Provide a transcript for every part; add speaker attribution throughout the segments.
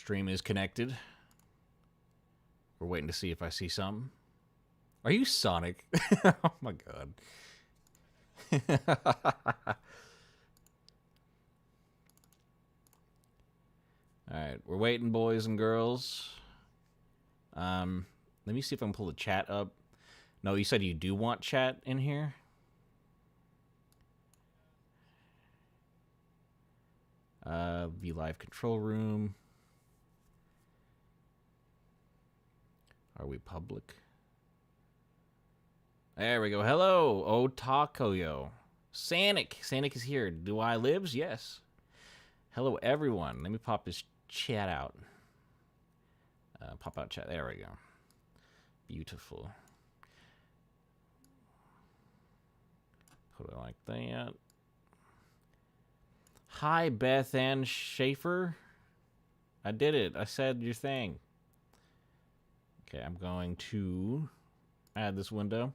Speaker 1: Stream is connected. We're waiting to see if I see something. Are you Sonic? Oh my god. Alright, we're waiting, boys and girls. Let me see if I can pull the chat up. No, you said you do want chat in here? View live control room. Are we public? There we go. Hello, Otakoyo. Sanic. Sanic is here. Do I lives? Yes. Hello, everyone. Let me pop this chat out. Pop out chat. There we go. Beautiful. Put it like that. Hi, Beth Ann Schaefer. I did it. I said your thing. Okay, I'm going to add this window.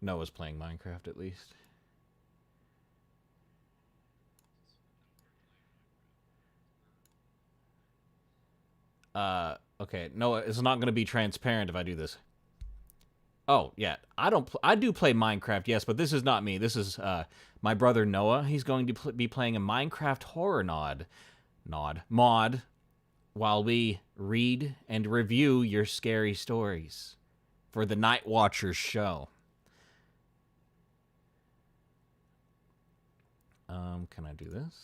Speaker 1: Noah's playing Minecraft at least. Okay, Noah, it's not going to be transparent if I do this. Oh, yeah. I do play Minecraft, yes, but this is not me. This is my brother Noah. He's going to be playing a Minecraft horror mod while we read and review your scary stories for the Night Watchers show. Can I do this?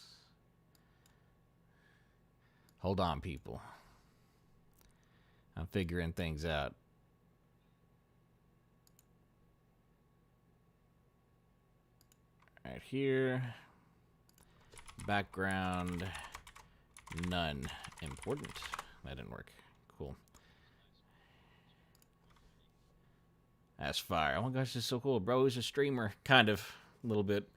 Speaker 1: Hold on, people. I'm figuring things out. Right here. Background. None. Important. That didn't work. Cool. That's fire. Oh my gosh, this is so cool. Bro is a streamer. Kind of. A little bit.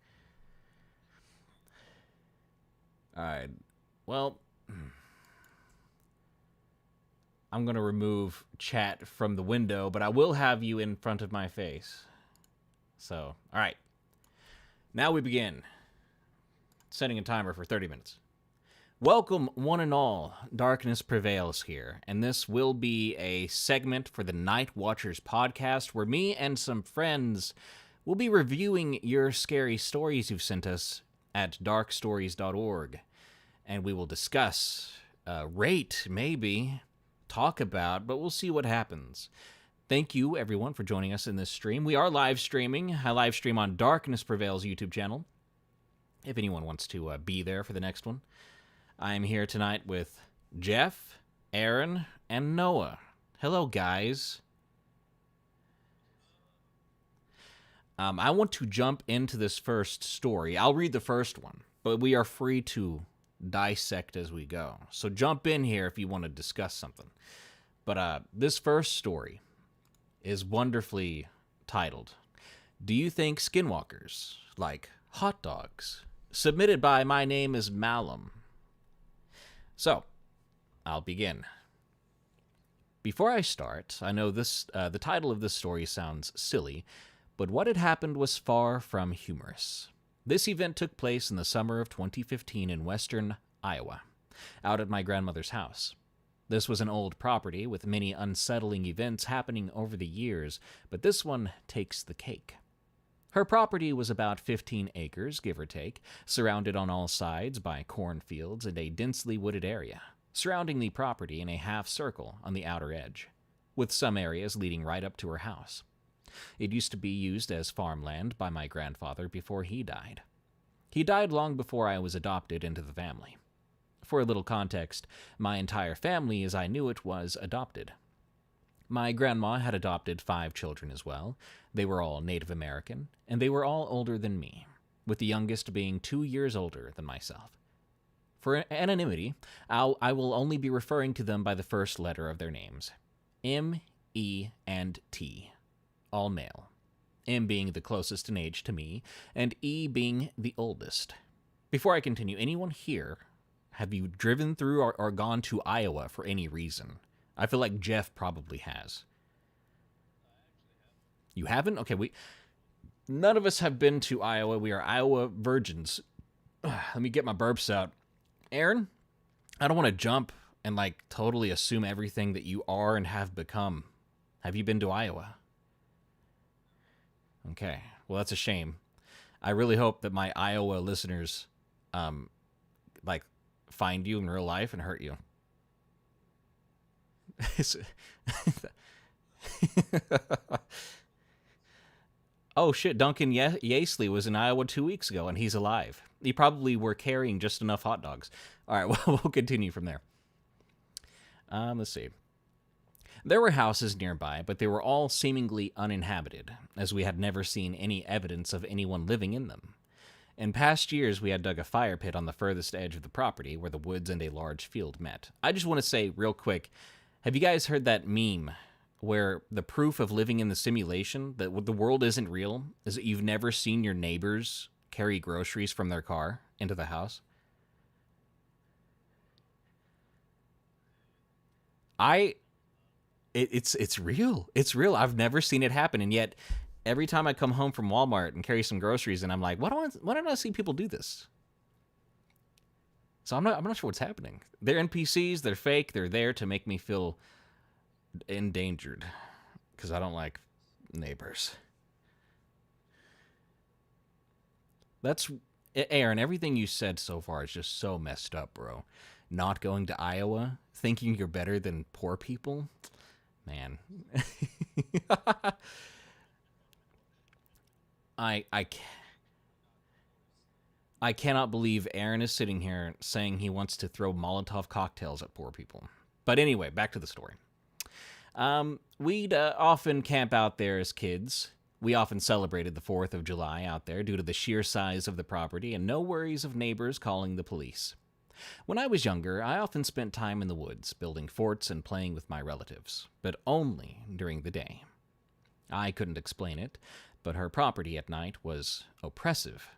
Speaker 1: Alright. Well, I'm going to remove chat from the window, but I will have you in front of my face. So, alright. Now we begin. Setting a timer for 30 minutes. Welcome, one and all. Darkness Prevails here, and this will be a segment for the Night Watchers podcast where me and some friends will be reviewing your scary stories you've sent us at darkstories.org. And we will discuss, rate, maybe, talk about, but we'll see what happens. Thank you, everyone, for joining us in this stream. We are live streaming. I live stream on Darkness Prevails YouTube channel, if anyone wants to be there for the next one. I'm here tonight with Jeff, Aaron, and Noah. Hello, guys. I want to jump into this first story. I'll read the first one, but we are free to dissect as we go. So jump in here if you want to discuss something. But this first story is wonderfully titled, Do You Think Skinwalkers Like Hot Dogs? Submitted by My Name is Malum. So, I'll begin. Before I start, I know this the title of this story sounds silly, but what had happened was far from humorous. This event took place in the summer of 2015 in western Iowa, out at my grandmother's house. This was an old property with many unsettling events happening over the years, but this one takes the cake. Her property was about 15 acres, give or take, surrounded on all sides by cornfields and a densely wooded area, surrounding the property in a half circle on the outer edge, with some areas leading right up to her house. It used to be used as farmland by my grandfather before he died. He died long before I was adopted into the family. For a little context, my entire family as I knew it was adopted. My grandma had adopted 5 children as well. They were all Native American, and they were all older than me, with the youngest being 2 years older than myself. For anonymity, I will only be referring to them by the first letter of their names. M, E, and T. All male. M being the closest in age to me, and E being the oldest. Before I continue, anyone here, have you driven through or gone to Iowa for any reason? I feel like Jeff probably has. You haven't? Okay, None of us have been to Iowa. We are Iowa virgins. Let me get my burps out. Aaron, I don't want to jump and like totally assume everything that you are and have become. Have you been to Iowa? Okay. Well, that's a shame. I really hope that my Iowa listeners like find you in real life and hurt you. Oh shit, Duncan Yasley was in Iowa 2 weeks ago and he's alive. He probably were carrying just enough hot dogs. All right, well, we'll continue from there. Let's see. There were houses nearby, but they were all seemingly uninhabited, as we had never seen any evidence of anyone living in them. In past years, we had dug a fire pit on the furthest edge of the property where the woods and a large field met. I just want to say real quick, have you guys heard that meme where the proof of living in the simulation, that the world isn't real, is that you've never seen your neighbors carry groceries from their car into the house? It's real. It's real. I've never seen it happen, and yet every time I come home from Walmart and carry some groceries, and I'm like, why don't I see people do this? So I'm not sure what's happening. They're NPCs. They're fake. They're there to make me feel endangered because I don't like neighbors. That's Aaron. Everything you said so far is just so messed up, bro. Not going to Iowa, thinking you're better than poor people, man. I I cannot believe Aaron is sitting here saying he wants to throw Molotov cocktails at poor people. But anyway, back to the story. We'd often camp out there as kids. We often celebrated the 4th of July out there due to the sheer size of the property and no worries of neighbors calling the police. When I was younger, I often spent time in the woods, building forts and playing with my relatives, but only during the day. I couldn't explain it, but her property at night was oppressive,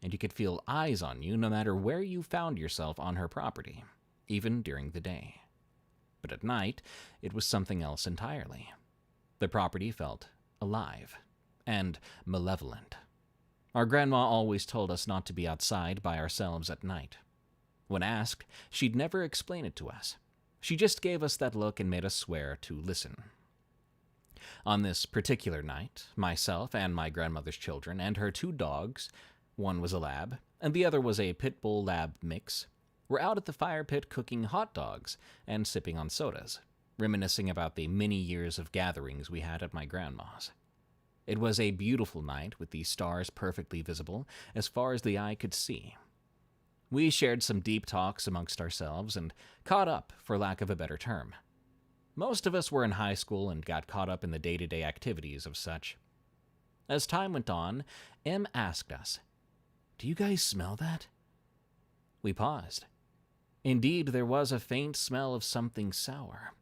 Speaker 1: and you could feel eyes on you no matter where you found yourself on her property, even during the day. But at night, it was something else entirely. The property felt alive and malevolent. Our grandma always told us not to be outside by ourselves at night. When asked, she'd never explain it to us. She just gave us that look and made us swear to listen. On this particular night, myself and my grandmother's children and her 2 dogs, one was a lab and the other was a pit bull lab mix, were out at the fire pit cooking hot dogs and sipping on sodas, reminiscing about the many years of gatherings we had at my grandma's. It was a beautiful night with the stars perfectly visible as far as the eye could see. We shared some deep talks amongst ourselves and caught up, for lack of a better term. Most of us were in high school and got caught up in the day-to-day activities of such. As time went on, Em asked us, "Do you guys smell that?" We paused. Indeed, there was a faint smell of something sour.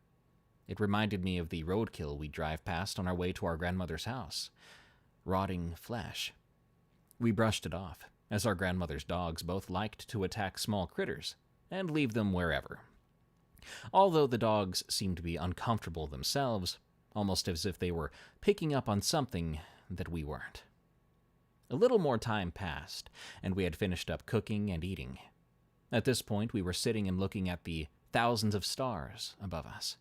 Speaker 1: It reminded me of the roadkill we drive past on our way to our grandmother's house. Rotting flesh. We brushed it off, as our grandmother's dogs both liked to attack small critters and leave them wherever. Although the dogs seemed to be uncomfortable themselves, almost as if they were picking up on something that we weren't. A little more time passed, and we had finished up cooking and eating. At this point, we were sitting and looking at the thousands of stars above us,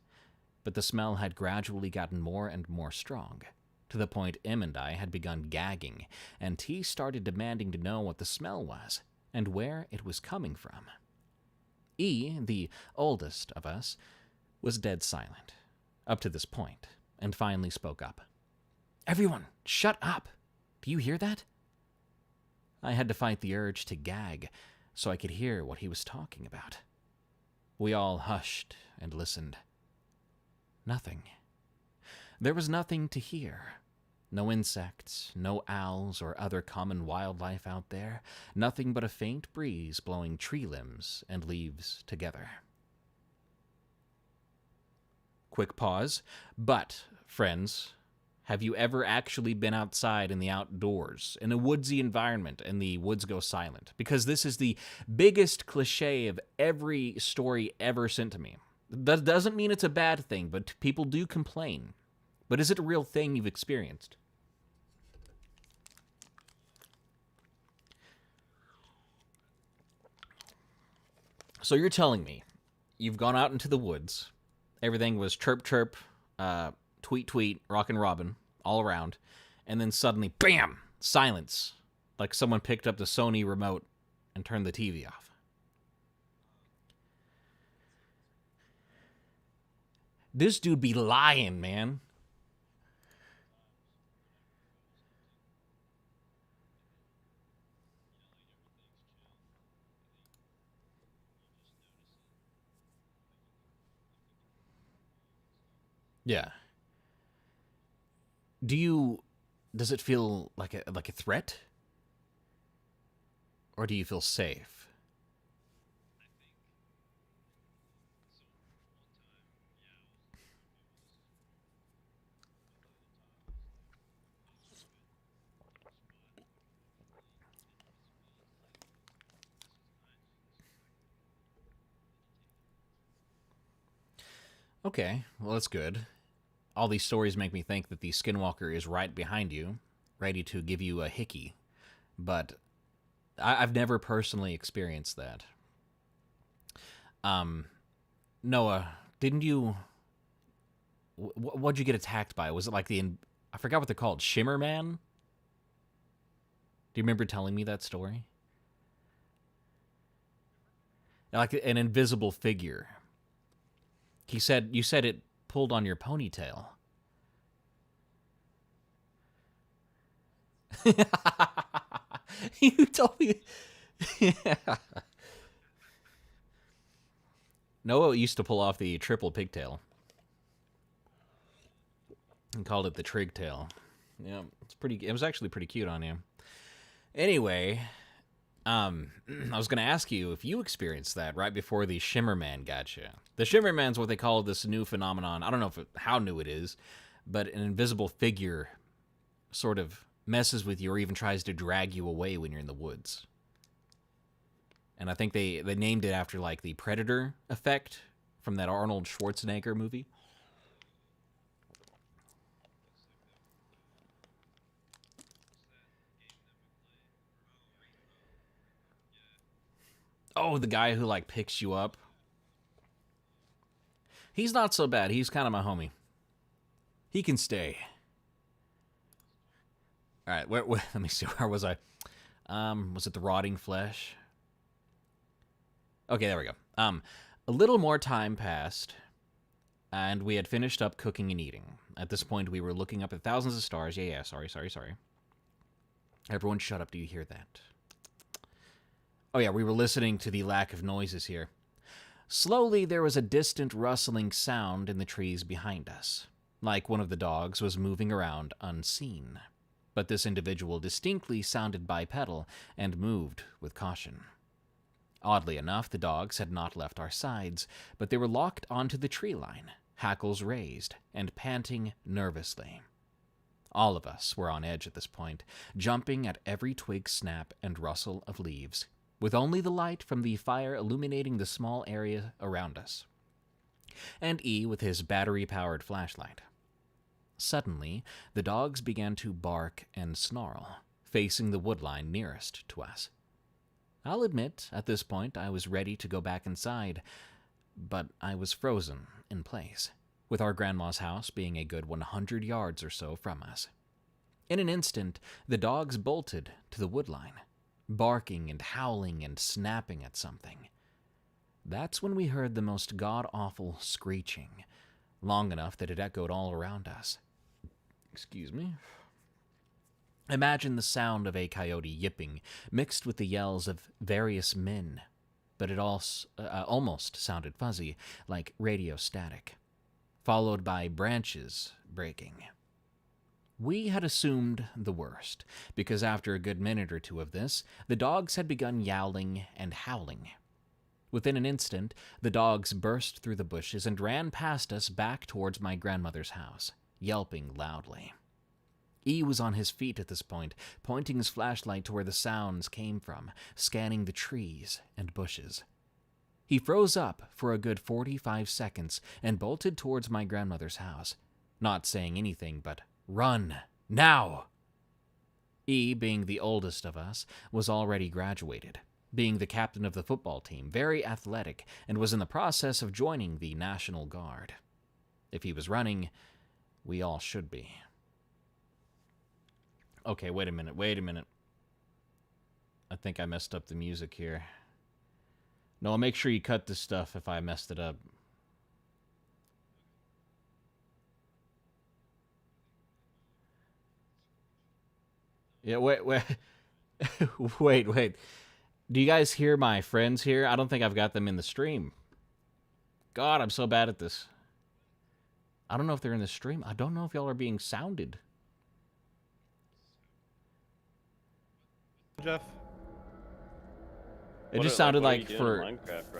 Speaker 1: but the smell had gradually gotten more and more strong, to the point Em and I had begun gagging, and T started demanding to know what the smell was and where it was coming from. E, the oldest of us, was dead silent, up to this point, and finally spoke up. "Everyone, shut up! Do you hear that?" I had to fight the urge to gag so I could hear what he was talking about. We all hushed and listened. Nothing. There was nothing to hear. No insects, no owls or other common wildlife out there. Nothing but a faint breeze blowing tree limbs and leaves together. Quick pause. But, friends, have you ever actually been outside in the outdoors, in a woodsy environment, and the woods go silent? Because this is the biggest cliche of every story ever sent to me. That doesn't mean it's a bad thing, but people do complain. But is it a real thing you've experienced? So you're telling me you've gone out into the woods. Everything was chirp, chirp, tweet, tweet, rockin' robin all around. And then suddenly, bam, silence. Like someone picked up the Sony remote and turned the TV off. This dude be lying, man. Yeah. Do you does it feel like a threat, or do you feel safe? Okay, well that's good. All these stories make me think that the Skinwalker is right behind you, ready to give you a hickey. But I've never personally experienced that. Um, Noah, didn't you? What'd you get attacked by? Was it like I forgot what they're called. Shimmer Man? Do you remember telling me that story? Like an invisible figure. You said it pulled on your ponytail. You told me. Yeah. Noah used to pull off the triple pigtail and called it the trigtail. Yeah, it's pretty. It was actually pretty cute on you. Anyway, I was gonna ask you if you experienced that right before the Shimmer Man got you. The Shimmer Man's what they call this new phenomenon. I don't know how new it is, but an invisible figure sort of messes with you or even tries to drag you away when you're in the woods. And I think they named it after like the Predator effect from that Arnold Schwarzenegger movie. Oh, the guy who like picks you up. He's not so bad. He's kind of my homie. He can stay. All right, let me see. Where was I? Was it the rotting flesh? Okay, there we go. A little more time passed, and we had finished up cooking and eating. At this point, we were looking up at thousands of stars. Yeah. Sorry. Everyone, shut up. Do you hear that? Oh yeah, we were listening to the lack of noises here. Slowly, there was a distant rustling sound in the trees behind us, like one of the dogs was moving around unseen. But this individual distinctly sounded bipedal and moved with caution. Oddly enough, the dogs had not left our sides, but they were locked onto the tree line, hackles raised, and panting nervously. All of us were on edge at this point, jumping at every twig snap and rustle of leaves, with only the light from the fire illuminating the small area around us, and E with his battery-powered flashlight. Suddenly, the dogs began to bark and snarl, facing the woodline nearest to us. I'll admit, at this point, I was ready to go back inside, but I was frozen in place, with our grandma's house being a good 100 yards or so from us. In an instant, the dogs bolted to the woodline, barking and howling and snapping at something. That's when we heard the most god-awful screeching, long enough that it echoed all around us. Excuse me. Imagine the sound of a coyote yipping, mixed with the yells of various men, but it almost sounded fuzzy, like radio static, followed by branches breaking. We had assumed the worst, because after a good minute or two of this, the dogs had begun yowling and howling. Within an instant, the dogs burst through the bushes and ran past us back towards my grandmother's house, yelping loudly. E was on his feet at this point, pointing his flashlight to where the sounds came from, scanning the trees and bushes. He froze up for a good 45 seconds and bolted towards my grandmother's house, not saying anything but, "Run! Now!" E, being the oldest of us, was already graduated. being the captain of the football team, very athletic, and was in the process of joining the National Guard. If he was running, we all should be. Okay, wait a minute. I think I messed up the music here. No, I'll make sure you cut this stuff if I messed it up. Yeah, wait. wait. Do you guys hear my friends here? I don't think I've got them in the stream. God, I'm so bad at this. I don't know if they're in the stream. I don't know if y'all are being sounded.
Speaker 2: Jeff?
Speaker 1: It just sounded like for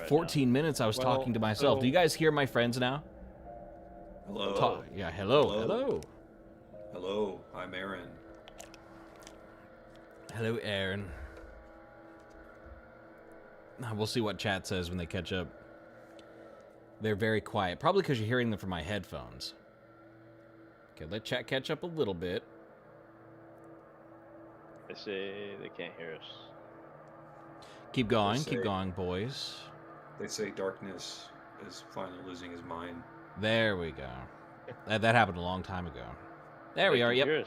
Speaker 1: 14 minutes I was talking to myself. Do you guys hear my friends now?
Speaker 3: Hello.
Speaker 1: Yeah, hello.
Speaker 3: Hello, I'm Aaron.
Speaker 1: Hello, Aaron. We'll see what chat says when they catch up. They're very quiet. Probably because you're hearing them from my headphones. Okay, let chat catch up a little bit.
Speaker 4: They say they can't hear us.
Speaker 1: Keep going, boys.
Speaker 3: They say darkness is finally losing his mind.
Speaker 1: There we go. That happened a long time ago. There we are, yep.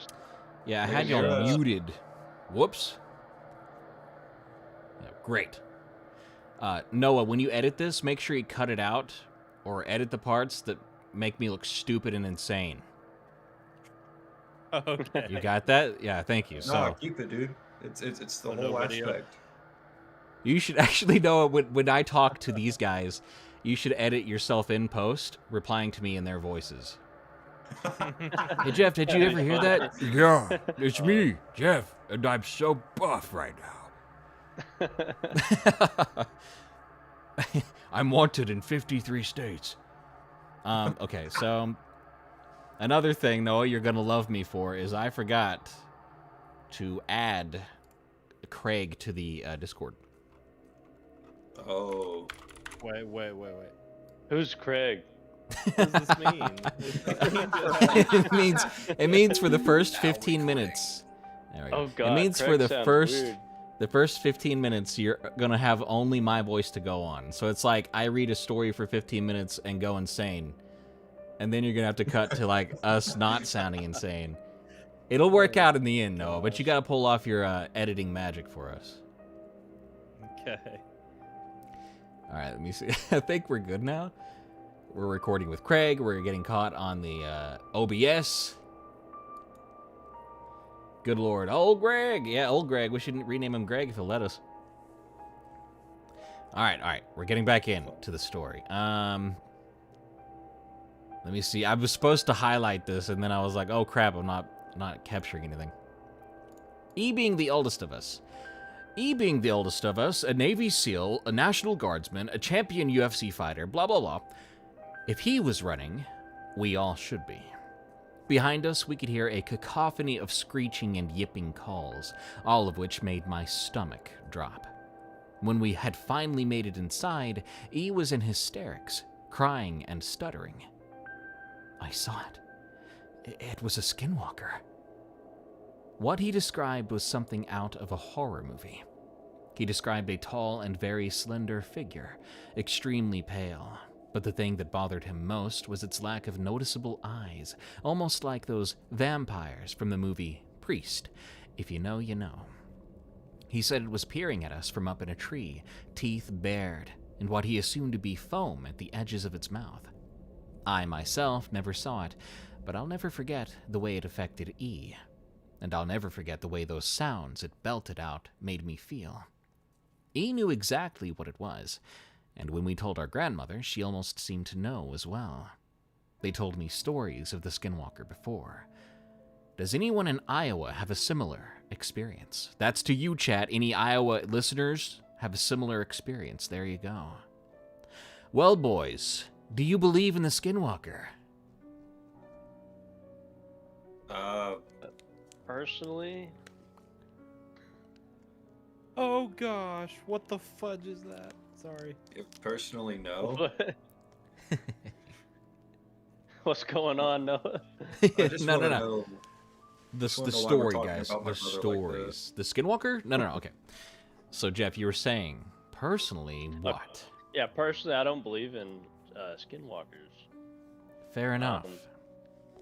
Speaker 1: Yeah, I had y'all muted. Whoops. Yeah, great. Noah, when you edit this, make sure you cut it out or edit the parts that make me look stupid and insane.
Speaker 2: Okay.
Speaker 1: You got that? Yeah, thank you.
Speaker 3: No, keep it, dude. It's the whole aspect.
Speaker 1: You should actually know when I talk to these guys, you should edit yourself in post, replying to me in their voices. Hey, Jeff, did you ever hear that?
Speaker 5: Yeah, it's me, Jeff, and I'm so buff right now. I'm wanted in 53 states.
Speaker 1: Okay, so another thing, Noah, you're going to love me for is I forgot to add Craig to the Discord.
Speaker 3: Oh.
Speaker 2: Wait.
Speaker 4: Who's Craig?
Speaker 2: What does this mean?
Speaker 1: it means for the first 15 minutes. There we go.
Speaker 4: Oh God,
Speaker 1: it means
Speaker 4: Craig
Speaker 1: for the
Speaker 4: weird.
Speaker 1: first 15 minutes you're gonna have only my voice to go on. So it's like I read a story for 15 minutes and go insane, and then you're gonna have to cut to like us not sounding insane. It'll work out in the end, Noah, but you gotta pull off your editing magic for us.
Speaker 2: Okay.
Speaker 1: All right, let me see. I think we're good now. We're recording with Craig. We're getting caught on the OBS. Good Lord. Old Greg. Yeah, old Greg. We shouldn't rename him Greg if he'll let us. All right. We're getting back into the story. Let me see. I was supposed to highlight this, and then I was like, oh, crap, I'm not capturing anything. E being the oldest of us. E being the oldest of us, a Navy SEAL, a National Guardsman, a champion UFC fighter, blah, blah, blah. If he was running, we all should be. Behind us, we could hear a cacophony of screeching and yipping calls, all of which made my stomach drop. When we had finally made it inside, E was in hysterics, crying and stuttering. I saw it. It was a Skinwalker. What he described was something out of a horror movie. He described a tall and very slender figure, extremely pale. But the thing that bothered him most was its lack of noticeable eyes, almost like those vampires from the movie Priest. If you know, you know. He said it was peering at us from up in a tree, teeth bared, and what he assumed to be foam at the edges of its mouth. I myself never saw it, but I'll never forget the way it affected E. And I'll never forget the way those sounds it belted out made me feel. E knew exactly what it was. And when we told our grandmother, she almost seemed to know as well. They told me stories of the Skinwalker before. Does anyone in Iowa have a similar experience? That's to you, chat. Any Iowa listeners have a similar experience? There you go. Well, boys, do you believe in the Skinwalker?
Speaker 4: Personally?
Speaker 2: Oh gosh, what the fudge is that? Sorry.
Speaker 3: Personally, no.
Speaker 4: What? What's going on, Noah?
Speaker 1: No. The story, guys. The stories. The Skinwalker? No. Okay. So, Jeff, you were saying, personally, what?
Speaker 4: Yeah, personally, I don't believe in skinwalkers.
Speaker 1: Fair enough.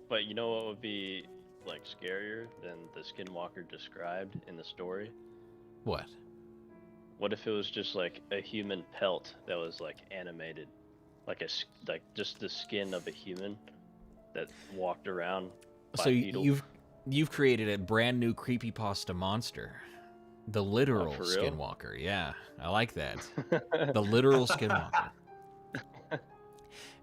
Speaker 4: But you know what would be like scarier than the skinwalker described in the story?
Speaker 1: What?
Speaker 4: What if it was just like a human pelt that was like animated, like just the skin of a human that walked around?
Speaker 1: So you've created a brand new creepypasta monster. The literal
Speaker 4: for real?
Speaker 1: Skinwalker. Yeah, I like that. The literal Skinwalker.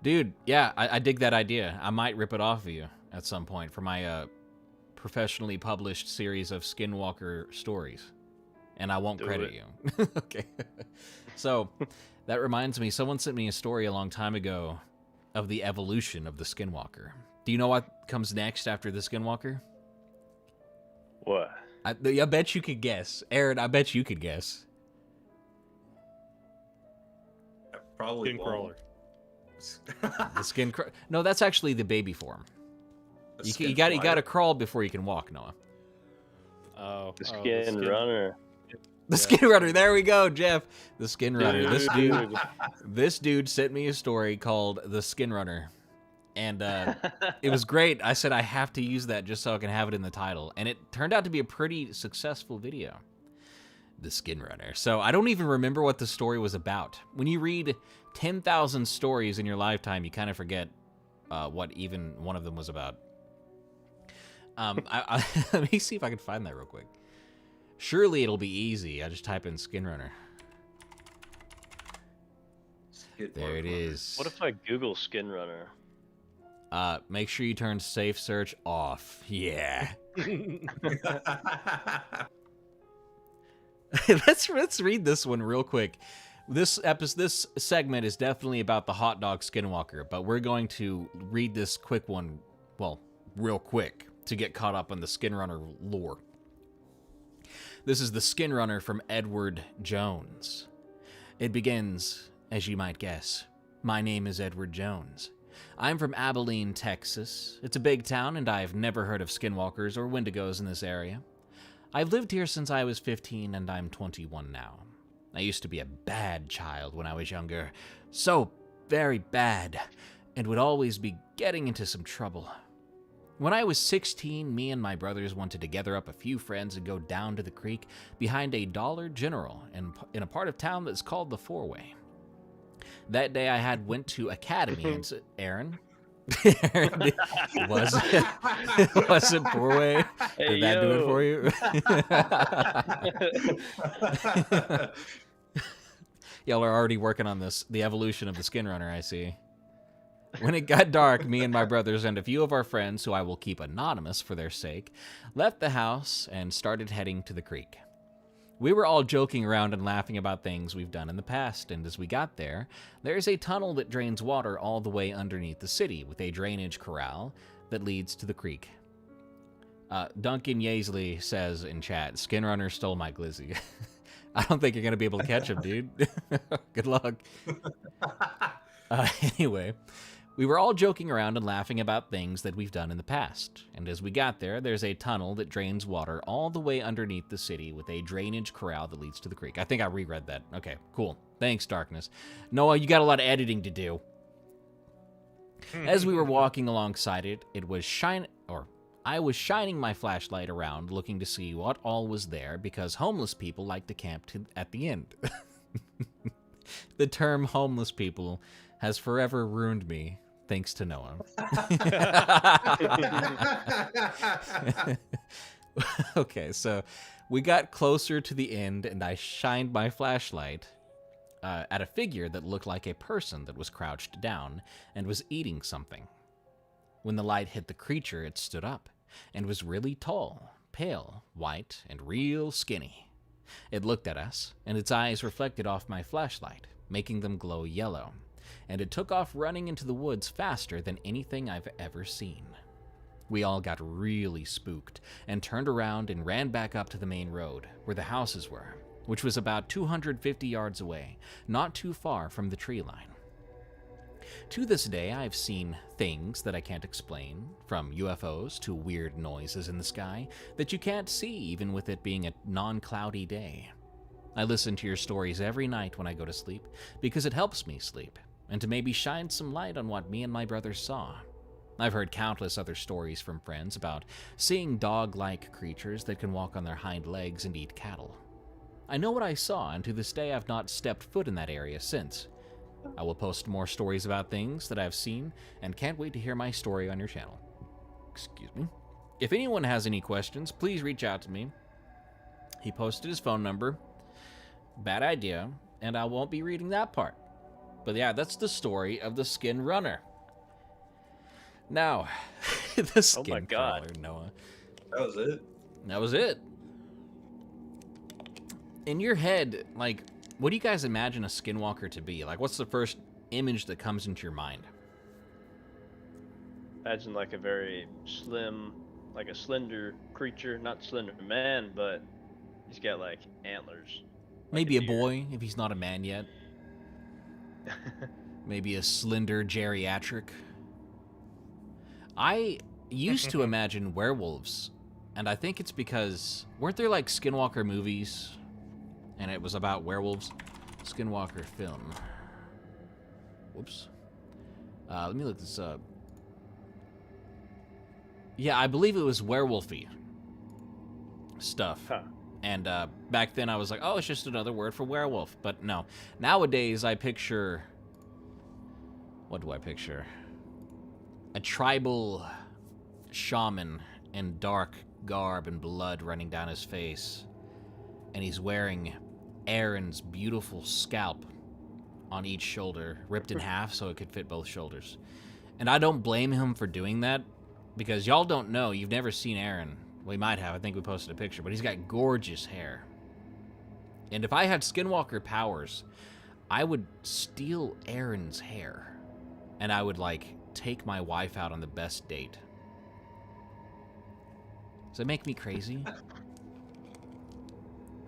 Speaker 1: Dude, yeah, I dig that idea. I might rip it off of you at some point for my professionally published series of Skinwalker stories. And I won't credit you. Okay. So, that reminds me, someone sent me a story a long time ago of the evolution of the Skinwalker. Do you know what comes next after the Skinwalker?
Speaker 4: What?
Speaker 1: I bet you could guess. Aaron, I bet you could guess.
Speaker 3: Probably
Speaker 2: Skin
Speaker 3: won't.
Speaker 2: crawler.
Speaker 1: The skin No, that's actually the baby form.
Speaker 3: A
Speaker 1: You got
Speaker 3: skin
Speaker 1: to crawl before you can walk, Noah.
Speaker 2: Oh,
Speaker 4: The Skinrunner.
Speaker 1: The Skinrunner. There we go, Jeff. The Skinrunner.
Speaker 4: Dude.
Speaker 1: This dude sent me a story called The Skinrunner. And it was great. I said I have to use that just so I can have it in the title. And it turned out to be a pretty successful video. The Skinrunner. So I don't even remember what the story was about. When you read 10,000 stories in your lifetime, you kind of forget what even one of them was about. Let me see if I can find that real quick. Surely it'll be easy. I just type in Skinrunner. There it is.
Speaker 4: What if I Google Skinrunner?
Speaker 1: Make sure you turn safe search off. Yeah. Let's read this one real quick. This segment is definitely about the hot dog Skinwalker, but we're going to read this quick one, well, real quick, to get caught up on the Skinrunner lore. This is the Skinrunner from Edward Jones. It begins, as you might guess. My name is Edward Jones. I'm from Abilene, Texas. It's a big town, and I've never heard of skinwalkers or wendigos in this area. I've lived here since I was 15, and I'm 21 now. I used to be a bad child when I was younger. So very bad, and would always be getting into some trouble. When I was 16, me and my brothers wanted to gather up a few friends and go down to the creek behind a Dollar General in a part of town that's called the Four-Way. That day I had went to Academy and Aaron? Aaron, was it Four-Way? Did that do it for you? Y'all are already working on the evolution of the Skinrunner, I see. When it got dark, me and my brothers and a few of our friends, who I will keep anonymous for their sake, left the house and started heading to the creek. We were all joking around and laughing about things we've done in the past, and as we got there, there's a tunnel that drains water all the way underneath the city, with a drainage corral that leads to the creek. Duncan Yaisley says in chat, Skinrunner stole my glizzy. I don't think you're going to be able to catch him, dude. Good luck. Anyway, we were all joking around and laughing about things that we've done in the past, and as we got there, there's a tunnel that drains water all the way underneath the city with a drainage corral that leads to the creek. I think I reread that. Okay, cool. Thanks, Darkness. Noah, you got a lot of editing to do. As we were walking alongside it, I was shining my flashlight around looking to see what all was there because homeless people like to camp at the end. The term homeless people has forever ruined me, thanks to Noah. Okay, so we got closer to the end, and I shined my flashlight at a figure that looked like a person that was crouched down and was eating something. When the light hit the creature, it stood up and was really tall, pale, white, and real skinny. It looked at us, and its eyes reflected off my flashlight, making them glow yellow, and it took off running into the woods faster than anything I've ever seen. We all got really spooked and turned around and ran back up to the main road where the houses were, which was about 250 yards away, not too far from the tree line. To this day, I've seen things that I can't explain, from UFOs to weird noises in the sky that you can't see even with it being a non-cloudy day. I listen to your stories every night when I go to sleep because it helps me sleep and to maybe shine some light on what me and my brothers saw. I've heard countless other stories from friends about seeing dog-like creatures that can walk on their hind legs and eat cattle. I know what I saw, and to this day I've not stepped foot in that area since. I will post more stories about things that I've seen and can't wait to hear my story on your channel. Excuse me. If anyone has any questions, please reach out to me. He posted his phone number. Bad idea, and I won't be reading that part. But yeah, that's the story of the Skinrunner. Now, the skin
Speaker 4: Oh my God.
Speaker 1: crawler, Noah.
Speaker 3: That was it.
Speaker 1: That was it. In your head, like, what do you guys imagine a skinwalker to be? Like, what's the first image that comes into your mind?
Speaker 4: Imagine like a very slim, like a slender creature, not slender man, but he's got like antlers.
Speaker 1: Maybe a
Speaker 4: deer.
Speaker 1: boy, if he's not a man yet. Maybe a slender geriatric. I used to imagine werewolves, and I think it's because, weren't there like Skinwalker movies, and it was about werewolves? Skinwalker film. Whoops. Let me look this up. Yeah, I believe it was werewolfy stuff.
Speaker 4: Huh.
Speaker 1: And back then I was like, oh, it's just another word for werewolf. But no. Nowadays I picture... What do I picture? A tribal shaman in dark garb and blood running down his face. And he's wearing Aaron's beautiful scalp on each shoulder, ripped in half so it could fit both shoulders. And I don't blame him for doing that, because y'all don't know, you've never seen Aaron. We might have, I think we posted a picture, but he's got gorgeous hair. And if I had Skinwalker powers, I would steal Aaron's hair. And I would, like, take my wife out on the best date. Does that make me crazy?
Speaker 3: I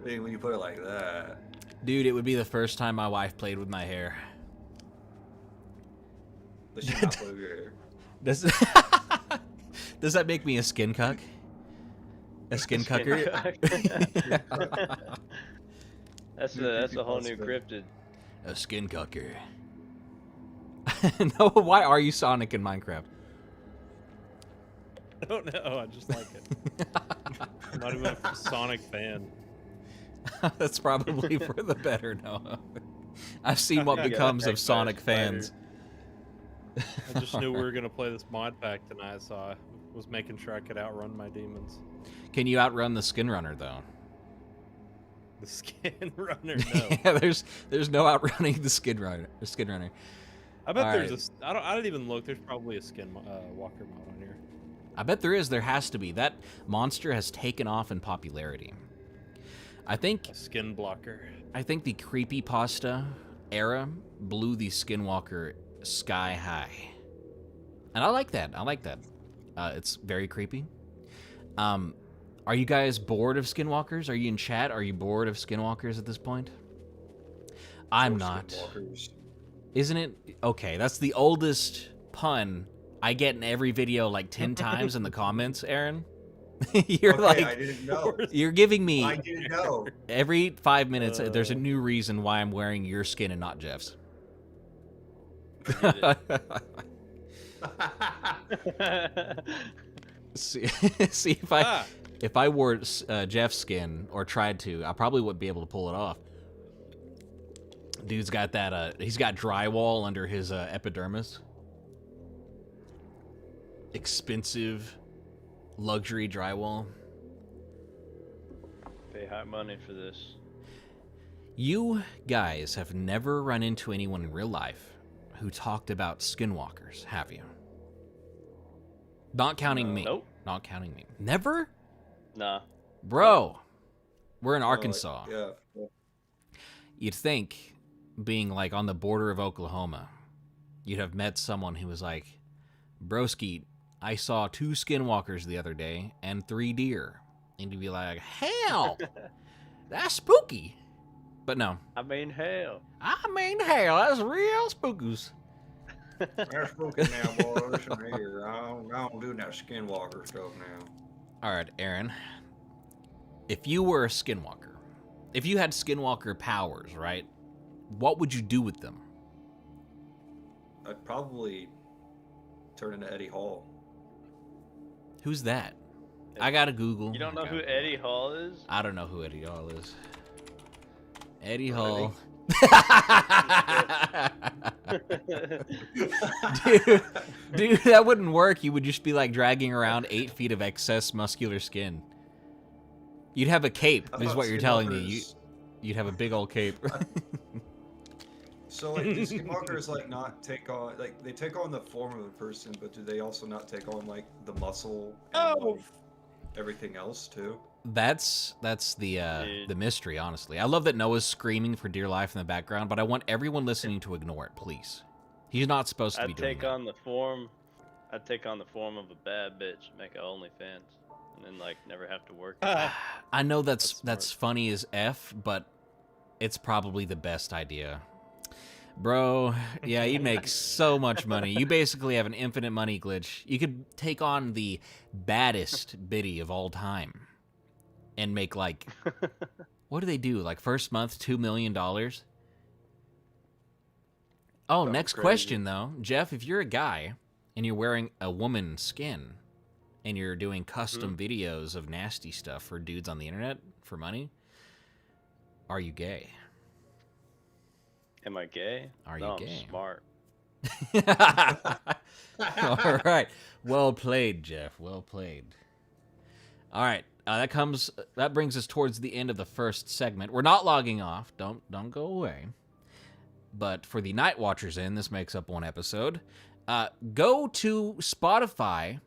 Speaker 3: mean, when you put it like that.
Speaker 1: Dude, it would be the first time my wife played with my hair.
Speaker 3: Let's just not play with your hair.
Speaker 1: Does that make me a skin cuck? A skin cucker?
Speaker 4: That's a whole new cryptid.
Speaker 1: A skin cucker. No, why are you Sonic in Minecraft?
Speaker 2: I don't know. I just like it. I'm not even a Sonic fan.
Speaker 1: That's probably for the better, Noah. I've seen what
Speaker 4: Yeah,
Speaker 1: becomes of
Speaker 4: attacked by a
Speaker 1: Sonic
Speaker 4: spider.
Speaker 1: fans.
Speaker 2: I just knew we were gonna play this mod pack tonight, so I was making sure I could outrun my demons.
Speaker 1: Can you outrun the Skinrunner, though?
Speaker 2: The skin runner, no.
Speaker 1: Yeah, there's no outrunning the Skinrunner.
Speaker 2: I bet
Speaker 1: All
Speaker 2: there's
Speaker 1: right.
Speaker 2: I didn't even look. There's probably a skin walker mod on here.
Speaker 1: I bet there is. There has to be. That monster has taken off in popularity. I think
Speaker 2: A skin blocker.
Speaker 1: the creepypasta era blew the Skinwalker sky high. And I like that. It's very creepy. Are you guys bored of Skinwalkers? Are you in chat? Are you bored of Skinwalkers at this point? I'm
Speaker 3: Or
Speaker 1: not.
Speaker 3: skinwalkers.
Speaker 1: Isn't it? Okay, that's the oldest pun I get in every video like 10 times in the comments, Aaron. You're
Speaker 3: Okay, I
Speaker 1: like,
Speaker 3: didn't know.
Speaker 1: you're giving me
Speaker 3: I didn't know.
Speaker 1: every 5 minutes, there's a new reason why I'm wearing your skin and not Jeff's. see if I wore Jeff's skin or tried to, I probably wouldn't be able to pull it off. Dude's got that. He's got drywall under his epidermis. Expensive, luxury drywall.
Speaker 4: Pay high money for this.
Speaker 1: You guys have never run into anyone in real life who talked about skinwalkers, have you? Not counting me.
Speaker 4: Nope.
Speaker 1: Not counting me. Never?
Speaker 4: Nah.
Speaker 1: Bro, we're in Arkansas.
Speaker 3: Yeah.
Speaker 1: You'd think, being like on the border of Oklahoma, you'd have met someone who was like, broski, I saw 2 skinwalkers the other day and 3 deer. And you'd be like, hell, that's spooky. But no.
Speaker 4: I mean, hell.
Speaker 1: That's real spookus.
Speaker 3: They're spooky now, boy. Listen here. I don't do that skinwalker stuff now.
Speaker 1: All right, Aaron. If you were a skinwalker if you had Skinwalker powers, right? What would you do with them?
Speaker 3: I'd probably turn into Eddie Hall.
Speaker 1: Who's that? I gotta Google.
Speaker 4: You don't know
Speaker 1: Okay.
Speaker 4: who Eddie Hall is?
Speaker 1: I don't know who Eddie Hall is. Eddie
Speaker 3: Or
Speaker 1: Hall. dude, that wouldn't work. You would just be like dragging around 8 feet of excess muscular skin. You'd have a cape,
Speaker 3: I
Speaker 1: is
Speaker 3: thought
Speaker 1: what you're telling me.
Speaker 3: Skinwalkers-
Speaker 1: You'd have a big old cape.
Speaker 3: So like, do Skinwalkers like not take on like they take on the form of a person, but do they also not take on like the muscle and like, everything else too?
Speaker 1: That's the mystery, honestly. I love that Noah's screaming for dear life in the background, but I want everyone listening to ignore it, please. He's not supposed to be
Speaker 4: I'd
Speaker 1: doing
Speaker 4: take
Speaker 1: that.
Speaker 4: on the form. I'd take on the form of a bad bitch, make a OnlyFans, and then like never have to work.
Speaker 1: I know that's
Speaker 2: That's
Speaker 1: funny as F, but it's probably the best idea. Bro, yeah, you'd make so much money. You basically have an infinite money glitch. You could take on the baddest biddy of all time and make like, what do they do? Like first month, $2 million? Oh,
Speaker 3: That'd be
Speaker 1: next
Speaker 3: crazy.
Speaker 1: question though. Jeff, if you're a guy and you're wearing a woman's skin and you're doing custom videos of nasty stuff for dudes on the internet for money, are you gay?
Speaker 4: Am I gay?
Speaker 1: Are
Speaker 4: No,
Speaker 1: you
Speaker 4: I'm
Speaker 1: gay?
Speaker 4: smart.
Speaker 1: All right. Well played, Jeff. Well played. All right. That brings us towards the end of the first segment. We're not logging off. Don't go away. But for the Night Watchers this makes up one episode. Go to Spotify,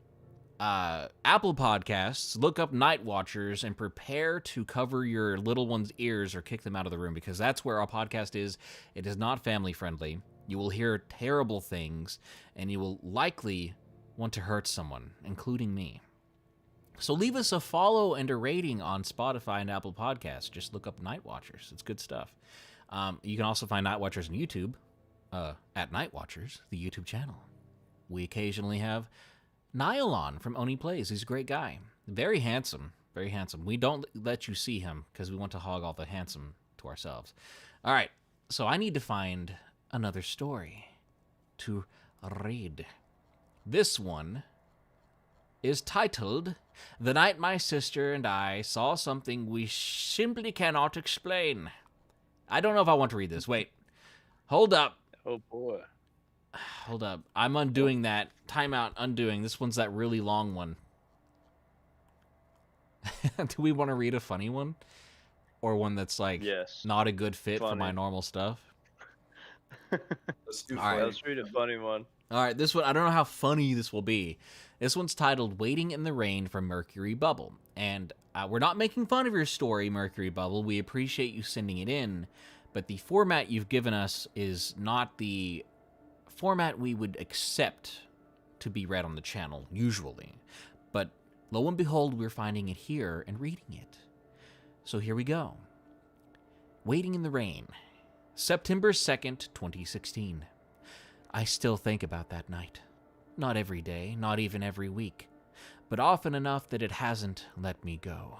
Speaker 1: Apple Podcasts, look up Night Watchers, and prepare to cover your little one's ears or kick them out of the room, because that's where our podcast is. It is not family friendly. You will hear terrible things, and you will likely want to hurt someone, including me. So leave us a follow and a rating on Spotify and Apple Podcasts. Just look up Night Watchers. It's good stuff. You can also find Night Watchers on YouTube, at Night Watchers, the YouTube channel. We occasionally have Niall on from Oni Plays. He's a great guy. Very handsome. Very handsome. We don't let you see him because we want to hog all the handsome to ourselves. All right. So I need to find another story to read. This one is titled, "The Night My Sister and I Saw Something We Simply Cannot Explain." I don't know if I want to read this. Wait. Hold up.
Speaker 4: Oh boy.
Speaker 1: Hold up. I'm undoing that. Timeout, undoing. This one's that really long one. Do we want to read a funny one? Or one that's like
Speaker 4: Yes.
Speaker 1: not a good fit for my
Speaker 4: Funny.
Speaker 1: normal stuff?
Speaker 3: Let's do
Speaker 1: All right.
Speaker 3: funny.
Speaker 4: Let's read a funny one.
Speaker 1: All right, this one, I don't know how funny this will be. This one's titled Waiting in the Rain from Mercury Bubble. And we're not making fun of your story, Mercury Bubble. We appreciate you sending it in. But the format you've given us is not the format we would accept to be read on the channel, usually. But lo and behold, we're finding it here and reading it. So here we go. Waiting in the Rain, September 2nd, 2016. I still think about that night. Not every day, not even every week, but often enough that it hasn't let me go.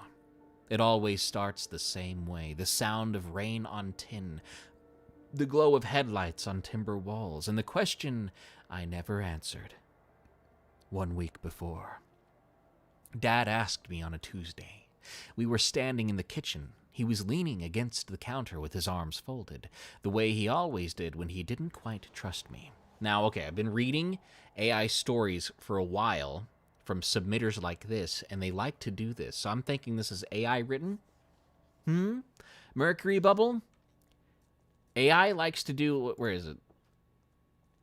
Speaker 1: It always starts the same way, the sound of rain on tin, the glow of headlights on timber walls, and the question I never answered. 1 week before, Dad asked me on a Tuesday. We were standing in the kitchen. He was leaning against the counter with his arms folded, the way he always did when he didn't quite trust me. Now, okay, I've been reading AI stories for a while from submitters like this, and they like to do this. So I'm thinking this is AI written. Mercury Bubble? AI likes to do, where is it?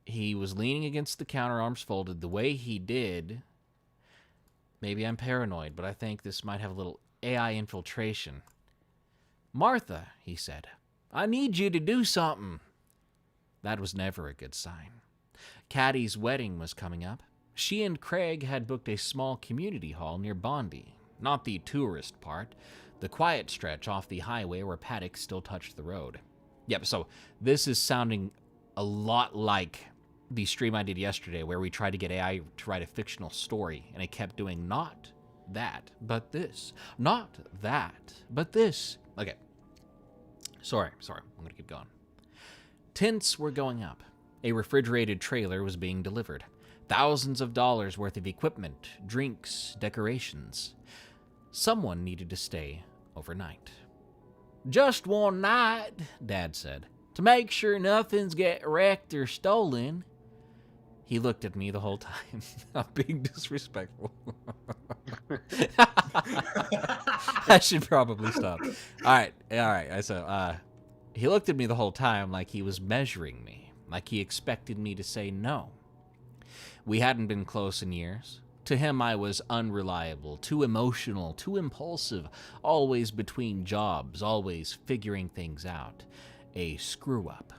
Speaker 1: He was leaning against the counter, arms folded, the way he did. Maybe I'm paranoid, but I think this might have a little AI infiltration. Martha, he said, I need you to do something. That was never a good sign. Caddy's wedding was coming up. She and Craig had booked a small community hall near Bondi. Not the tourist part, the quiet stretch off the highway where paddocks still touched the road. Yep, so this is sounding a lot like the stream I did yesterday where we tried to get AI to write a fictional story, and it kept doing not that, but this. Not that, but this. Okay. Sorry, I'm going to keep going. Tents were going up. A refrigerated trailer was being delivered. Thousands of dollars worth of equipment, drinks, decorations. Someone needed to stay overnight. Just one night, Dad said, to make sure nothing's get wrecked or stolen. He looked at me the whole time. I'm being disrespectful. I should probably stop. All right. So, he looked at me the whole time like he was measuring me, like he expected me to say no. We hadn't been close in years. To him, I was unreliable, too emotional, too impulsive, always between jobs, always figuring things out. A screw-up.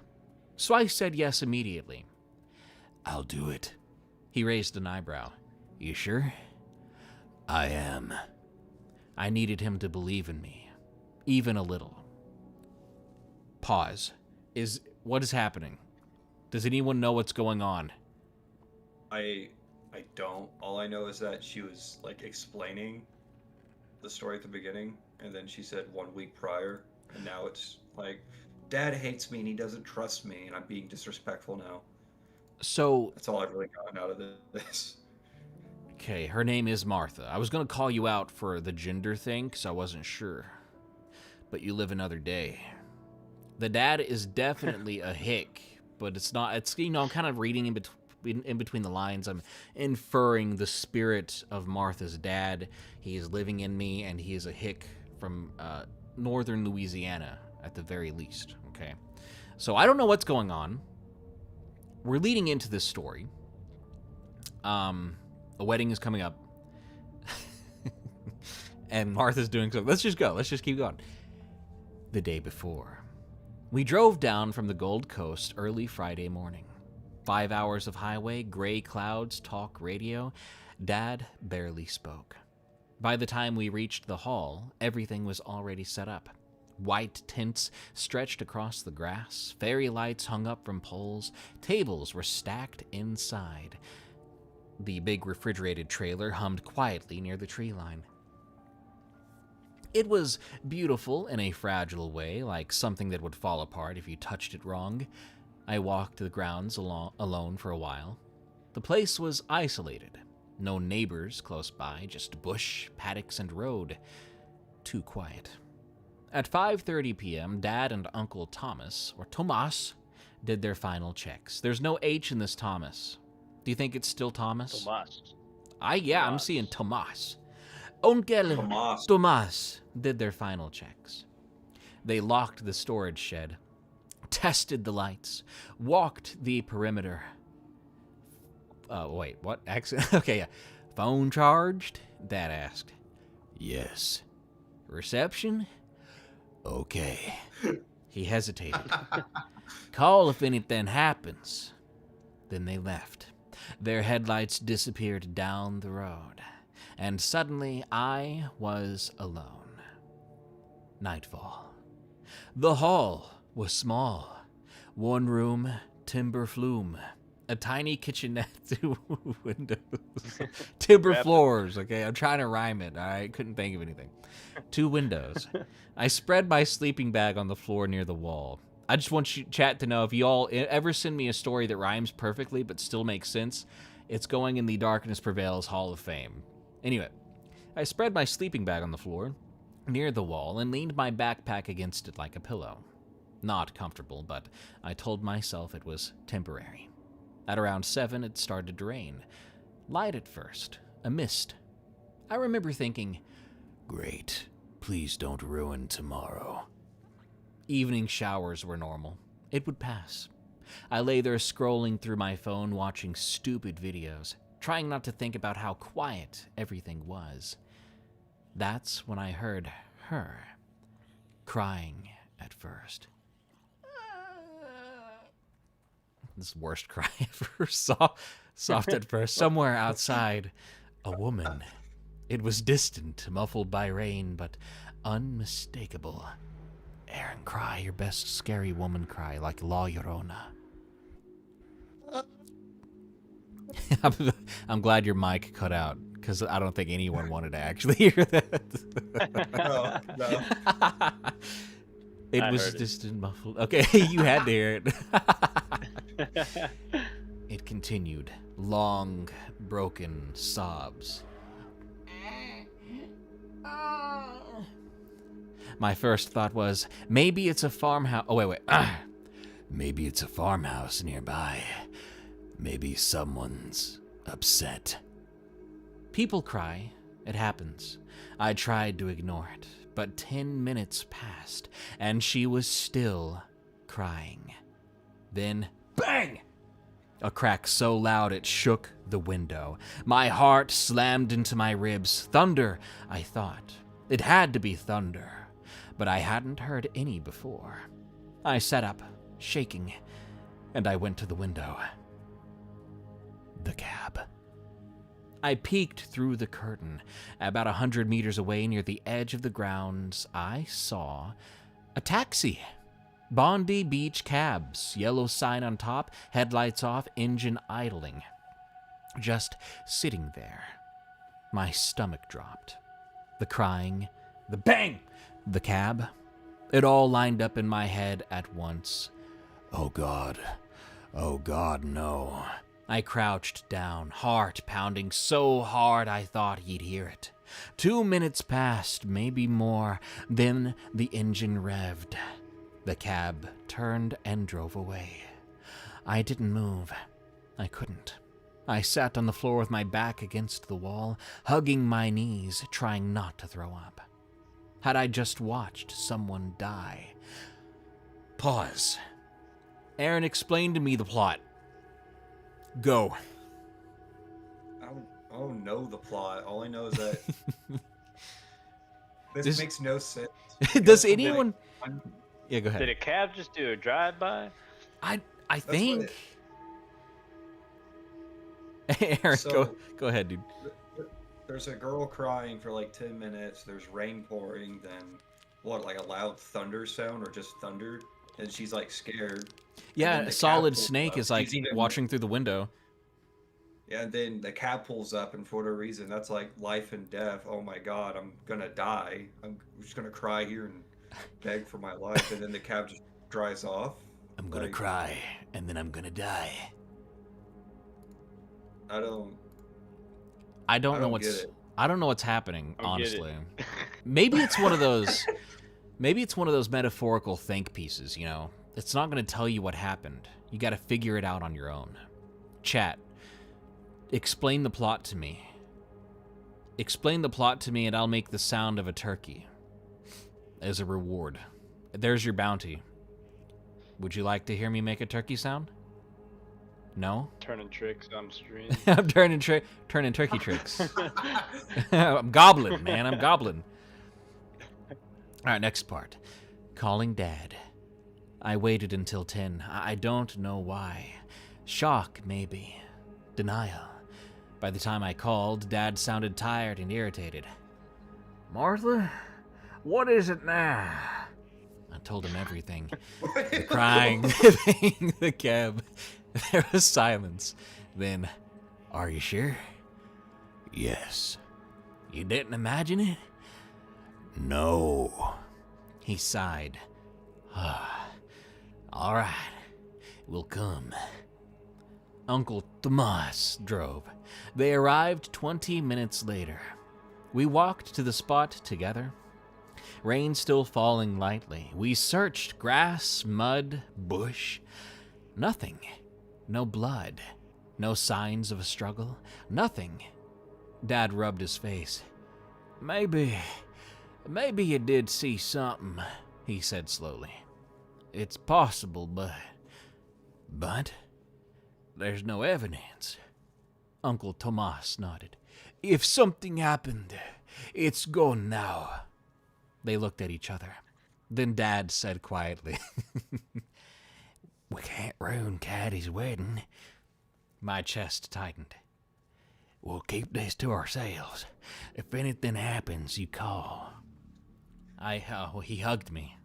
Speaker 1: So I said yes immediately. I'll do it. He raised an eyebrow. You sure? I am. I needed him to believe in me, even a little. Pause. What is happening? Does anyone know what's going on?
Speaker 3: I don't. All I know is that she was like explaining the story at the beginning, and then she said 1 week prior, and now it's like, Dad hates me and he doesn't trust me, and I'm being disrespectful now.
Speaker 1: So
Speaker 3: That's all I've really gotten out of this.
Speaker 1: okay, her name is Martha. I was going to call you out for the gender thing because I wasn't sure. But you live another day. The dad is definitely a hick, but it's not. It's, I'm kind of reading in between the lines. I'm inferring the spirit of Martha's dad. He is living in me, and he is a hick from northern Louisiana at the very least. Okay, so I don't know what's going on. We're leading into this story. A wedding is coming up. And Martha's doing so. Let's just go. Let's just keep going. The day before. We drove down from the Gold Coast early Friday morning. 5 hours of highway, gray clouds, talk radio. Dad barely spoke. By the time we reached the hall, everything was already set up. White tents stretched across the grass, fairy lights hung up from poles, tables were stacked inside. The big refrigerated trailer hummed quietly near the tree line. It was beautiful in a fragile way, like something that would fall apart if you touched it wrong. I walked the grounds alone for a while. The place was isolated. No neighbors close by, just bush, paddocks, and road. Too quiet. At 5:30 p.m., Dad and Uncle Thomas, or Tomas, did their final checks. There's no H in this Thomas. Do you think it's still Thomas?
Speaker 4: Tomas.
Speaker 1: I'm
Speaker 4: Tomas.
Speaker 1: seeing Tomas. Onkel Tomas did their final checks. They locked the storage shed, tested the lights, walked the perimeter. Wait, what? Okay, yeah. Phone charged? Dad asked. Yes. Reception? Okay. He hesitated. Call if anything happens. Then they left. Their headlights disappeared down the road. And suddenly I was alone. Nightfall. The hall was small. One room, timber flume. A tiny kitchenette, 2 windows. Timber floors, okay? I'm trying to rhyme it, all right? Couldn't think of anything. 2 windows. I spread my sleeping bag on the floor near the wall. I just want you, chat, to know if you all ever send me a story that rhymes perfectly but still makes sense, it's going in the Darkness Prevails Hall of Fame. Anyway, I spread my sleeping bag on the floor near the wall and leaned my backpack against it like a pillow. Not comfortable, but I told myself it was temporary. At around 7, it started to rain. Light at first, a mist. I remember thinking, great, please don't ruin tomorrow. Evening showers were normal. It would pass. I lay there scrolling through my phone, watching stupid videos, trying not to think about how quiet everything was. That's when I heard her, crying at first. This worst cry ever. Soft at first. Somewhere outside, a woman. It was distant, muffled by rain, but unmistakable. Aaron, cry your best scary woman cry, like La Llorona. I'm glad your mic cut out, because I don't think anyone wanted to actually hear that.
Speaker 3: No.
Speaker 1: It
Speaker 4: I
Speaker 1: was
Speaker 4: heard it.
Speaker 1: distant muffled. Okay, you had to hear it. It continued. Long, broken sobs. My first thought was, maybe it's a farmhouse. Oh, wait. Maybe it's a farmhouse nearby. Maybe someone's upset. People cry. It happens. I tried to ignore it, but 10 minutes passed, and she was still crying. Then, bang! A crack so loud it shook the window. My heart slammed into my ribs. Thunder, I thought. It had to be thunder, but I hadn't heard any before. I sat up, shaking, and I went to the window. The cab. I peeked through the curtain. About 100 meters away, near the edge of the grounds, I saw a taxi. Bondi Beach cabs, yellow sign on top, headlights off, engine idling. Just sitting there. My stomach dropped. The crying, the bang, the cab. It all lined up in my head at once. Oh God, no. I crouched down, heart pounding so hard I thought he'd hear it. 2 minutes passed, maybe more, then the engine revved. The cab turned and drove away. I didn't move. I couldn't. I sat on the floor with my back against the wall, hugging my knees, trying not to throw up. Had I just watched someone die? Pause. Aaron, explain to me the plot. Go.
Speaker 3: I don't know the plot. All I know is that this
Speaker 1: This-
Speaker 3: makes no sense.
Speaker 1: Does anyone... Yeah, go
Speaker 4: Did
Speaker 1: ahead.
Speaker 4: a cab just do a drive-by?
Speaker 1: I
Speaker 3: what
Speaker 1: think...
Speaker 3: it-
Speaker 1: Aaron,
Speaker 3: So-
Speaker 1: go ahead, dude.
Speaker 3: There's a girl crying for like 10 minutes. There's rain pouring. Then like a loud thunder sound or just thunder? And she's like scared.
Speaker 1: Yeah,
Speaker 3: then the
Speaker 1: Solid
Speaker 3: cab pulls
Speaker 1: Snake
Speaker 3: up.
Speaker 1: is like
Speaker 3: She's even-
Speaker 1: watching through the window.
Speaker 3: Yeah, and then the cab pulls up, and for whatever reason, that's like life and death. Oh my God, I'm gonna die. I'm just gonna cry here and beg for my life. And then the cab just drives off.
Speaker 1: I'm gonna
Speaker 3: Like-
Speaker 1: cry, and then I'm gonna die.
Speaker 3: I don't.
Speaker 1: I don't
Speaker 3: I
Speaker 1: know
Speaker 3: don't
Speaker 1: what's...
Speaker 3: get it.
Speaker 1: I don't know what's happening,
Speaker 4: Don't get it.
Speaker 1: honestly. Maybe it's one of those... Maybe it's one of those metaphorical think pieces, you know? It's not going to tell you what happened. You got to figure it out on your own. Chat, explain the plot to me. Explain the plot to me and I'll make the sound of a turkey as a reward. There's your bounty. Would you like to hear me make a turkey sound? No?
Speaker 4: Turning tricks on stream.
Speaker 1: I'm turning turkey tricks. I'm gobbling, man. I'm gobbling. All right, next part. Calling Dad. I waited until 10. I don't know why. Shock, maybe. Denial. By the time I called, Dad sounded tired and irritated. Martha, what is it now? I told him everything. The crying, the cab. There was silence. Then, are you sure? Yes. You didn't imagine it? No. He sighed. All right. We'll come. Uncle Tomas drove. They arrived 20 minutes later. We walked to the spot together. Rain still falling lightly. We searched grass, mud, bush. Nothing. No blood. No signs of a struggle. Nothing. Dad rubbed his face. Maybe you did see something, he said slowly. It's possible, but there's no evidence. Uncle Tomas nodded. If something happened, it's gone now. They looked at each other. Then Dad said quietly, We can't ruin Caddy's wedding. My chest tightened. We'll keep this to ourselves. If anything happens, you call. He hugged me.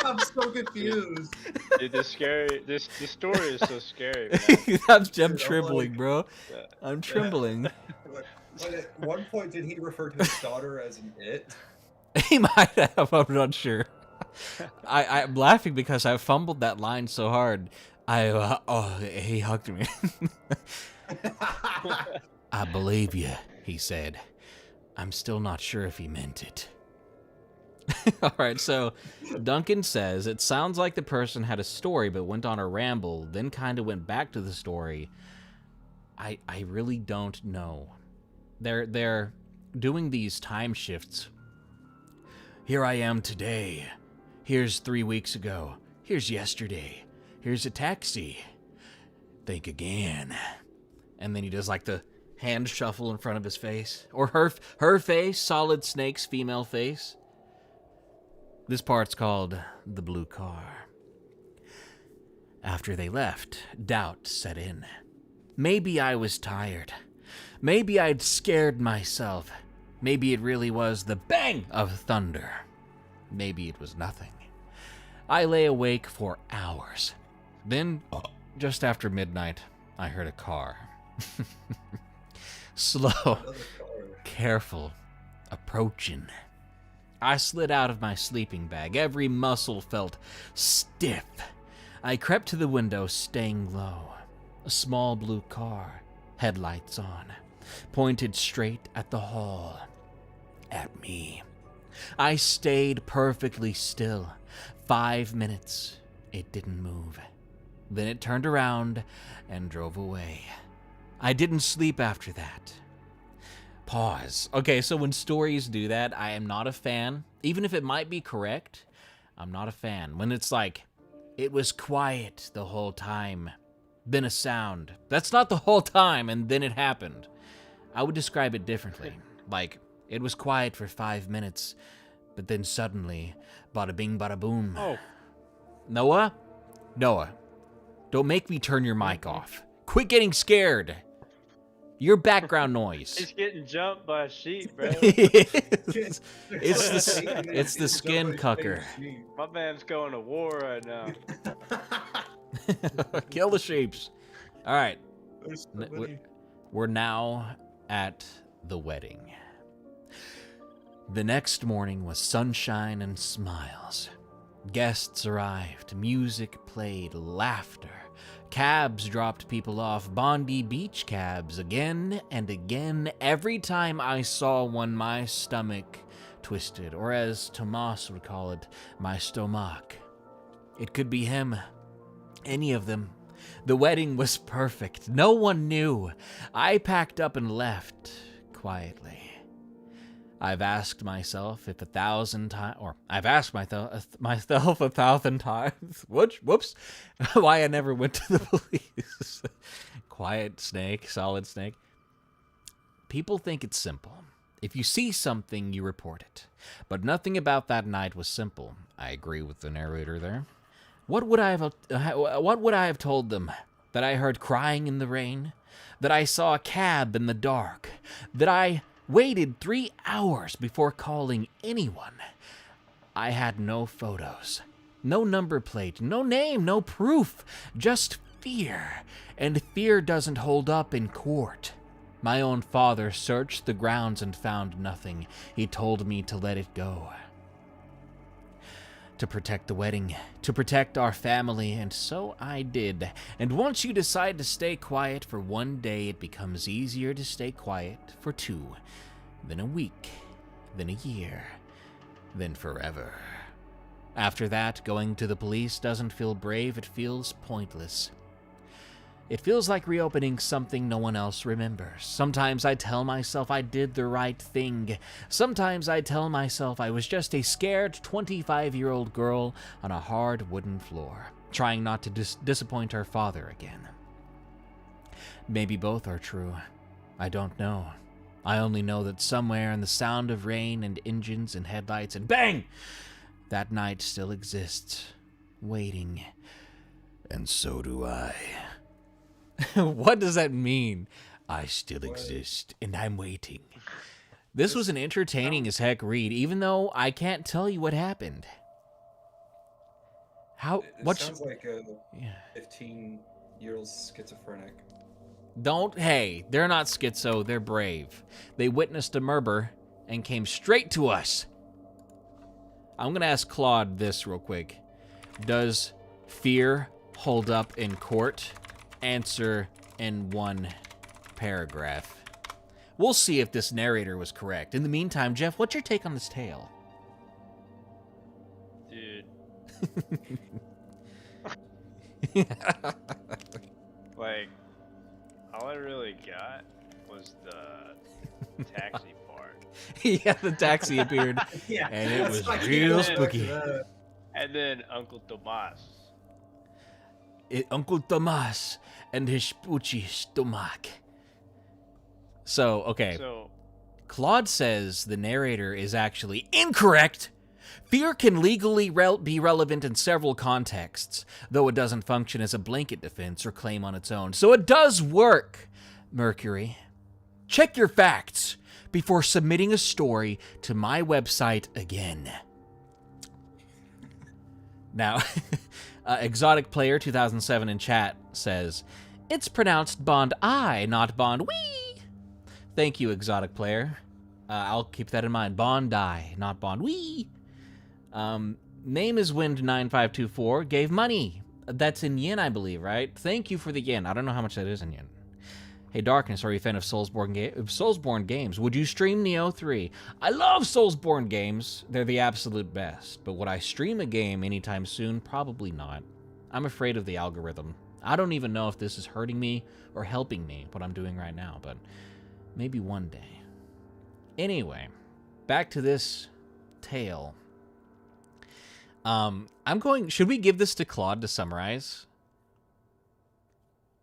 Speaker 3: I'm so confused.
Speaker 4: Dude, this story is so scary, man.
Speaker 1: I'm
Speaker 3: Dude, I'm
Speaker 1: trembling,
Speaker 3: like-
Speaker 1: bro. I'm trembling.
Speaker 3: But at one point, did he refer to his daughter as an it?
Speaker 1: He might have. I'm not sure. I'm laughing because I fumbled that line so hard. He hugged me. I believe you, he said. I'm still not sure if he meant it. All right, so Duncan says, it sounds like the person had a story but went on a ramble, then kind of went back to the story. I really don't know. They're doing these time shifts. Here I am today. Here's 3 weeks ago. Here's yesterday. Here's a taxi. Think again. And then he does like the hand shuffle in front of his face. Or her face, Solid Snake's female face. This part's called The Blue Car. After they left, doubt set in. Maybe I was tired. Maybe I'd scared myself. Maybe it really was the bang of thunder. Maybe it was nothing. I lay awake for hours. Then, just after midnight, I heard a car. Slow, careful, approaching. I slid out of my sleeping bag. Every muscle felt stiff. I crept to the window, staying low. A small blue car, headlights on, pointed straight at the hall. At me. I stayed perfectly still. 5 minutes. It didn't move. Then it turned around and drove away. I didn't sleep after that. Pause. Okay, so when stories do that, I am not a fan. Even if it might be correct, I'm not a fan. When it's like, it was quiet the whole time, then a sound. That's not the whole time, and then it happened. I would describe it differently. Like, it was quiet for 5 minutes, but then suddenly, bada bing, bada boom.
Speaker 2: Oh.
Speaker 1: Noah, don't make me turn your mic off. Quit getting scared. Your background noise.
Speaker 4: He's getting jumped by a sheep, bro.
Speaker 1: it's the skin cucker.
Speaker 4: My man's going to war right now.
Speaker 1: Kill the sheeps. All right.
Speaker 3: There's so many.
Speaker 1: We're now at the wedding. The next morning was sunshine and smiles. Guests arrived, music played, laughter. Cabs dropped people off, Bondi Beach cabs, again and again. Every time I saw one, my stomach twisted, or as Tomas would call it, my stomach. It could be him. Any of them. The wedding was perfect. No one knew. I packed up and left quietly. I've asked myself if 1,000 times, or I've asked myself 1,000 times, whoops, why I never went to the police. Quiet snake, solid snake. People think it's simple. If you see something, you report it. But nothing about that night was simple. I agree with the narrator there. What would I have told them? That I heard crying in the rain? That I saw a cab in the dark? That I waited 3 hours before calling anyone? I had no photos, no number plate, no name, no proof, just fear. And fear doesn't hold up in court. My own father searched the grounds and found nothing. He told me to let it go. To protect the wedding, to protect our family, and so I did. And once you decide to stay quiet for 1 day, it becomes easier to stay quiet for 2, then a week, then a year, then forever. After that, going to the police doesn't feel brave, it feels pointless. It feels like reopening something no one else remembers. Sometimes I tell myself I did the right thing. Sometimes I tell myself I was just a scared 25-year-old girl on a hard wooden floor, trying not to disappoint her father again. Maybe both are true. I don't know. I only know that somewhere in the sound of rain and engines and headlights and bang! That night still exists, waiting. And so do I. What does that mean? I still exist, and I'm waiting. This was an entertaining as heck read, even though I can't tell you what happened.
Speaker 3: It sounds like a 15-year-old schizophrenic.
Speaker 1: Hey, they're not schizo, they're brave. They witnessed a murder and came straight to us. I'm gonna ask Claude this real quick. Does fear hold up in court? Answer in one paragraph. We'll see if this narrator was correct. In the meantime, Jeff, what's your take on this tale?
Speaker 4: Dude. Like, all I really got was the taxi part.
Speaker 1: Yeah, the taxi appeared,
Speaker 3: Yeah,
Speaker 1: and it
Speaker 3: that's
Speaker 1: was
Speaker 3: like-
Speaker 1: real
Speaker 3: yeah,
Speaker 1: spooky.
Speaker 4: And then Uncle Tomas.
Speaker 1: Uncle Tomas and his spooky stomach. So, okay.
Speaker 4: So,
Speaker 1: Claude says the narrator is actually incorrect. Fear can legally be relevant in several contexts, though it doesn't function as a blanket defense or claim on its own. So it does work, Mercury. Check your facts before submitting a story to my website again. Now, Exotic Player 2007 in chat says, it's pronounced Bond-I, not Bond-Wee. Thank you, Exotic Player. I'll keep that in mind. Bond-I, not Bond-Wee. Name is Wind9524. Gave money. That's in yen, I believe, right? Thank you for the yen. I don't know how much that is in yen. Hey, Darkness, are you a fan of Soulsborne games? Would you stream Neo 3? I love Soulsborne games. They're the absolute best. But would I stream a game anytime soon? Probably not. I'm afraid of the algorithm. I don't even know if this is hurting me or helping me, what I'm doing right now, but maybe one day. Anyway, back to this tale. Should we give this to Claude to summarize?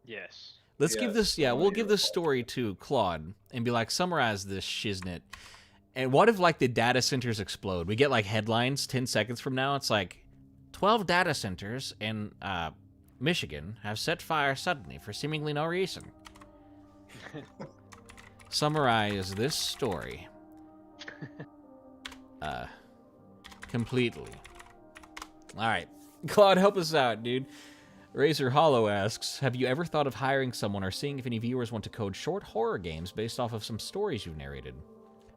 Speaker 4: yes.
Speaker 1: Let's give this,
Speaker 3: Yes,
Speaker 1: we'll give this
Speaker 3: wonderful.
Speaker 1: story to Claude and be like, summarize this shiznit. And what if, like, the data centers explode? We get, like, headlines 10 seconds from now. It's like, 12 data centers in Michigan have set fire suddenly for seemingly no reason. Summarize this story completely. All right. Claude, help us out, dude. Razor Hollow asks, have you ever thought of hiring someone or seeing if any viewers want to code short horror games based off of some stories you've narrated?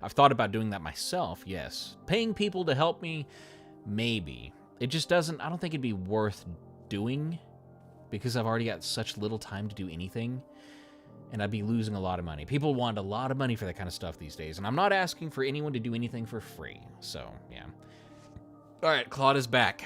Speaker 1: I've thought about doing that myself, yes. Paying people to help me, maybe. It just doesn't, I don't think it'd be worth doing because I've already got such little time to do anything and I'd be losing a lot of money. People want a lot of money for that kind of stuff these days, and I'm not asking for anyone to do anything for free, so yeah. All right, Claude is back.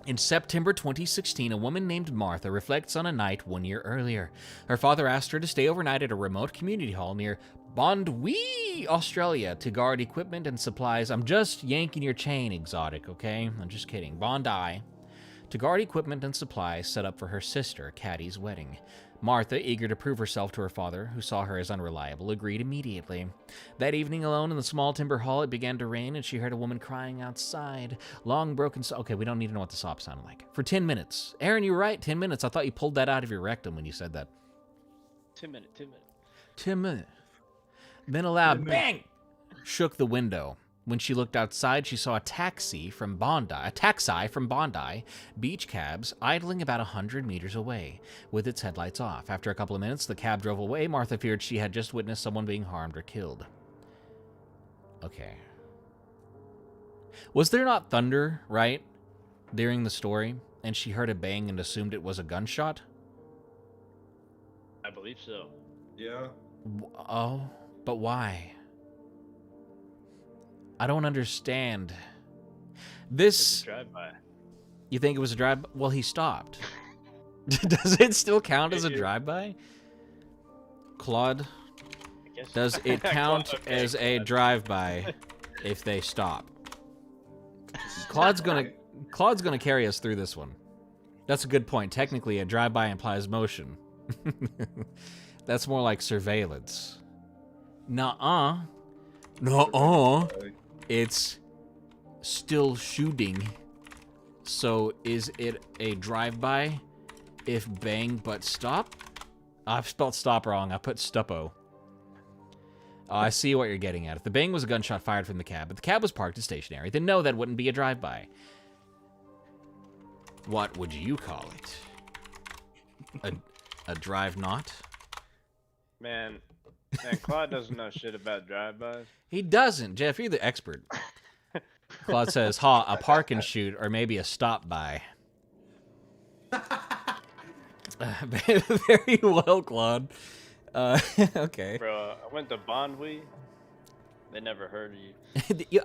Speaker 1: In September 2016, a woman named Martha reflects on a night 1 year earlier. Her father asked her to stay overnight at a remote community hall near Bondwee, Australia, to guard equipment and supplies. I'm just yanking your chain, Exotic, okay? I'm just kidding. Bondi. To guard equipment and supplies set up for her sister, Caddy's wedding. Martha, eager to prove herself to her father, who saw her as unreliable, agreed immediately. That evening, alone in the small timber hall, it began to rain, and she heard a woman crying outside. Long, broken... Okay, we don't need to know what the sob sounded like. For 10 minutes. Aaron, you were right, 10 minutes. I thought you pulled that out of your rectum when you said that.
Speaker 4: 10 minutes.
Speaker 1: 10 minutes. Then a loud bang shook the window. When she looked outside, she saw a taxi from Bondi, beach cabs, idling about 100 meters away, with its headlights off. After a couple of minutes, the cab drove away. Martha feared she had just witnessed someone being harmed or killed. Okay. Was there not thunder, right, during the story, and she heard a bang and assumed it was a gunshot?
Speaker 4: I believe so.
Speaker 3: Yeah.
Speaker 1: Oh, but why? I don't understand.
Speaker 4: It's
Speaker 1: This...
Speaker 4: a drive-by.
Speaker 1: You think it was a drive? Well, he stopped. Does it still count as a drive-by? Claude,
Speaker 4: I guess.
Speaker 1: does it count
Speaker 4: Okay,
Speaker 1: as a
Speaker 4: Claude.
Speaker 1: drive-by if they stop? Claude's gonna carry us through this one. That's a good point. Technically, a drive-by implies motion. That's more like surveillance. Nuh-uh. Nuh-uh. It's still shooting. So is it a drive-by if bang but stop? I've spelled stop wrong. I put stuppo. I see what you're getting at. If the bang was a gunshot fired from the cab, but the cab was parked and stationary, then no, that wouldn't be a drive-by. What would you call it? A drive-not?
Speaker 4: Man, Claude doesn't know shit about drive-bys.
Speaker 1: He doesn't. Jeff, you're the expert. Claude says, "Ha, a park and shoot, or maybe a stop by." Very well, Claude. Okay.
Speaker 4: Bro, I went to Bondwe. They never heard of you.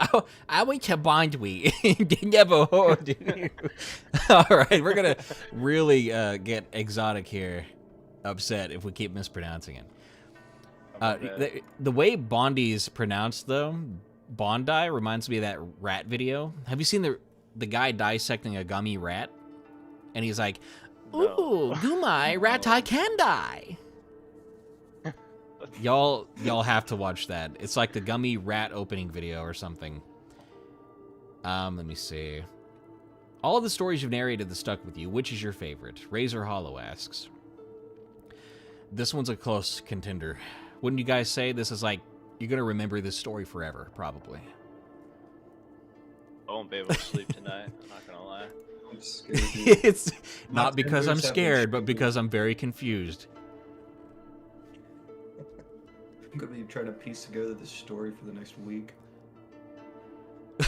Speaker 1: I went to Bondwe. They never heard of you. All right, we're gonna really get exotic here. Upset if we keep mispronouncing it. The way Bondi's pronounced, though, Bondi reminds me of that rat video. Have you seen the guy dissecting a gummy rat? And he's like, "Ooh, Gumai, rat I can die." Y'all have to watch that. It's like the gummy rat opening video or something. Let me see. All of the stories you've narrated that stuck with you, which is your favorite? Razor Hollow asks. This one's a close contender. Wouldn't you guys say this is like, you're going to remember this story forever, probably?
Speaker 4: I won't be able to sleep tonight, I'm not gonna lie.
Speaker 3: I'm scared, dude.
Speaker 1: It's not
Speaker 3: My
Speaker 1: because I'm
Speaker 3: fingers have been
Speaker 1: scared, but
Speaker 3: shaking.
Speaker 1: because I'm very confused.
Speaker 3: I'm gonna be trying to piece together this story for the next week.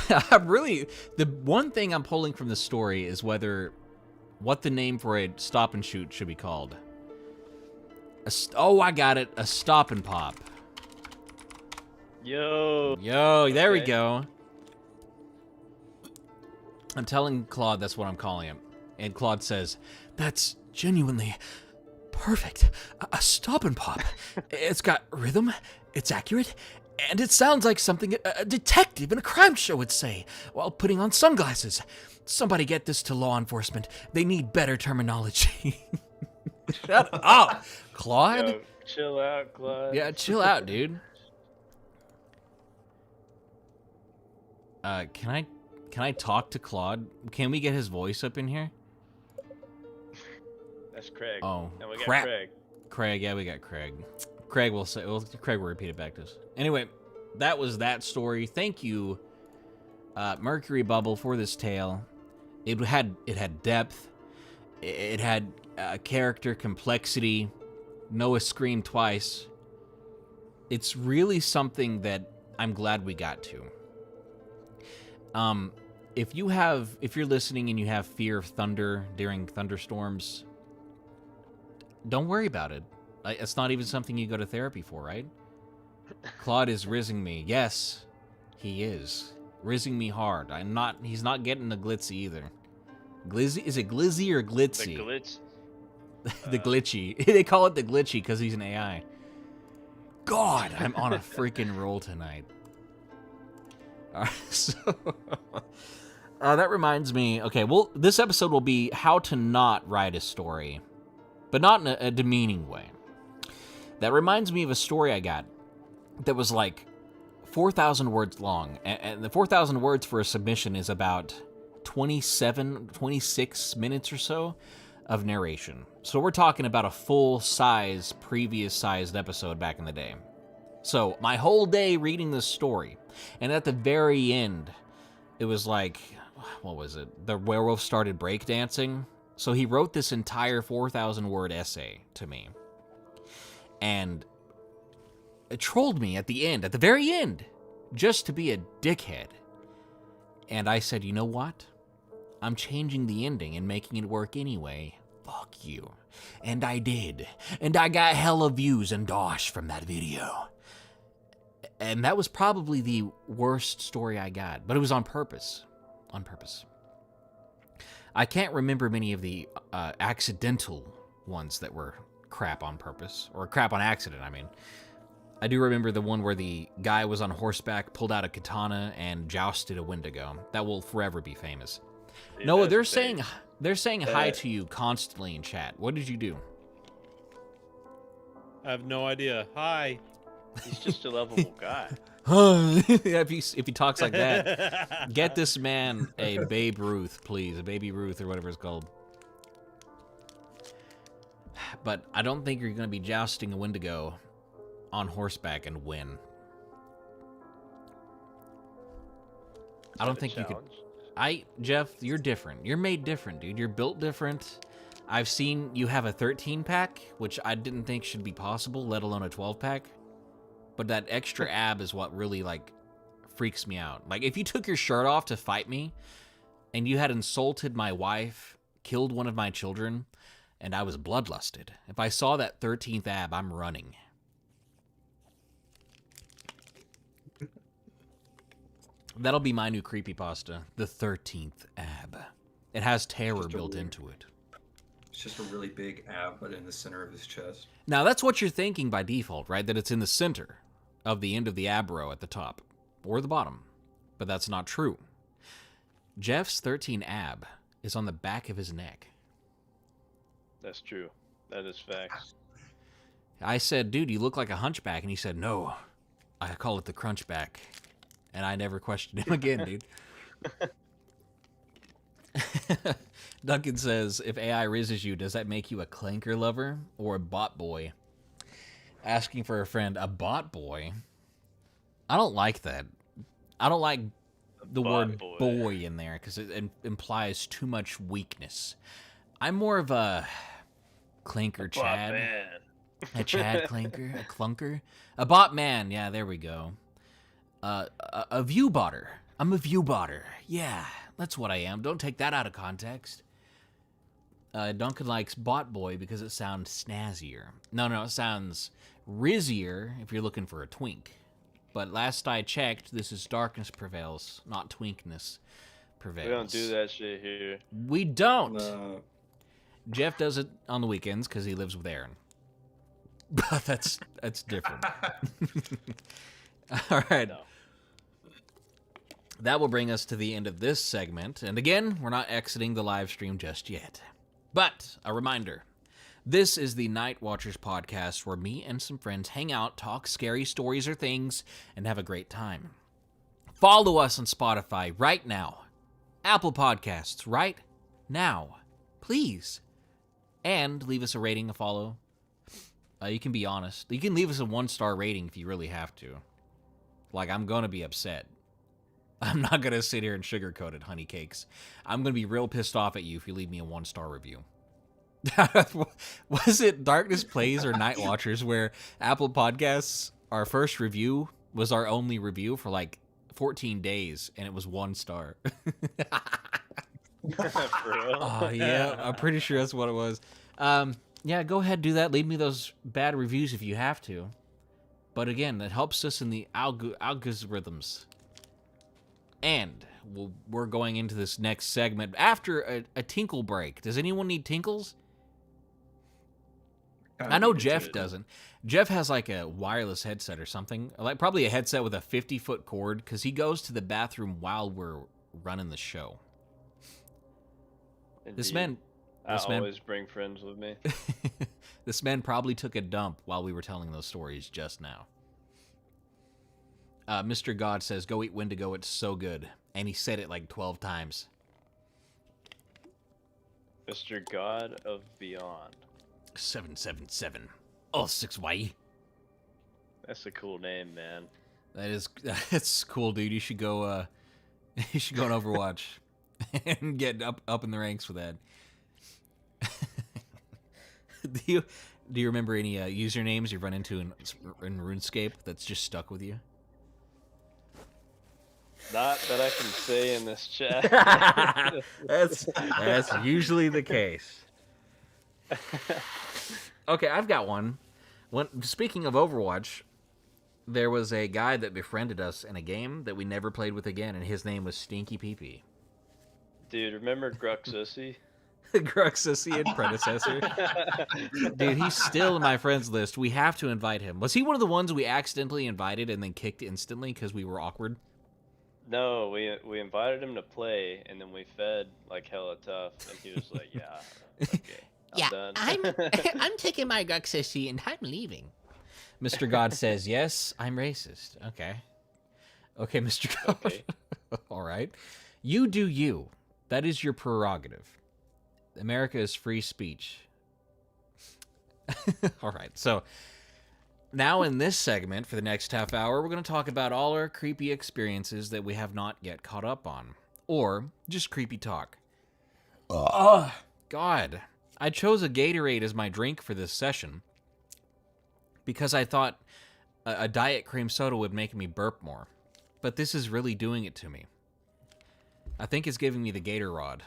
Speaker 1: The one thing I'm pulling from the story is what the name for a stop and shoot should be called. Oh, I got it. A stop and pop.
Speaker 4: Yo.
Speaker 1: Yo, there we
Speaker 4: Okay.
Speaker 1: go. I'm telling Claude that's what I'm calling him. And Claude says, "That's genuinely perfect. A stop and pop. It's got rhythm, it's accurate, and it sounds like something a detective in a crime show would say while putting on sunglasses. Somebody get this to law enforcement. They need better terminology." Shut up, Claude.
Speaker 4: Yo, chill out, Claude.
Speaker 1: Yeah, chill out, dude. Can I talk to Claude? Can we get his voice up in here?
Speaker 4: That's Craig.
Speaker 1: Oh,
Speaker 4: And we got
Speaker 1: crap.
Speaker 4: Craig.
Speaker 1: Craig, yeah, we got Craig. Craig will repeat it back to us. Anyway, that was that story. Thank you, Mercury Bubble, for this tale. It had depth. It had character complexity. Noah screamed twice. It's really something that I'm glad we got to. If you're listening and you have fear of thunder during thunderstorms, don't worry about it. It's not even something you go to therapy for, right? Claude is rizzing me. Yes, he is. Rizzing me hard. He's not getting the glitzy either. Glizzy? Is it glizzy or glitzy?
Speaker 4: The glitch.
Speaker 1: The glitchy. They call it the glitchy because he's an AI. God, I'm on a freaking roll tonight. So that reminds me. Okay, well, this episode will be how to not write a story, but not in a demeaning way. That reminds me of a story I got that was like 4,000 words long, and the 4,000 words for a submission is about 26 minutes or so of narration. So we're talking about a full-size, previous-sized episode back in the day. So my whole day reading this story, and at the very end, it was like, what was it? The werewolf started breakdancing. So he wrote this entire 4,000-word essay to me. And it trolled me at the very end, just to be a dickhead. And I said, you know what? I'm changing the ending and making it work anyway. Fuck you. And I did. And I got hella views and dosh from that video. And that was probably the worst story I got, but it was on purpose. On purpose. I can't remember many of the accidental ones that were crap on purpose, or crap on accident, I mean. I do remember the one where the guy was on horseback, pulled out a katana, and jousted a Wendigo. That will forever be famous.
Speaker 4: Dude,
Speaker 1: Noah,
Speaker 4: that's
Speaker 1: they're saying hi
Speaker 3: Uh,
Speaker 1: to you constantly in chat. What did you do?
Speaker 2: I have no idea. Hi.
Speaker 4: He's just a lovable guy.
Speaker 1: if he talks like that, get this man a Babe Ruth, please. A Baby Ruth or whatever it's called. But I don't think you're going to be jousting a Wendigo on horseback and win. I don't think you could. Jeff, you're different. You're made different, dude. You're built different. I've seen you have a 13 pack, which I didn't think should be possible, let alone a 12 pack. But that extra ab is what really, like, freaks me out. Like, if you took your shirt off to fight me, and you had insulted my wife, killed one of my children, and I was bloodlusted, if I saw that 13th ab, I'm running. That'll be my new creepypasta, the 13th ab. It has terror built into it.
Speaker 3: It's just a really big ab, but in the center of his chest.
Speaker 1: Now, that's what you're thinking by default, right? That it's in the center of the end of the ab row at the top, or the bottom. But that's not true. Jeff's 13 ab is on the back of his neck.
Speaker 4: That's true. That is facts.
Speaker 1: I said, dude, you look like a hunchback. And he said, no, I call it the crunchback. And I never questioned him again, dude. Duncan says, if AI rizzes you, does that make you a clanker lover or a bot boy? Asking for a friend, a bot boy? I don't like that. I don't like the word boy in there because it implies too much weakness. I'm more of a clanker Chad.
Speaker 4: Man.
Speaker 1: A Chad clanker, a clunker, a bot man. Yeah, there we go. A view botter. I'm a view botter. Yeah, that's what I am. Don't take that out of context. Duncan likes bot boy because it sounds snazzier. No, it sounds rizzier if you're looking for a twink. But last I checked, this is darkness prevails, not twinkness prevails.
Speaker 4: We don't do that shit here.
Speaker 1: We don't.
Speaker 3: No.
Speaker 1: Jeff does it on the weekends because he lives with Aaron. But that's different. All right.
Speaker 4: No.
Speaker 1: That will bring us to the end of this segment. And again, we're not exiting the live stream just yet. But a reminder, this is the Night Watchers podcast where me and some friends hang out, talk scary stories or things, and have a great time. Follow us on Spotify right now. Apple Podcasts right now. Please. And leave us a rating, a follow. You can be honest. You can leave us a 1-star rating if you really have to. Like, I'm going to be upset. I'm not going to sit here and sugarcoat it, honey cakes. I'm going to be real pissed off at you if you leave me a 1-star review. Was it Darkness Plays or Night Watchers where Apple Podcasts, our first review, was our only review for like 14 days, and it was 1 star.
Speaker 4: For real?
Speaker 1: Oh, yeah, I'm pretty sure that's what it was. Yeah, go ahead, do that. Leave me those bad reviews if you have to. But again, that helps us in the algorithms. And we're going into this next segment after a tinkle break. Does anyone need tinkles? I know Jeff doesn't. Jeff has like a wireless headset or something. Like probably a headset with a 50-foot cord because he goes to the bathroom while we're running the show. This man
Speaker 4: always bring friends with me.
Speaker 1: This man probably took a dump while we were telling those stories just now. Mr. God says, go eat Wendigo, it's so good. And he said it like 12 times.
Speaker 4: Mr. God of Beyond.
Speaker 1: 777. All 6 way.
Speaker 4: That's a cool name, man.
Speaker 1: That's cool, dude. You should go you should go on Overwatch and get up in the ranks with that. Do you remember any usernames you've run into in RuneScape that's just stuck with you?
Speaker 4: Not that I can say in this chat.
Speaker 1: That's usually the case. Okay, I've got one. Speaking of Overwatch, there was a guy that befriended us in a game that we never played with again, and his name was Stinky Peepee.
Speaker 4: Dude, remember Gruxussy?
Speaker 1: Gruxussy and predecessor. Dude, he's still in my friends list. We have to invite him. Was he one of the ones we accidentally invited and then kicked instantly because we were awkward?
Speaker 4: No, we invited him to play, and then we fed like hella tough, and he was like, "Yeah, okay, I'm done."
Speaker 1: I'm taking my Gruxussy and I'm leaving. Mr. God says, "Yes, I'm racist." Okay, Mr. God.
Speaker 4: Okay.
Speaker 1: All right, you do you. That is your prerogative. America is free speech. All right, so now in this segment for the next half hour, we're going to talk about all our creepy experiences that we have not yet caught up on, or just creepy talk. God, I chose a Gatorade as my drink for this session because I thought a diet cream soda would make me burp more. But this is really doing it to me. I think it's giving me the Gator Rod.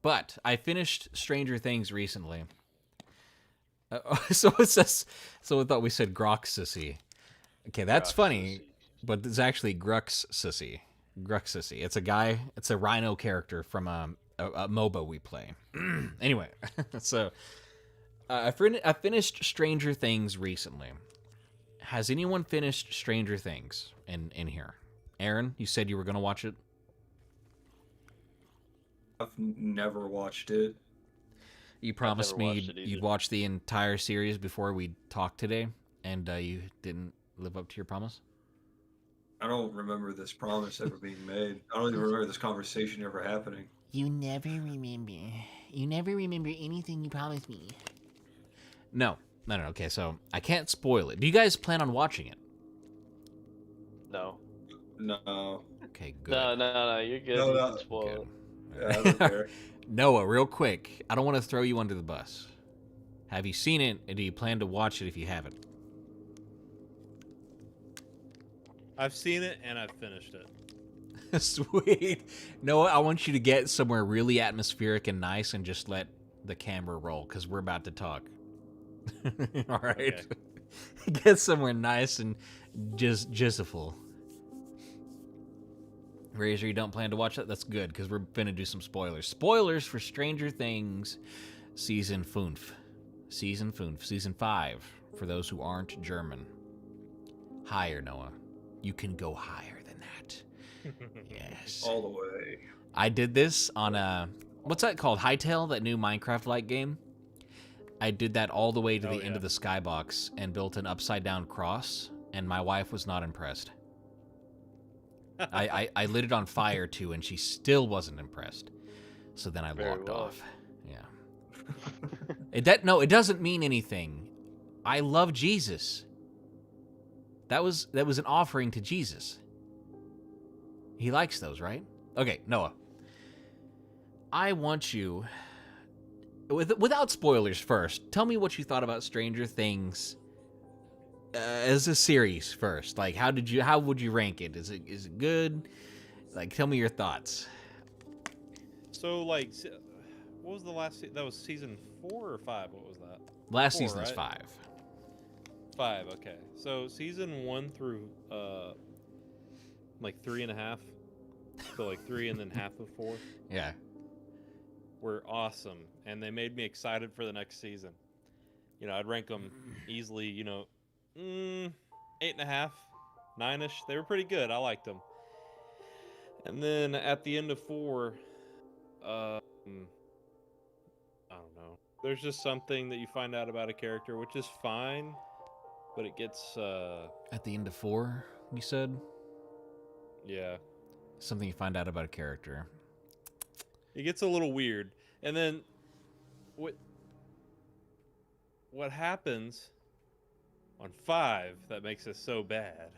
Speaker 1: But I finished Stranger Things recently. So it says. So I thought we said Grok Sissy. Okay, that's funny, but it's actually Grux Sissy. Grux Sissy. It's a guy. It's a Rhino character from a MOBA we play. Anyway, so I finished Stranger Things recently. Has anyone finished Stranger Things in here? Aaron, you said you were gonna watch it.
Speaker 3: I've never watched it.
Speaker 1: You promised
Speaker 4: never
Speaker 1: me
Speaker 4: watched it
Speaker 1: you'd
Speaker 4: either.
Speaker 1: watch the entire series before we talked today, and you didn't live up to your promise.
Speaker 3: I don't remember this promise ever being made. I don't even remember this conversation ever happening.
Speaker 1: You never remember. You never remember anything you promised me. No. Okay, so I can't spoil it. Do you guys plan on watching it?
Speaker 4: No.
Speaker 3: No.
Speaker 1: Okay, good.
Speaker 4: No, you're good.
Speaker 3: No,
Speaker 4: You
Speaker 3: no.
Speaker 4: can spoil
Speaker 1: Good.
Speaker 4: it.
Speaker 3: Yeah, I don't care.
Speaker 1: Noah, real quick. I don't want to throw you under the bus. Have you seen it, and do you plan to watch it if you haven't?
Speaker 2: I've seen it and I've finished it.
Speaker 1: Sweet. Noah, I want you to get somewhere really atmospheric and nice and just let the camera roll, because we're about to talk. All right.
Speaker 2: Okay.
Speaker 1: Get somewhere nice and just jizziful. Razor, you don't plan to watch that? That's good, because we're finna do some spoilers. Spoilers for Stranger Things Season 5. Season 5, for those who aren't German. Higher, Noah. You can go higher than that. Yes.
Speaker 3: All the way.
Speaker 1: I did this on what's that called? Hytale, that new Minecraft-like game? I did that all the way to the end of the skybox and built an upside-down cross, and my wife was not impressed. I lit it on fire, too, and she still wasn't impressed. So then I logged off. Yeah. It doesn't mean anything. I love Jesus. That was an offering to Jesus. He likes those, right? Okay, Noah. I want you, without spoilers first, tell me what you thought about Stranger Things as a series first. Like, how would you rank it? Is it good? Like, tell me your thoughts.
Speaker 2: So, like, what was the last? That was season 4 or 5? What was that?
Speaker 1: Last
Speaker 2: 4,
Speaker 1: season's
Speaker 2: right?
Speaker 1: 5.
Speaker 2: 5. Okay. So season 1 through like 3.5. So like 3 and then half of 4
Speaker 1: Yeah.
Speaker 2: were awesome, and they made me excited for the next season. You know, I'd rank them easily. 8.5, 9ish. They were pretty good. I liked them. And then at the end of 4, I don't know. There's just something that you find out about a character, which is fine, but it gets
Speaker 1: At the end of 4, you said?
Speaker 2: yeah,
Speaker 1: Something you find out about a character.
Speaker 2: it gets a little weird. And then what happens on 5 that makes it so bad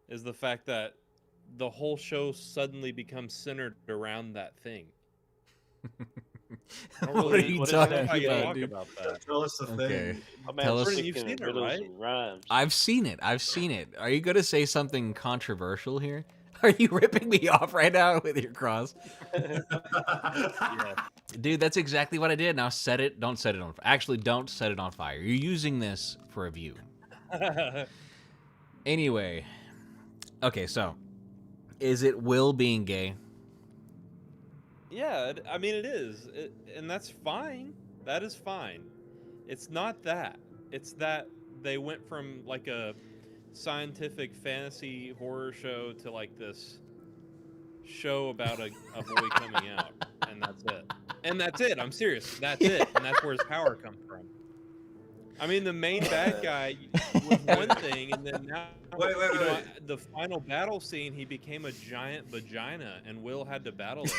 Speaker 2: is the fact that the whole show suddenly becomes centered around that thing. I don't
Speaker 1: What are
Speaker 2: really
Speaker 1: you
Speaker 2: know
Speaker 1: talking
Speaker 2: how you
Speaker 1: about,
Speaker 2: talk
Speaker 1: dude?
Speaker 2: about that.
Speaker 3: Tell us the
Speaker 1: Okay.
Speaker 3: thing.
Speaker 4: My man,
Speaker 1: Tell us-
Speaker 2: Brendan, you've
Speaker 4: speaking
Speaker 2: seen it,
Speaker 4: riddles
Speaker 2: right?
Speaker 4: and rhymes.
Speaker 1: I've seen it. Are you going to say something controversial here? Are you ripping me off right now with your cross?
Speaker 2: Yeah.
Speaker 1: Dude, that's exactly what I did. Now set it. Don't set it on fire. Actually, don't set it on fire. You're using this for a view. Anyway. Okay, so. Is it Will being gay?
Speaker 2: Yeah, I mean it is, and that's fine. That is fine. It's not that. It's that they went from like a scientific fantasy horror show to like this show about a boy coming out, and that's it. And that's it. I'm serious. That's it. And that's where his power comes from. I mean, the main bad guy was one thing, and then now,
Speaker 3: Wait.
Speaker 2: the final battle scene, he became a giant vagina, and Will had to battle it.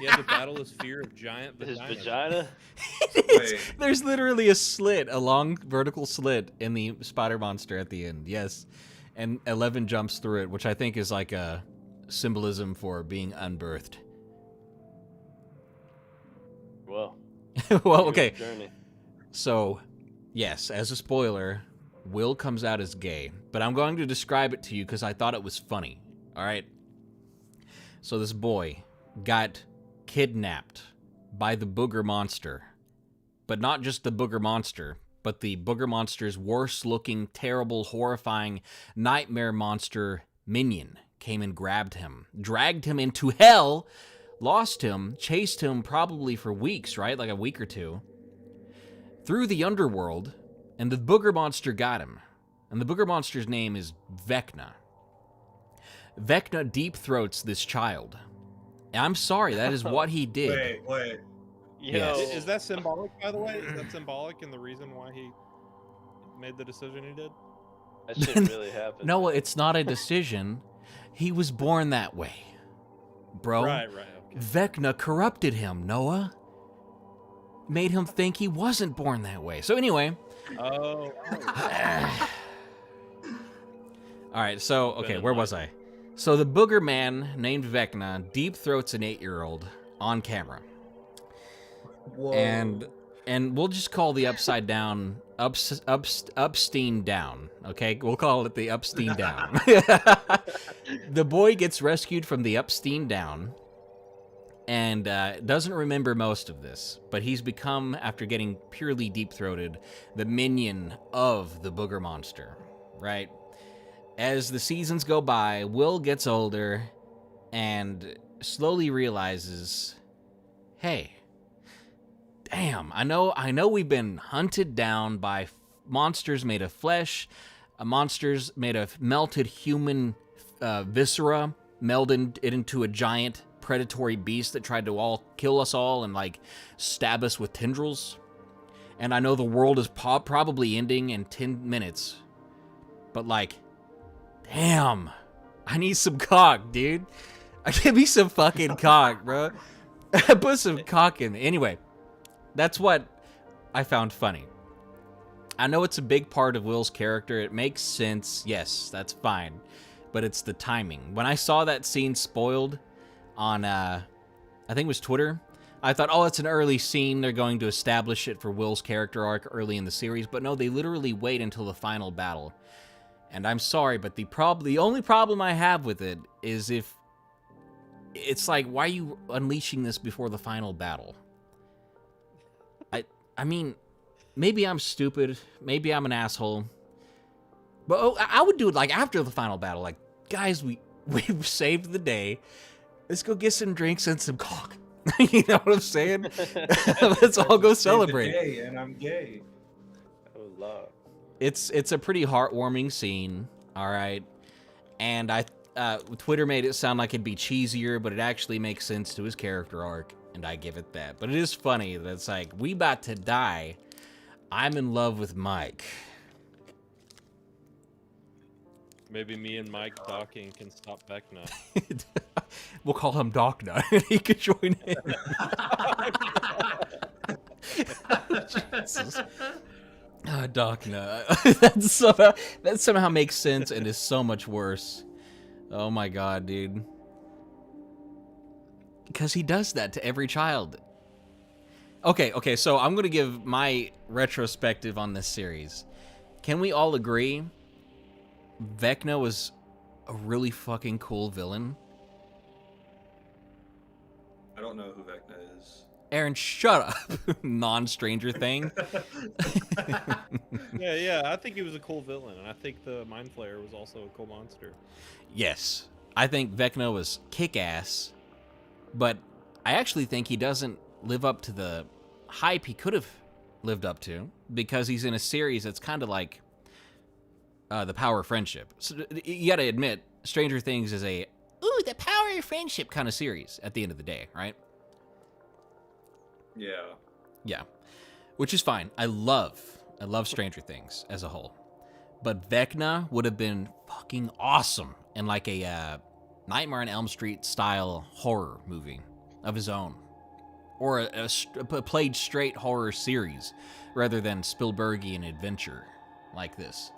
Speaker 2: He had to battle his fear of giant
Speaker 4: His
Speaker 2: vaginas.
Speaker 4: vagina?
Speaker 3: Wait.
Speaker 1: There's literally a slit, a long vertical slit in the spider monster at the end. Yes. And 11 jumps through it, which I think is like a symbolism for being unbirthed.
Speaker 4: Well,
Speaker 1: Well,
Speaker 4: Hero's
Speaker 1: okay.
Speaker 4: Journey.
Speaker 1: So, yes, as a spoiler, Will comes out as gay, but I'm going to describe it to you because I thought it was funny. All right. So this boy got kidnapped by the booger monster, but not just the booger monster, but the booger monster's worst-looking, terrible, horrifying nightmare monster minion came and grabbed him, dragged him into hell, lost him, chased him probably for weeks, right? Like a week or two, through the underworld, and the booger monster got him. And the booger monster's name is Vecna. Vecna deep throats this child. I'm sorry, that is what he did.
Speaker 3: Wait.
Speaker 1: Yes.
Speaker 2: Is that symbolic, by the way? Is that symbolic in the reason why he made the decision he did?
Speaker 4: That shit really happened.
Speaker 1: No, it's not a decision. He was born that way, bro.
Speaker 2: Right. Okay.
Speaker 1: Vecna corrupted him, Noah. Made him think he wasn't born that way. So anyway.
Speaker 2: Oh.
Speaker 1: All right, so, okay, where was I? So the booger man named Vecna deep throats an 8-year-old on camera.
Speaker 3: Whoa.
Speaker 1: And we'll just call the upside down Upstein down, okay? We'll call it the Upstein down. The boy gets rescued from the Upstein down and doesn't remember most of this, but he's become, after getting purely deep-throated, the minion of the booger monster, right? As the seasons go by, Will gets older and slowly realizes, hey, damn, I know we've been hunted down by monsters made of flesh, monsters made of melted human viscera, melded it into a giant predatory beast that tried to all kill us all and, like, stab us with tendrils. And I know the world is probably ending in 10 minutes. But, like, damn, I need some cock, dude. Give me some fucking cock, bro. Put some cock in me. Anyway, that's what I found funny. I know it's a big part of Will's character. It makes sense. Yes, that's fine. But it's the timing. When I saw that scene spoiled on, I think it was Twitter, I thought, oh, it's an early scene. They're going to establish it for Will's character arc early in the series. But no, they literally wait until the final battle. And I'm sorry, but the only problem I have with it is if it's like, why are you unleashing this before the final battle? I mean, maybe I'm stupid. Maybe I'm an asshole. But I would do it like after the final battle. Like, guys, we've saved the day. Let's go get some drinks and some cock. You know what I'm saying? Let's all go celebrate.
Speaker 3: Gay and I'm gay.
Speaker 4: Oh, Lord.
Speaker 1: It's a pretty heartwarming scene, all right? And Twitter made it sound like it'd be cheesier, but it actually makes sense to his character arc, and I give it that. But it is funny that it's like, we about to die. I'm in love with Mike.
Speaker 2: Maybe me and Mike docking can stop Vecna.
Speaker 1: We'll call him Docna, and he could join in. Jesus. Docna. that somehow makes sense and is so much worse. Oh my god, dude. Because he does that to every child. Okay, so I'm going to give my retrospective on this series. Can we all agree Vecna was a really fucking cool villain?
Speaker 3: I don't know who Vecna is.
Speaker 1: Aaron, shut up. Non-Stranger Thing.
Speaker 2: Yeah, I think he was a cool villain, and I think the Mind Flayer was also a cool monster.
Speaker 1: Yes, I think Vecna was kick-ass, but I actually think he doesn't live up to the hype he could have lived up to, because he's in a series that's kind of like The Power of Friendship. So you gotta admit, Stranger Things is a, ooh, the power of friendship kind of series at the end of the day, right?
Speaker 3: Yeah.
Speaker 1: Yeah, which is fine. I love Stranger Things as a whole. But Vecna would have been fucking awesome in like a Nightmare on Elm Street style horror movie of his own. Or a played straight horror series rather than Spielbergian adventure like this.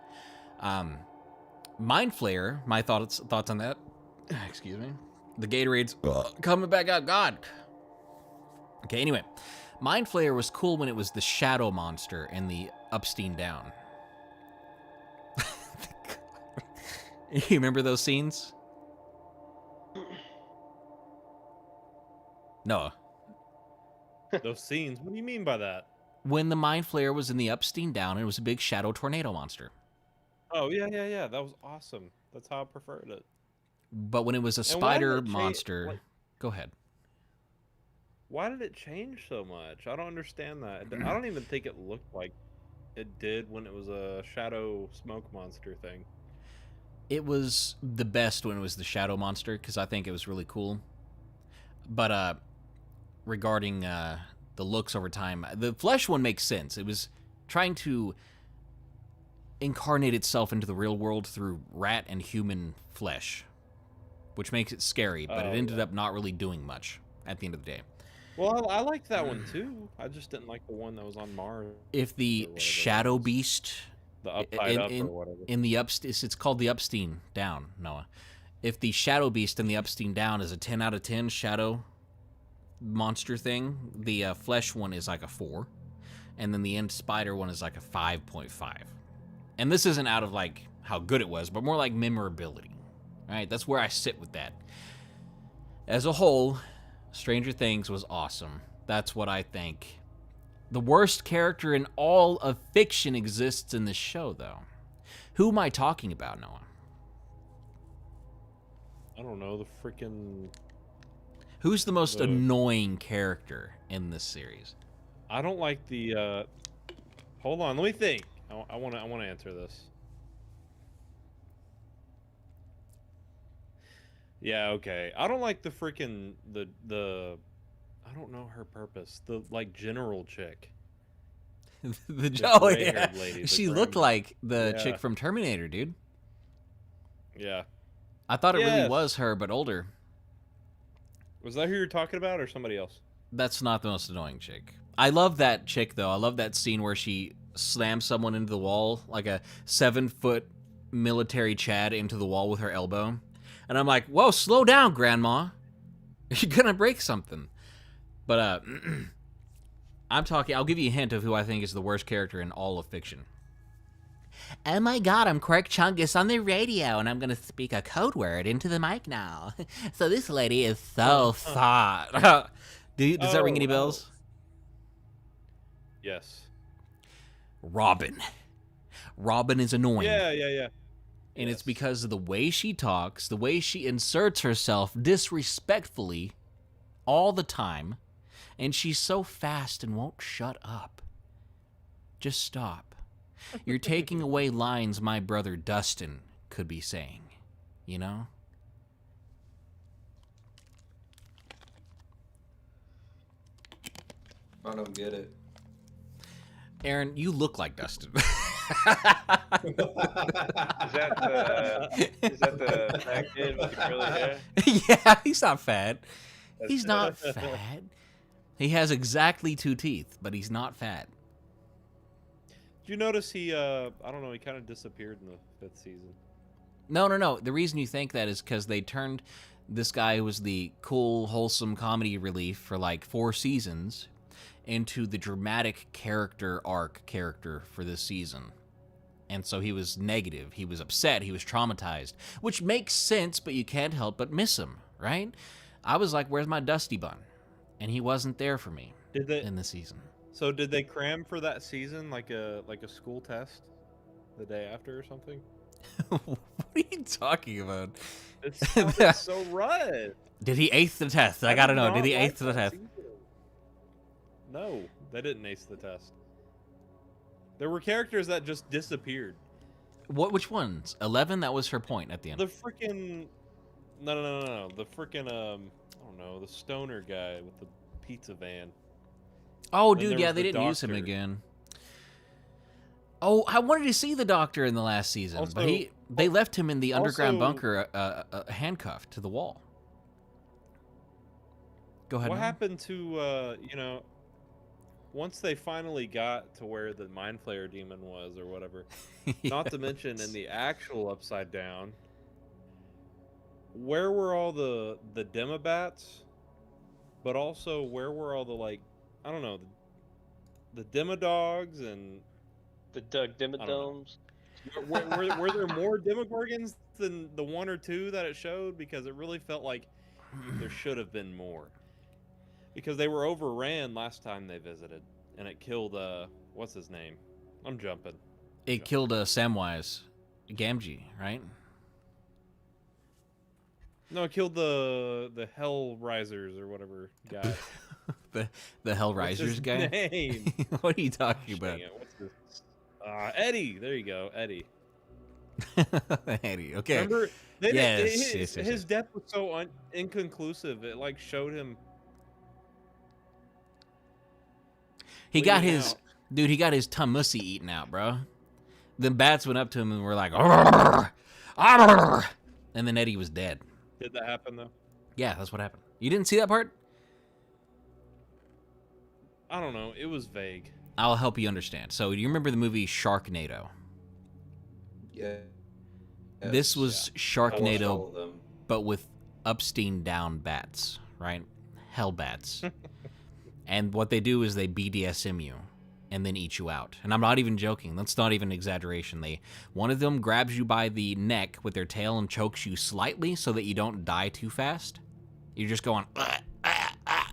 Speaker 1: Mind Flayer, my thoughts on that. Excuse me. The Gatorade's coming back out. God. Okay, anyway. Mind Flayer was cool when it was the shadow monster and the Upstein down. You remember those scenes? Noah.
Speaker 2: Those scenes. What do you mean by that?
Speaker 1: When the Mind Flayer was in the Upstein down, it was a big shadow tornado monster.
Speaker 2: Oh yeah, yeah, yeah. That was awesome. That's how I preferred it.
Speaker 1: But when it was a
Speaker 2: And why did
Speaker 1: spider
Speaker 2: it change-
Speaker 1: monster,
Speaker 2: like-
Speaker 1: go ahead.
Speaker 2: Why did it change so much? I don't understand that. I don't even think it looked like it did when it was a shadow smoke monster thing.
Speaker 1: It was the best when it was the shadow monster because I think it was really cool. But regarding the looks over time, the flesh one makes sense. It was trying to incarnate itself into the real world through rat and human flesh, which makes it scary, but
Speaker 2: Oh,
Speaker 1: it ended up not really doing much at the end of the day.
Speaker 2: Well, I liked that one too. I just didn't like the one that was on Mars,
Speaker 1: If the
Speaker 2: Or whatever it
Speaker 1: shadow
Speaker 2: was.
Speaker 1: beast
Speaker 2: the upside up
Speaker 1: in,
Speaker 2: or whatever.
Speaker 1: in the it's called the Upstein down, Noah. If the shadow beast in the Upstein down is a 10 out of 10 shadow monster thing, the flesh one is like a 4, and then the end spider one is like a 5.5. And this isn't out of like how good it was, but more like memorability. All right, that's where I sit with that. As a whole, Stranger Things was awesome. That's what I think. The worst character in all of fiction exists in this show, though. Who am I talking about, Noah?
Speaker 2: I don't know, the freaking.
Speaker 1: Who's the most
Speaker 2: The-
Speaker 1: annoying character in this series?
Speaker 2: I don't like the. Hold on, let me think. I want to answer this. Yeah, okay. I don't like the freaking the. I don't know her purpose. The like general chick.
Speaker 1: The
Speaker 2: gray-haired
Speaker 1: yeah.
Speaker 2: lady, the
Speaker 1: She looked
Speaker 2: grandma.
Speaker 1: like the
Speaker 2: Yeah.
Speaker 1: chick from Terminator, dude.
Speaker 2: Yeah.
Speaker 1: I thought it really
Speaker 2: Yes.
Speaker 1: was her, but older.
Speaker 2: Was that who you're talking about, or somebody else?
Speaker 1: That's not the most annoying chick. I love that chick, though. I love that scene where she slams someone into the wall, like a 7-foot military Chad into the wall with her elbow. And I'm like, whoa, slow down, Grandma. You're gonna break something. But, I'll give you a hint of who I think is the worst character in all of fiction. Oh my god, I'm Quark Chungus on the radio, and I'm gonna speak a code word into the mic now. So this lady is so hot. Does that ring any
Speaker 2: Oh,
Speaker 1: bells?
Speaker 2: Yes.
Speaker 1: Robin. Robin is annoying.
Speaker 2: Yeah, yeah, yeah.
Speaker 1: And it's
Speaker 2: Yes.
Speaker 1: because of the way she talks, the way she inserts herself disrespectfully all the time, and she's so fast and won't shut up. Just stop. You're taking away lines my brother Dustin could be saying, you know?
Speaker 3: I don't get it.
Speaker 1: Aaron, you look like Dustin.
Speaker 4: Is that the fat kid with the curly hair?
Speaker 1: Yeah, he's not fat.
Speaker 4: That's
Speaker 1: He's
Speaker 4: it.
Speaker 1: not fat. He has exactly 2 teeth, but he's not fat.
Speaker 2: Did you notice he? I don't know. He kind of disappeared in the 5th season.
Speaker 1: No. The reason you think that is because they turned this guy who was the cool, wholesome comedy relief for like 4 seasons into the dramatic character arc character for this season. And so he was negative. He was upset. He was traumatized, which makes sense, but you can't help but miss him, right? I was like, where's my Dusty Bun? And he wasn't there for me
Speaker 2: Did they?
Speaker 1: in the season.
Speaker 2: So did they cram for that season like a school test, the day after or something?
Speaker 1: What are you talking about?
Speaker 2: It sounded so right.
Speaker 1: Did he ace the test? I gotta
Speaker 2: did
Speaker 1: know.
Speaker 2: not
Speaker 1: Did he
Speaker 2: like
Speaker 1: ace the
Speaker 2: that
Speaker 1: test?
Speaker 2: season. No, they didn't ace the test. There were characters that just disappeared.
Speaker 1: Which ones? 11? That was her point at the end.
Speaker 2: The freaking no. The freaking I don't know, the stoner guy with the pizza van.
Speaker 1: Oh,
Speaker 2: Then
Speaker 1: dude,
Speaker 2: there
Speaker 1: yeah,
Speaker 2: was
Speaker 1: they
Speaker 2: the
Speaker 1: didn't use him
Speaker 2: doctor.
Speaker 1: again. Oh, I wanted to see the doctor in the last season, but
Speaker 2: Also-
Speaker 1: they left him in the underground
Speaker 2: also-
Speaker 1: bunker, handcuffed to the wall. Go ahead.
Speaker 2: What
Speaker 1: Noah.
Speaker 2: happened to once they finally got to where the Mind Flayer demon was or whatever? Not to mention in the actual Upside Down, where were all the Demobats? But also, where were all the like I don't know, the Demodogs and
Speaker 4: The Doug
Speaker 2: I don't know.
Speaker 4: Dimmadomes.
Speaker 2: Were there more Demogorgons than the one or two that it showed? Because it really felt like there should have been more. Because they were overran last time they visited, and it killed what's his name? I'm jumping.
Speaker 1: It killed Samwise Gamgee, right?
Speaker 2: No, it killed the Hell Risers or whatever guy.
Speaker 1: the
Speaker 2: What's
Speaker 1: Hellraisers
Speaker 2: his
Speaker 1: guy.
Speaker 2: name?
Speaker 1: What are you talking
Speaker 2: Dang
Speaker 1: about?
Speaker 2: it, what's his? Eddie. There you go, Eddie.
Speaker 1: Eddie. Okay.
Speaker 2: Remember?
Speaker 1: Yes,
Speaker 2: His death was so inconclusive. It like showed him.
Speaker 1: He got
Speaker 2: bleeding
Speaker 1: his
Speaker 2: out.
Speaker 1: dude. He got his tummussy eaten out, bro. The bats went up to him and were like, "Arr! Arr!" And then Eddie was dead.
Speaker 2: Did that happen though?
Speaker 1: Yeah, that's what happened. You didn't see that part?
Speaker 2: I don't know. It was vague.
Speaker 1: I'll help you understand. So, do you remember the movie Sharknado?
Speaker 3: Yeah.
Speaker 1: This was
Speaker 3: I watched
Speaker 1: Sharknado,
Speaker 3: all of them.
Speaker 1: but with Epstein down bats, right? Hell bats. And what they do is they BDSM you and then eat you out. And I'm not even joking. That's not even an exaggeration. One of them grabs you by the neck with their tail and chokes you slightly so that you don't die too fast. You're just going,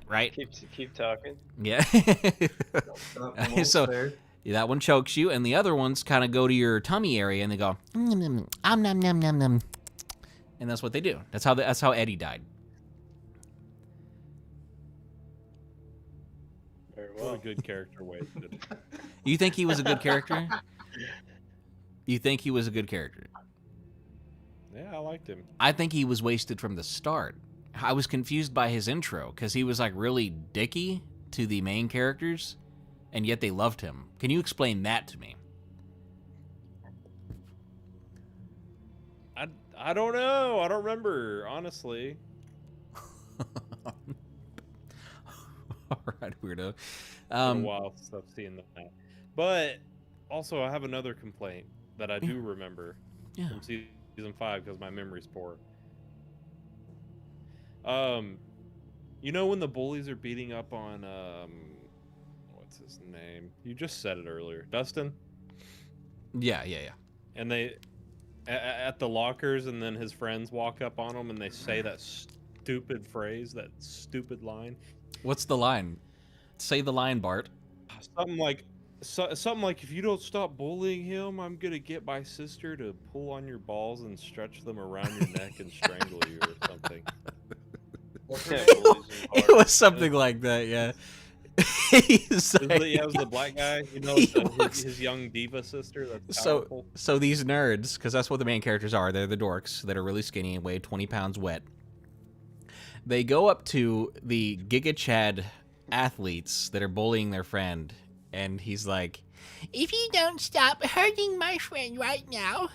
Speaker 1: right?
Speaker 4: Keep talking.
Speaker 1: Yeah. So that one chokes you, and the other ones kind of go to your tummy area and they go, nom nom nom nom, and that's what they do. That's how Eddie died.
Speaker 4: Very
Speaker 2: What a
Speaker 4: well.
Speaker 2: good character wasted.
Speaker 1: You think he was a good character? You think he was a good character?
Speaker 2: Yeah, I liked him.
Speaker 1: I think he was wasted from the start. I was confused by his intro because he was like really dicky to the main characters, and yet they loved him. Can you explain that to me?
Speaker 2: I don't know. I don't remember, honestly.
Speaker 1: All right, weirdo.
Speaker 2: Been a while since I've seen that. But also, I have another complaint that I do remember
Speaker 1: Yeah.
Speaker 2: from season 5 because my memory's poor. You know when the bullies are beating up on what's his name? You just said it earlier, Dustin.
Speaker 1: Yeah.
Speaker 2: And they at the lockers, and then his friends walk up on him and they say that stupid phrase, that stupid line.
Speaker 1: What's the line? Say the line, Bart.
Speaker 2: Something like, if you don't stop bullying him, I'm gonna get my sister to pull on your balls and stretch them around your neck and strangle you or something.
Speaker 4: Yeah, bullies and
Speaker 1: It was something like that, yeah. He's like,
Speaker 2: It was the black guy, you know,
Speaker 1: he
Speaker 2: the-
Speaker 1: walks-
Speaker 2: his young diva sister. That's
Speaker 1: So,
Speaker 2: powerful.
Speaker 1: so these nerds, because that's what the main characters are, they're the dorks that are really skinny and weigh 20 pounds wet. They go up to the Giga Chad athletes that are bullying their friend, and he's like, "If you don't stop hurting my friend right now,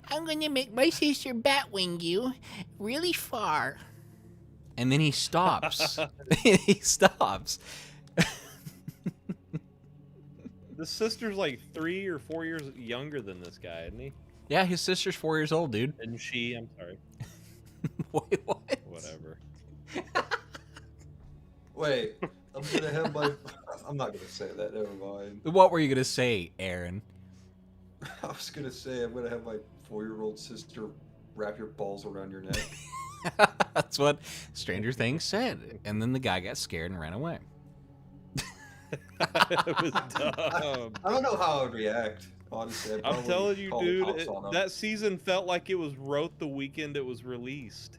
Speaker 1: I'm going to make my sister batwing you really far." And then he stops. He stops.
Speaker 2: The sister's like 3 or 4 years younger than this guy, isn't he?
Speaker 1: Yeah, his sister's 4 years old, dude.
Speaker 2: And she, I'm sorry.
Speaker 1: Wait, what?
Speaker 2: Whatever.
Speaker 3: Wait, I'm gonna have my. I'm not gonna say that. Never mind.
Speaker 1: What were you going to say, Aaron?
Speaker 3: I was gonna say I'm gonna have my 4-year-old sister wrap your balls around your neck.
Speaker 1: That's what Stranger Things said. And then the guy got scared and ran away.
Speaker 2: It was dumb.
Speaker 3: I don't know how I would react. Honestly, I'd
Speaker 2: I'm
Speaker 3: probably
Speaker 2: telling you,
Speaker 3: call the
Speaker 2: dude,
Speaker 3: cops on 'em.
Speaker 2: that season felt like it was wrote the weekend it was released.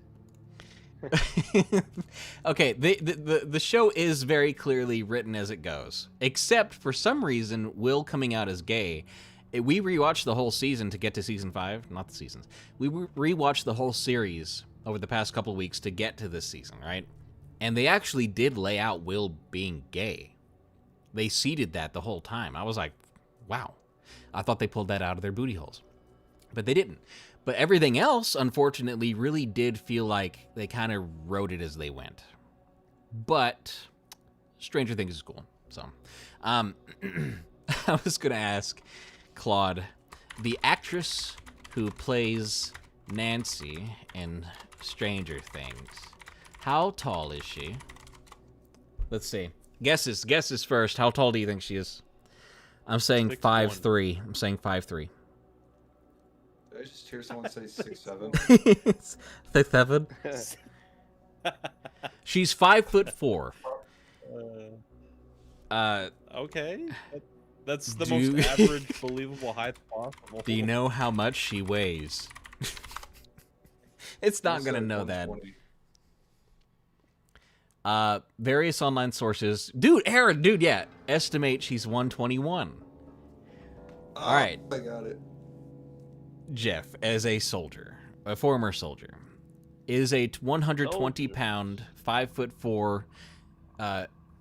Speaker 1: Okay, the show is very clearly written as it goes, except for some reason Will coming out as gay. We rewatched the whole season to get to season 5, not the seasons. We rewatched the whole series over the past couple of weeks to get to this season, right? And they actually did lay out Will being gay. They seeded that the whole time. I was like, wow. I thought they pulled that out of their booty holes. But they didn't. But everything else, unfortunately, really did feel like they kind of wrote it as they went. But Stranger Things is cool. So, I was going to ask Claude, the actress who plays Nancy in Stranger Things, how tall is she? Let's see. Guesses first. How tall do you think she is? I'm saying
Speaker 2: 6'1".
Speaker 1: 5'3". I'm saying 5'3".
Speaker 3: Did I just hear someone say 6'7"?
Speaker 1: 6'7". She's 5'4".
Speaker 2: Okay. That's the
Speaker 1: Do-
Speaker 2: most average, believable height possible.
Speaker 1: Do you know how much she weighs? It's not
Speaker 3: Who's
Speaker 1: gonna
Speaker 3: that
Speaker 1: know that.
Speaker 3: 120?
Speaker 1: Various online sources. Dude, Aaron, yeah. Estimate she's 121. All right.
Speaker 3: I got it.
Speaker 1: Jeff, as a soldier, a former soldier, is a 120-pound, 5'4",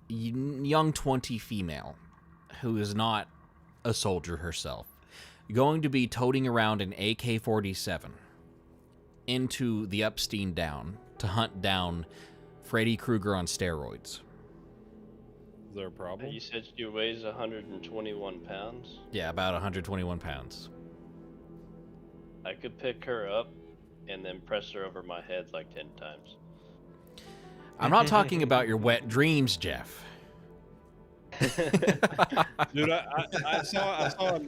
Speaker 1: young 20 female who is not a soldier herself, going to be toting around an AK-47 into the Epstein Down to hunt down Freddy Krueger on steroids.
Speaker 2: Is there a problem?
Speaker 4: You said she weighs 121 pounds?
Speaker 1: Yeah, about 121 pounds.
Speaker 4: I could pick her up and then press her over my head like 10 times.
Speaker 1: I'm not talking about your wet dreams, Jeff.
Speaker 2: Dude, I saw a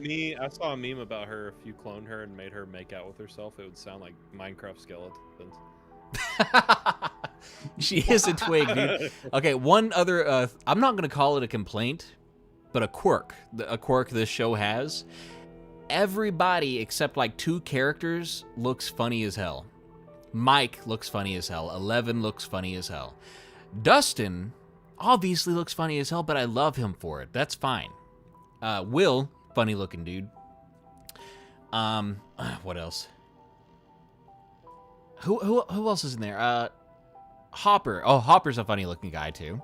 Speaker 2: meme about her. If you cloned her and made her make out with herself, it would sound like Minecraft skeletons.
Speaker 1: She is a twig, dude. Okay, one other, I'm not going to call it a complaint, but a quirk this show has. Everybody except like 2 characters looks funny as hell. Mike looks funny as hell. 11 looks funny as hell. Dustin obviously looks funny as hell, but I love him for it. That's fine. Will, funny looking dude. What else? Who else is in there? Hopper. Oh, Hopper's a funny looking guy too.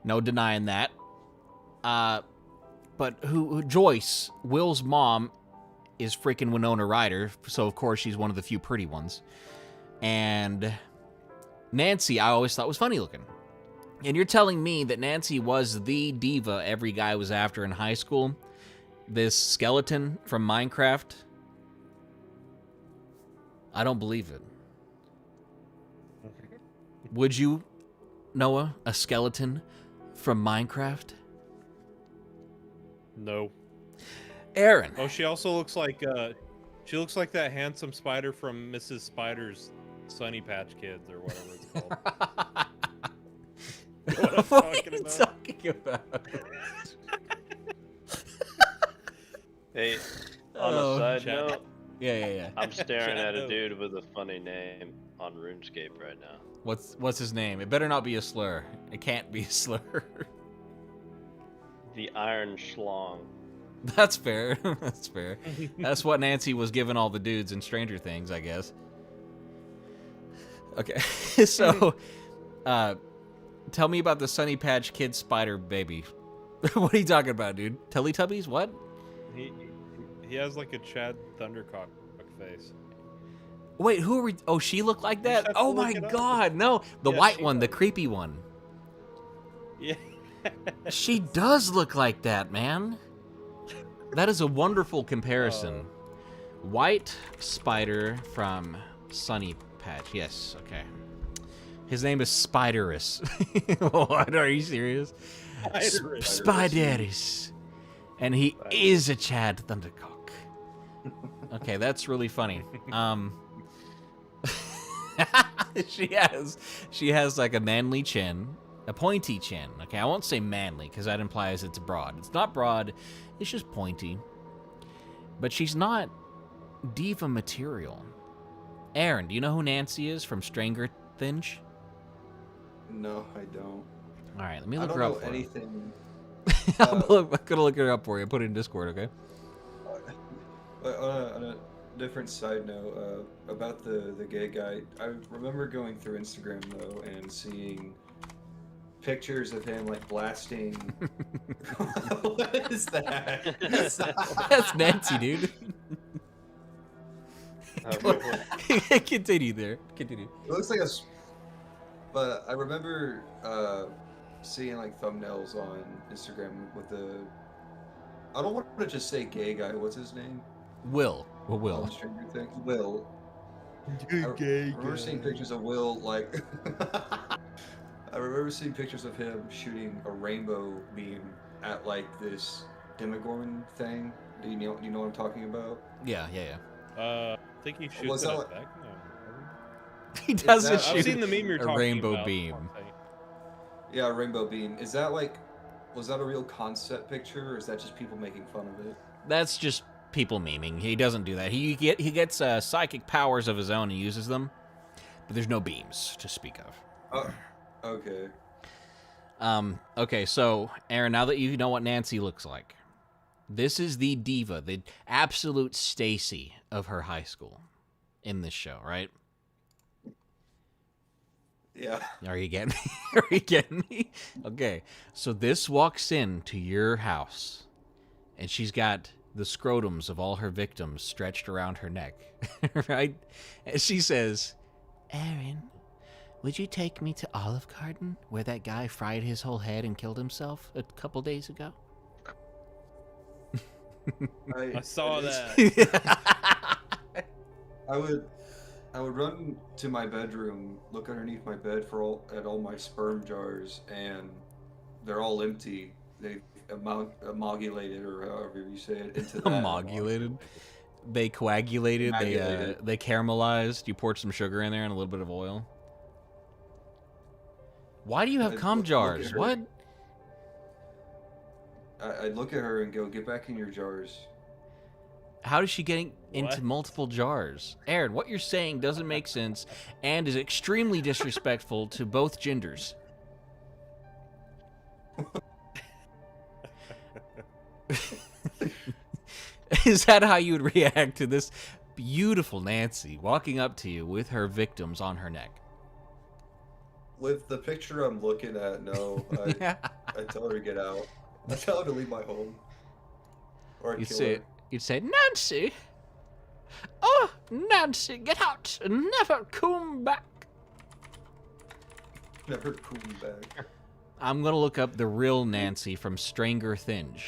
Speaker 1: No denying that. But Joyce, Will's mom, is freaking Winona Ryder, so of course she's one of the few pretty ones. And Nancy, I always thought was funny looking. And you're telling me that Nancy was the diva every guy was after in high school? This skeleton from Minecraft? I don't believe it. Would you, Noah, a skeleton from Minecraft?
Speaker 2: No.
Speaker 1: Aaron.
Speaker 2: Oh, she also looks like that handsome spider from Mrs. Spider's Sunny Patch Kids or whatever it's called.
Speaker 1: What are you talking about?
Speaker 4: Hey, on a side
Speaker 2: chat.
Speaker 4: note,
Speaker 1: Yeah.
Speaker 4: I'm staring at a
Speaker 2: Shadow.
Speaker 4: dude with a funny name on RuneScape right now.
Speaker 1: What's his name? It better not be a slur. It can't be a slur.
Speaker 4: The Iron Schlong.
Speaker 1: That's fair. That's fair. That's what Nancy was giving all the dudes in Stranger Things, I guess. Okay, so, tell me about the Sunny Patch Kid spider baby. What are you talking about, dude? Teletubbies? What?
Speaker 2: He has like a Chad Thundercock face.
Speaker 1: Wait, who are we? Oh, she looked like that?
Speaker 2: have to
Speaker 1: Oh
Speaker 2: look
Speaker 1: my
Speaker 2: it up.
Speaker 1: god, no. The
Speaker 2: Yeah,
Speaker 1: white
Speaker 2: she
Speaker 1: one, the
Speaker 2: does.
Speaker 1: creepy one.
Speaker 2: Yeah.
Speaker 1: She does look like that, man. That is a wonderful comparison. White spider from Sunny Patch. Yes, okay. His name is Spiderus. What? Are you serious?
Speaker 2: Spiderus.
Speaker 1: Spiderus. And he is a Chad Thundercock. Okay, that's really funny. She has like a manly chin, a pointy chin. Okay, I won't say manly because that implies it's broad. It's not broad, it's just pointy. But she's not diva material. Aaron, do you know who Nancy is from Stranger Things?
Speaker 3: No, I don't.
Speaker 1: All right, let me
Speaker 3: I
Speaker 1: look
Speaker 3: don't
Speaker 1: her
Speaker 3: know
Speaker 1: up for you.
Speaker 3: anything.
Speaker 1: I'm gonna look her up for you. Put it in Discord, okay?
Speaker 3: On a different side note, about the gay guy, I remember going through Instagram though and seeing pictures of him like blasting. What is that?
Speaker 1: That's Nancy, dude. Continue there. Continue.
Speaker 3: It looks like but I remember seeing like thumbnails on Instagram with the. I don't want to just say gay guy. What's his name?
Speaker 1: Will. Well,
Speaker 3: On
Speaker 1: Will.
Speaker 3: Stranger Things. Will. I
Speaker 2: Gay
Speaker 3: remember seeing pictures of Will like. I remember seeing pictures of him shooting a rainbow beam at like this Demogorgon thing. Do you know what I'm talking about?
Speaker 1: Yeah, yeah,
Speaker 2: I think he shoots
Speaker 3: Was
Speaker 2: it
Speaker 3: that
Speaker 2: at
Speaker 3: like-
Speaker 2: Vecna.
Speaker 1: yeah. He doesn't
Speaker 3: that-
Speaker 1: shoot
Speaker 2: I've seen the meme you're
Speaker 1: a
Speaker 2: talking
Speaker 1: rainbow
Speaker 2: about.
Speaker 1: beam.
Speaker 3: Yeah, rainbow beam. Is that like, was that a real concept picture, or is that just people making fun of it?
Speaker 1: That's just people memeing. He doesn't do that. He gets psychic powers of his own and uses them, but there's no beams to speak of.
Speaker 3: Okay.
Speaker 1: Okay, so Aaron, now that you know what Nancy looks like, this is the diva, the absolute Stacy of her high school in this show, right?
Speaker 3: Yeah.
Speaker 1: Are you getting me? Are you getting me? Okay, so this walks in to your house, and she's got the scrotums of all her victims stretched around her neck, right? And she says, Aaron, would you take me to Olive Garden, where that guy fried his whole head and killed himself a couple days ago?
Speaker 2: I saw that.
Speaker 3: I would run to my bedroom, look underneath my bed at all my sperm jars, and they're all empty. They've amalgamated, or however you say it, into that.
Speaker 1: Amalgamated. They coagulated.
Speaker 3: Coagulated.
Speaker 1: They caramelized. You poured some sugar in there and a little bit of oil. Why do you have cum
Speaker 3: Look at
Speaker 1: jars?
Speaker 3: her.
Speaker 1: What?
Speaker 3: I'd look at her and go, "Get back in your jars."
Speaker 1: How is she getting into
Speaker 2: What?
Speaker 1: multiple jars? Aaron, what you're saying doesn't make sense and is extremely disrespectful to both genders. Is that how you would react to this beautiful Nancy walking up to you with her victims on her neck?
Speaker 3: With the picture I'm looking at, no. I tell her to get out. I tell her to leave my home. Or I'd kill her.
Speaker 1: You'd say, Nancy! Oh, Nancy, get out and never come back.
Speaker 3: Never come back.
Speaker 1: I'm going to look up the real Nancy from Stranger Things.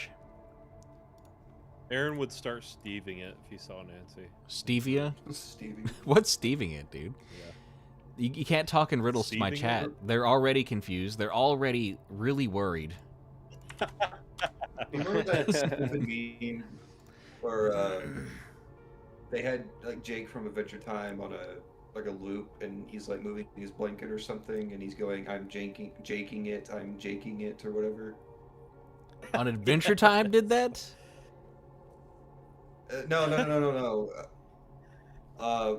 Speaker 2: Aaron would start steving it if he saw Nancy.
Speaker 1: Stevia?
Speaker 3: Stevie.
Speaker 1: What's steving it, dude?
Speaker 2: Yeah.
Speaker 1: You can't talk in riddles to my
Speaker 2: Steving
Speaker 1: chat.
Speaker 2: it?
Speaker 1: They're already confused. They're already really worried.
Speaker 3: Remember that stupid meme where they had like Jake from Adventure Time on a loop, and he's like moving his blanket or something, and he's going, "I'm jaking it," or whatever.
Speaker 1: On Adventure Time did that?
Speaker 3: No.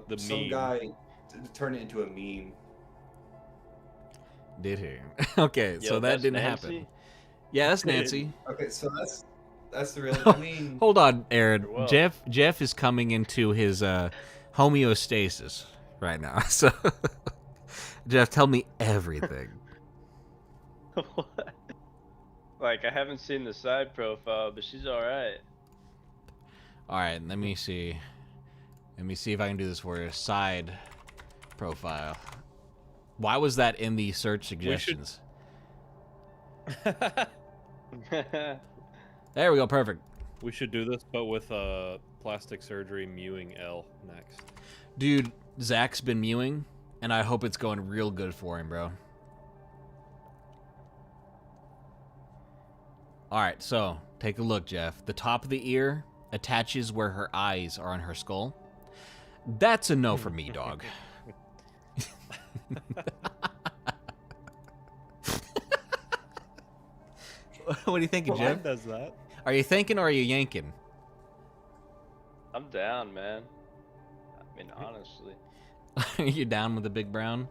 Speaker 2: The
Speaker 3: Some
Speaker 2: meme.
Speaker 3: guy turned it into a meme.
Speaker 1: Did he? Okay, so
Speaker 4: Yo,
Speaker 1: that
Speaker 4: that's
Speaker 1: didn't
Speaker 4: Nancy?
Speaker 1: happen. Yeah, that's Nancy.
Speaker 3: Okay, so that's the real. I mean,
Speaker 1: Hold on, Aaron.
Speaker 4: Well.
Speaker 1: Jeff is coming into his homeostasis right now. So, Jeff, tell me everything.
Speaker 4: What? Like, I haven't seen the side profile, but she's alright.
Speaker 1: All right, let me see. Let me see if I can do this for you. Side profile. Why was that in the search suggestions? There we go. Perfect.
Speaker 2: We should do this, but with plastic surgery mewing L next.
Speaker 1: Dude, Zach's been mewing, and I hope it's going real good for him, bro. All right, so take a look, Jeff. The top of the ear attaches where her eyes are on her skull. That's a no for me, dog. What are you thinking,
Speaker 2: Mine
Speaker 1: Jeff?
Speaker 2: does that.
Speaker 1: Are you thinking or are you yanking?
Speaker 4: I'm down, man. I mean, honestly.
Speaker 1: Are you down with the big brown?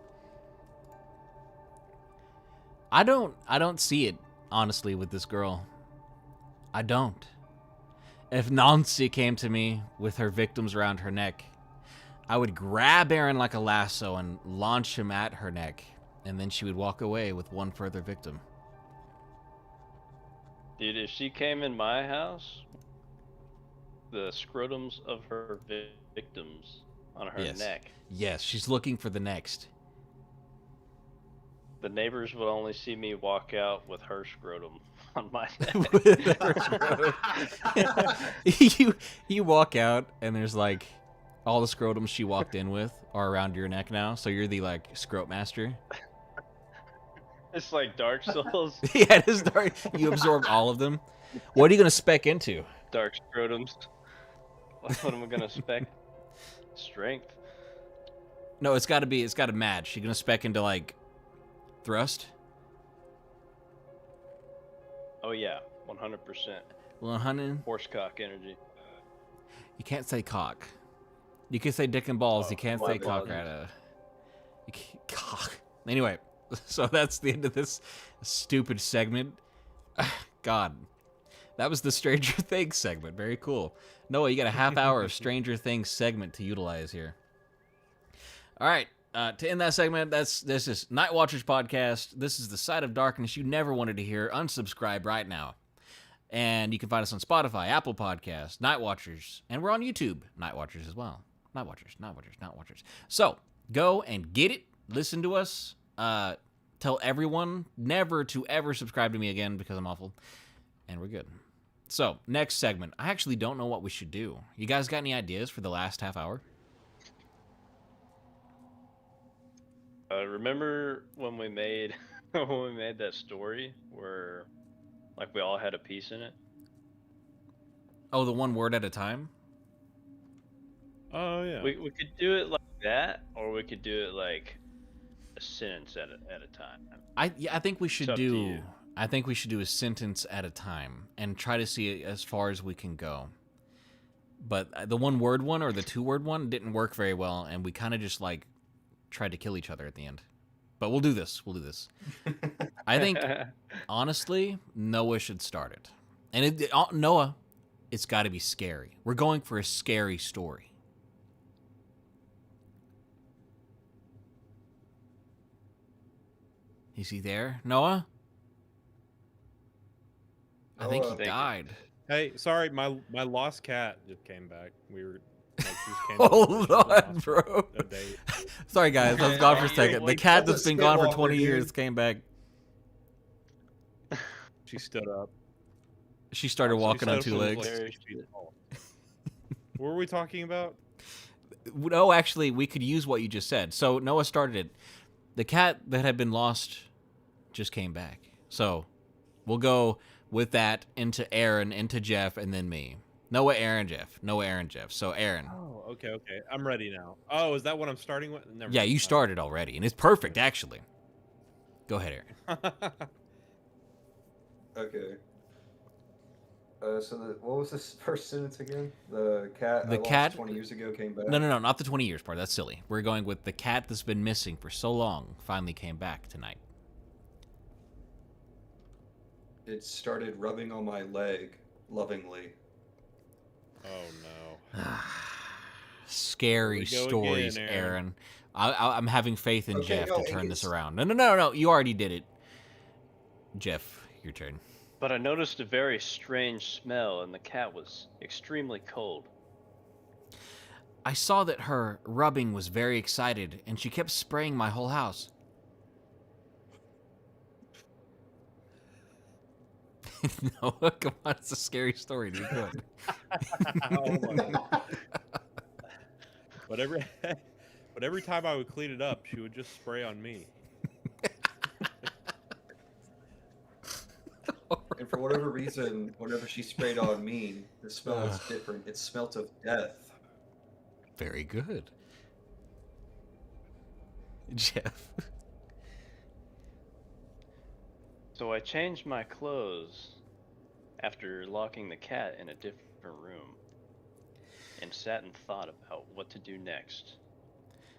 Speaker 1: I don't see it, honestly, with this girl. I don't. If Nancy came to me with her victims around her neck, I would grab Aaron like a lasso and launch him at her neck, and then she would walk away with one further victim.
Speaker 4: Dude, if she came in my house, the scrotums of her victims on her
Speaker 1: Yes.
Speaker 4: neck,
Speaker 1: Yes, she's looking for the next.
Speaker 4: the neighbors would only see me walk out with her scrotum on my neck.
Speaker 1: you walk out and there's like all the scrotums she walked in with are around your neck now, so you're the like scrot master.
Speaker 4: It's like Dark Souls,
Speaker 1: Yeah, it is dark. You absorbed all of them. What are you gonna spec into?
Speaker 4: Dark Scrotums. What am I gonna spec? Strength.
Speaker 1: No, it's gotta match. You're gonna spec into like thrust?
Speaker 4: Oh yeah, 100%.
Speaker 1: 100.
Speaker 4: Horsecock energy.
Speaker 1: You can't say cock. You can say dick and balls.
Speaker 4: Oh,
Speaker 1: You can't
Speaker 4: my
Speaker 1: say cock.
Speaker 4: apologies.
Speaker 1: Cock. Anyway, so that's the end of this stupid segment. God, that was the Stranger Things segment. Very cool. Noah, you got a half hour of Stranger Things segment to utilize here. All right. To end that segment, this is Night Watchers podcast. This is the side of darkness you never wanted to hear. Unsubscribe right now. And you can find us on Spotify, Apple Podcasts, Night Watchers, and we're on YouTube, Night Watchers as well. Night Watchers. So go and get it. Listen to us. Tell everyone never to ever subscribe to me again because I'm awful. And we're good. So, next segment. I actually don't know what we should do. You guys got any ideas for the last half hour?
Speaker 4: Remember when we made that story where like we all had a piece in it?
Speaker 1: Oh, the one word at a time?
Speaker 2: Oh yeah.
Speaker 4: We could do it like that, or we could do it like a sentence at a time.
Speaker 1: I think we should
Speaker 4: It's up to
Speaker 1: do
Speaker 4: you.
Speaker 1: I think we should do a sentence at a time and try to see it as far as we can go. But the one word one or the two word one didn't work very well, and we kind of just like tried to kill each other at the end. But we'll do this. I think honestly, Noah should start it. And Noah, it's got to be scary. We're going for a scary story. Is he there, Noah? I think he
Speaker 3: Noah.
Speaker 4: Thank you.
Speaker 1: died.
Speaker 2: Hey, sorry, my lost cat just came back. We were like, she just came
Speaker 1: Hold
Speaker 2: over, she
Speaker 1: on,
Speaker 2: lost
Speaker 1: bro.
Speaker 2: a date.
Speaker 1: Sorry, guys. I was gone for a second. The
Speaker 3: Like,
Speaker 1: cat
Speaker 3: that's
Speaker 1: that's
Speaker 3: a
Speaker 1: been gone for
Speaker 3: Skinwalker,
Speaker 1: 20 years
Speaker 3: dude.
Speaker 1: came back.
Speaker 2: She stood up.
Speaker 1: She started
Speaker 2: She
Speaker 1: walking on
Speaker 2: stood
Speaker 1: two
Speaker 2: up and
Speaker 1: legs.
Speaker 2: was like 6 feet tall. What were we talking about?
Speaker 1: No, actually, we could use what you just said. So Noah started it. The cat that had been lost just came back. So we'll go with that into Aaron, into Jeff, and then me. Noah, Aaron, Jeff. Noah, Aaron, Jeff. So Aaron.
Speaker 2: Oh, okay. I'm ready now. Oh, is that what I'm starting with? Never
Speaker 1: Yeah,
Speaker 2: mind.
Speaker 1: you started already, and it's perfect, actually. Go ahead, Aaron.
Speaker 3: Okay. So what was this first sentence again? The cat
Speaker 1: The
Speaker 3: I
Speaker 1: cat-
Speaker 3: lost 20 years ago came back.
Speaker 1: No, not the 20 years part. That's silly. We're going with the cat that's been missing for so long finally came back tonight.
Speaker 3: It started rubbing on my leg lovingly.
Speaker 2: Oh no.
Speaker 1: Scary
Speaker 2: Here we go
Speaker 1: stories,
Speaker 2: again,
Speaker 1: Aaron.
Speaker 2: Aaron.
Speaker 1: I'm having faith in
Speaker 3: Okay,
Speaker 1: Jeff
Speaker 3: no,
Speaker 1: to turn this
Speaker 3: it's-
Speaker 1: around. No. You already did it. Jeff, your turn.
Speaker 4: But I noticed a very strange smell, and the cat was extremely cold.
Speaker 1: I saw that her rubbing was very excited, and she kept spraying my whole house. No, come on, it's a scary story, dude. Come on.
Speaker 2: Oh my God. But every time I would clean it up, she would just spray on me.
Speaker 3: And for whatever reason, whenever she sprayed on me, the smell was different. It smelt of death.
Speaker 1: Very good. Jeff.
Speaker 4: So I changed my clothes after locking the cat in a different room and sat and thought about what to do next.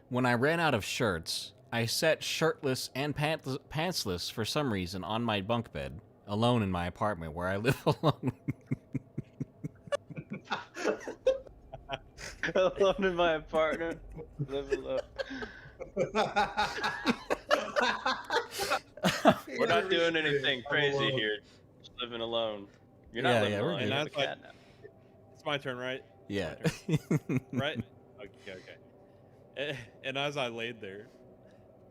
Speaker 1: When I ran out of shirts, I sat shirtless and pantsless for some reason on my bunk bed, alone in my apartment where I live alone.
Speaker 4: Alone in my apartment, live alone. We're not doing anything crazy here. Just living alone. You're not
Speaker 1: Yeah,
Speaker 4: living
Speaker 1: yeah, we're
Speaker 4: alone.
Speaker 1: good.
Speaker 4: You have
Speaker 2: And
Speaker 4: a cat now.
Speaker 2: It's my turn, right?
Speaker 1: Yeah.
Speaker 2: Right? Okay. And as I laid there,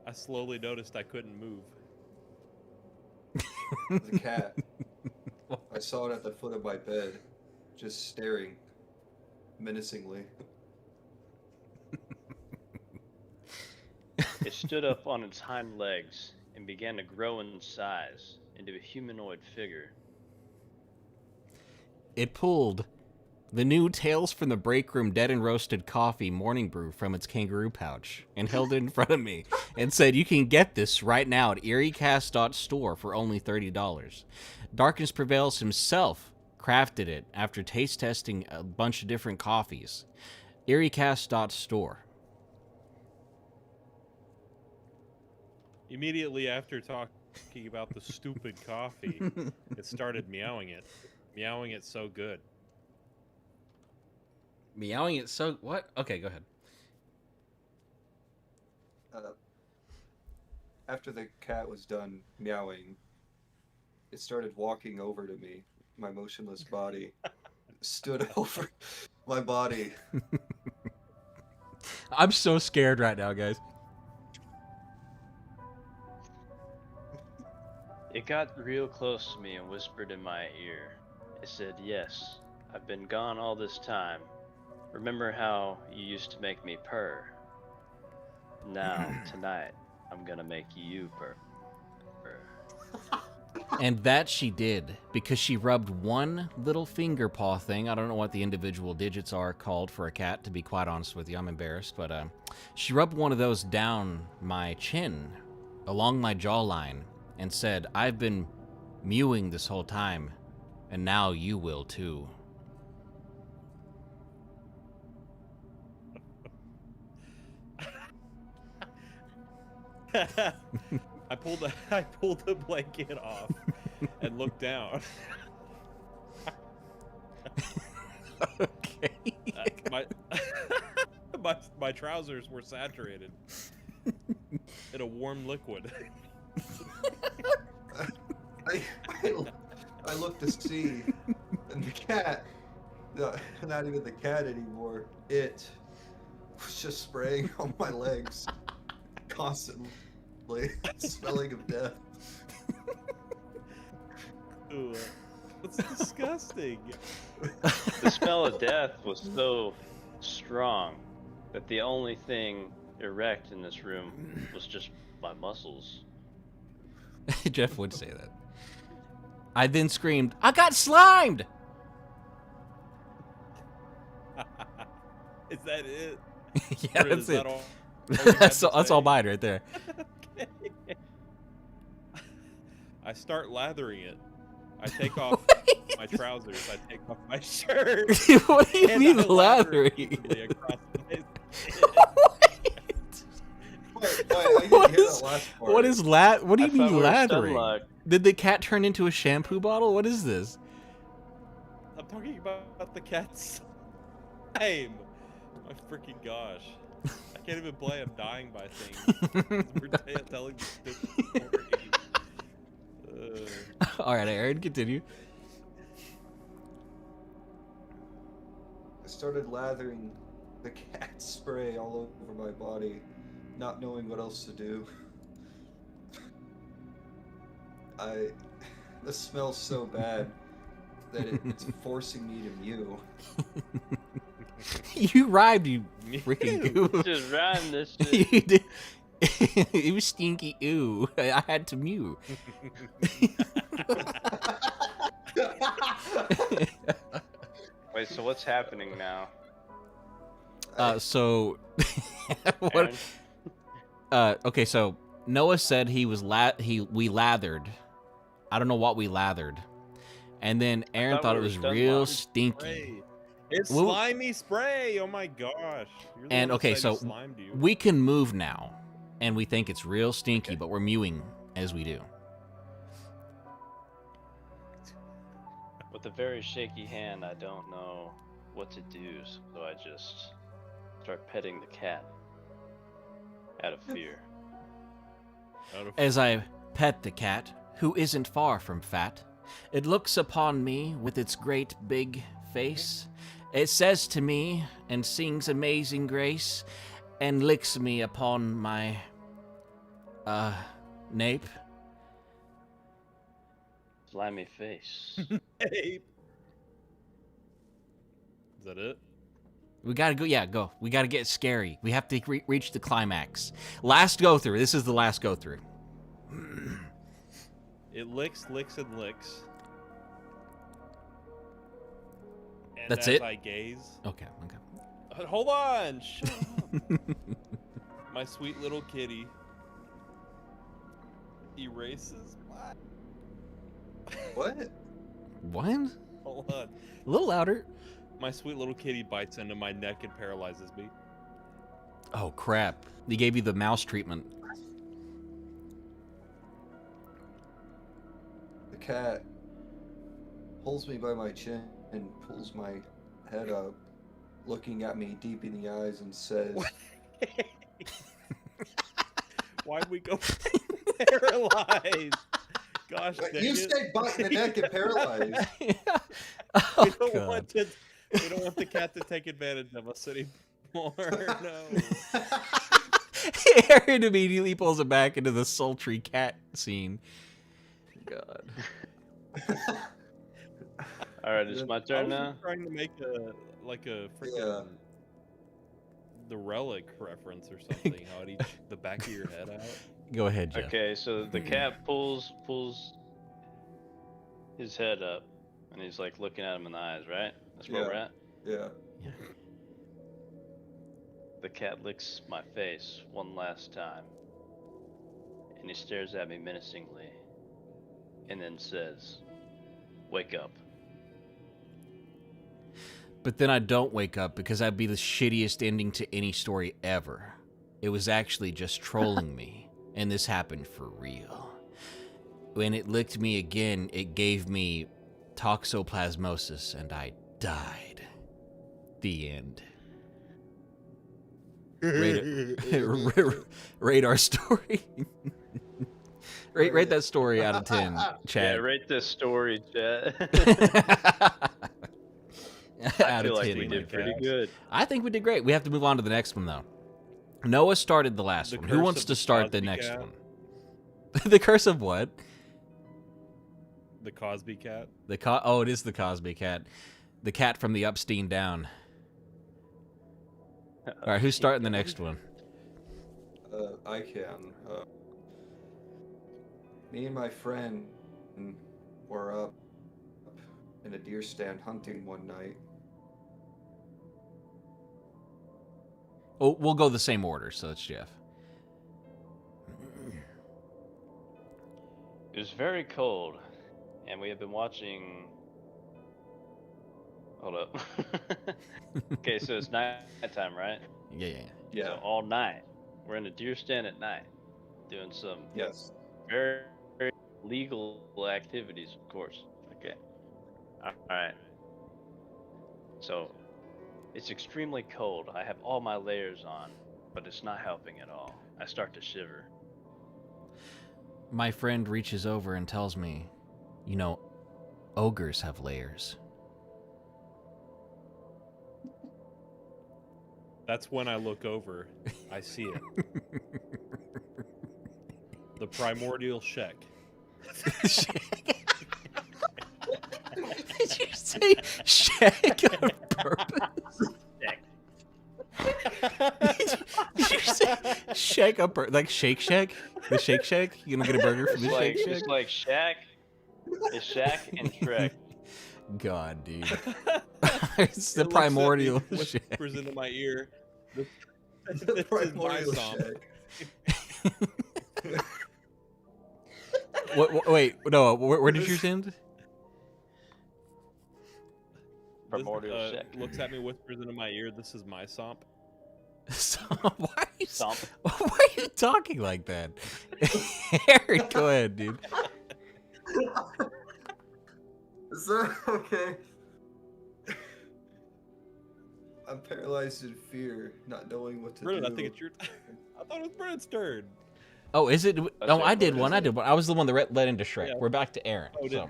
Speaker 2: I slowly noticed I couldn't move.
Speaker 3: The cat. I saw it at the foot of my bed, just staring menacingly.
Speaker 4: It stood up on its hind legs, and began to grow in size into a humanoid figure.
Speaker 1: It pulled the new Tales from the Break Room Dead and Roasted Coffee morning brew from its kangaroo pouch and held it in front of me and said, "You can get this right now at eeriecast.store for only $30. Darkness Prevails himself crafted it after taste testing a bunch of different coffees. eeriecast.store."
Speaker 2: Immediately after talking about the stupid coffee, it started meowing it. Meowing it so good.
Speaker 1: Meowing it so... What? Okay, go ahead.
Speaker 3: After the cat was done meowing, it started walking over to me. My motionless body stood over my body.
Speaker 1: I'm so scared right now, guys.
Speaker 4: It got real close to me and whispered in my ear. It said, "Yes, I've been gone all this time. Remember how you used to make me purr? Now, tonight, I'm gonna make you purr."
Speaker 1: And that she did, because she rubbed one little finger paw thing. I don't know what the individual digits are called for a cat, to be quite honest with you. I'm embarrassed. But she rubbed one of those down my chin, along my jawline, and said, "I've been mewing this whole time, and now you will too."
Speaker 2: I pulled the blanket off and looked down.
Speaker 1: Okay.
Speaker 2: My trousers were saturated in a warm liquid.
Speaker 3: I looked to see, and the cat, not even the cat anymore, it was just spraying on my legs constantly, smelling of death.
Speaker 2: Ooh, that's disgusting.
Speaker 4: The smell of death was so strong that the only thing erect in this room was just my muscles.
Speaker 1: Jeff would say that. I then screamed, "I got slimed!"
Speaker 2: Is that it?
Speaker 1: Yeah,
Speaker 2: Or
Speaker 1: that's
Speaker 2: is
Speaker 1: it.
Speaker 2: that all you had
Speaker 1: That's
Speaker 2: to
Speaker 1: all
Speaker 2: say?
Speaker 1: mine right there.
Speaker 2: Okay. I start lathering it. I take off my trousers. I take off my shirt.
Speaker 1: What do you
Speaker 2: and
Speaker 1: mean
Speaker 2: I lather it
Speaker 1: lathering?
Speaker 2: evenly across my skin.
Speaker 3: Wait, I didn't hear that last part.
Speaker 1: What is What do you
Speaker 4: I thought
Speaker 1: mean
Speaker 4: we were
Speaker 1: lathering?
Speaker 4: stunlocked.
Speaker 1: Did the cat turn into a shampoo bottle? What is this?
Speaker 2: I'm talking about the cat's slime. My freaking gosh. I can't even play. I'm dying by things. We're telling the stupid story.
Speaker 1: All right, Aaron, continue.
Speaker 3: I started lathering the cat spray all over my body, not knowing what else to do. This smells so bad that it's forcing me to mew.
Speaker 1: You rhymed, you freaking
Speaker 2: Ew.
Speaker 1: goof.
Speaker 4: Just rhyme this shit.
Speaker 1: You did. It was stinky. Ew. I had to mew.
Speaker 4: Wait, so what's happening now?
Speaker 1: So,
Speaker 4: Aaron?
Speaker 1: okay, so Noah said he was we lathered. I don't know what we lathered. And then Aaron
Speaker 4: thought
Speaker 1: thought
Speaker 4: we
Speaker 1: it
Speaker 4: were
Speaker 1: was
Speaker 4: done
Speaker 1: real
Speaker 4: lathering.
Speaker 1: stinky.
Speaker 2: Spray. It's
Speaker 1: Well-
Speaker 2: slimy spray. Oh my gosh. You're the
Speaker 1: And
Speaker 2: one that
Speaker 1: okay,
Speaker 2: said
Speaker 1: so
Speaker 2: he slimed you.
Speaker 1: we can move now, and we think it's real stinky, but we're mewing as we do.
Speaker 4: With a very shaky hand, I don't know what to do, so I just start petting the cat out of fear.
Speaker 2: Out of-
Speaker 1: As I pet the cat, who isn't far from fat, it looks upon me with its great big face. It says to me and sings Amazing Grace and licks me upon my, nape.
Speaker 4: Slimy face.
Speaker 2: Hey. Is that it?
Speaker 1: We gotta go, yeah, go. We gotta get scary. We have to reach the climax. Last go through. This is the last go through.
Speaker 2: It licks, licks, and licks. And
Speaker 1: That's
Speaker 2: as
Speaker 1: it?
Speaker 2: I gaze.
Speaker 1: Okay.
Speaker 2: Hold on! Shut up! My sweet little kitty erases my.
Speaker 3: What?
Speaker 1: What?
Speaker 2: Hold on.
Speaker 1: A little louder.
Speaker 2: My sweet little kitty bites into my neck and paralyzes me.
Speaker 1: Oh, crap. They gave you the mouse treatment.
Speaker 3: The cat pulls me by my chin and pulls my head up, looking at me deep in the eyes and says,
Speaker 2: Why'd we go paralyzed? Gosh dang
Speaker 3: "You
Speaker 2: it.
Speaker 3: said bite in the neck and paralyzed."
Speaker 1: Oh,
Speaker 2: We don't
Speaker 1: God.
Speaker 2: want the cat to take advantage of us anymore. No.
Speaker 1: Aaron immediately pulls it back into the sultry cat scene. God.
Speaker 4: All right, it's my
Speaker 2: I
Speaker 4: turn
Speaker 2: was
Speaker 4: now.
Speaker 2: just trying to make a freaking
Speaker 3: Yeah.
Speaker 2: the relic reference or something. How it eats the back of your head out.
Speaker 1: Go ahead, Jeff.
Speaker 4: Okay, so the cat pulls his head up, and he's like looking at him in the eyes, right? That's where we're at.
Speaker 3: Yeah.
Speaker 4: The cat licks my face one last time, and he stares at me menacingly, and then says, "Wake up."
Speaker 1: But then I don't wake up because that'd be the shittiest ending to any story ever. It was actually just trolling me, and this happened for real. When it licked me again, it gave me toxoplasmosis, and I died. The end. Rate our story. rate that story out of 10,
Speaker 4: Yeah,
Speaker 1: Chad.
Speaker 4: rate this story, Chad.
Speaker 1: Out
Speaker 4: I feel
Speaker 1: of
Speaker 4: like
Speaker 1: 10,
Speaker 4: we
Speaker 1: my
Speaker 4: did pretty
Speaker 1: God.
Speaker 4: good.
Speaker 1: I think we did great. We have to move on to the next one, though. Noah started the last
Speaker 2: The
Speaker 1: one. Who
Speaker 2: Curse
Speaker 1: wants
Speaker 2: of
Speaker 1: to
Speaker 2: the
Speaker 1: start the
Speaker 2: Cosby
Speaker 1: next
Speaker 2: Cat.
Speaker 1: one? The curse of what?
Speaker 2: The Cosby cat.
Speaker 1: Oh, it is the Cosby cat. The cat from the Epstein down. All right, who's starting the next one?
Speaker 3: I can. Me and my friend were up in a deer stand hunting one night.
Speaker 1: Oh, we'll go the same order, so it's Jeff.
Speaker 4: It was very cold, and we have been watching. Hold up. Okay, so it's nighttime, right?
Speaker 1: Yeah.
Speaker 3: Yeah.
Speaker 4: So all night, we're in a deer stand at night, doing some
Speaker 3: Yes.
Speaker 4: very, very legal activities, of course. Okay. All right. So it's extremely cold. I have all my layers on, but it's not helping at all. I start to shiver.
Speaker 1: My friend reaches over and tells me, you know, ogres have layers.
Speaker 2: That's when I look over. I see it. The primordial Shek.
Speaker 1: Did you say shake on purpose? Did you say shake on purpose? Like Shake Shack? The Shake Shack? You gonna get a burger from the Shake Shack?
Speaker 4: It's like Shaq. It's Shaq and Shrek.
Speaker 1: God, dude. It's the primordial shit.
Speaker 2: Whispers into my ear. This
Speaker 3: The
Speaker 2: is my
Speaker 3: primordial
Speaker 2: song.
Speaker 3: Shek.
Speaker 1: Wait, no, where did you send?
Speaker 4: Primordial
Speaker 2: This,
Speaker 4: Shaq.
Speaker 2: looks at me, whispers into my ear. This is my somp.
Speaker 1: Why are you,
Speaker 4: Stomp.
Speaker 1: why are you talking like that? Aaron, go ahead, dude.
Speaker 3: Is that okay? I'm paralyzed in fear, not knowing what to
Speaker 2: Brennan,
Speaker 3: do.
Speaker 2: I think it's your turn. I thought it was Brennan's turn.
Speaker 1: Oh, is it? No,
Speaker 4: it.
Speaker 1: I did
Speaker 3: What
Speaker 1: one.
Speaker 3: is
Speaker 1: I
Speaker 3: it?
Speaker 1: did one. I was the one that led into Shrek.
Speaker 2: Yeah.
Speaker 1: We're back to Aaron.
Speaker 2: Oh, did you?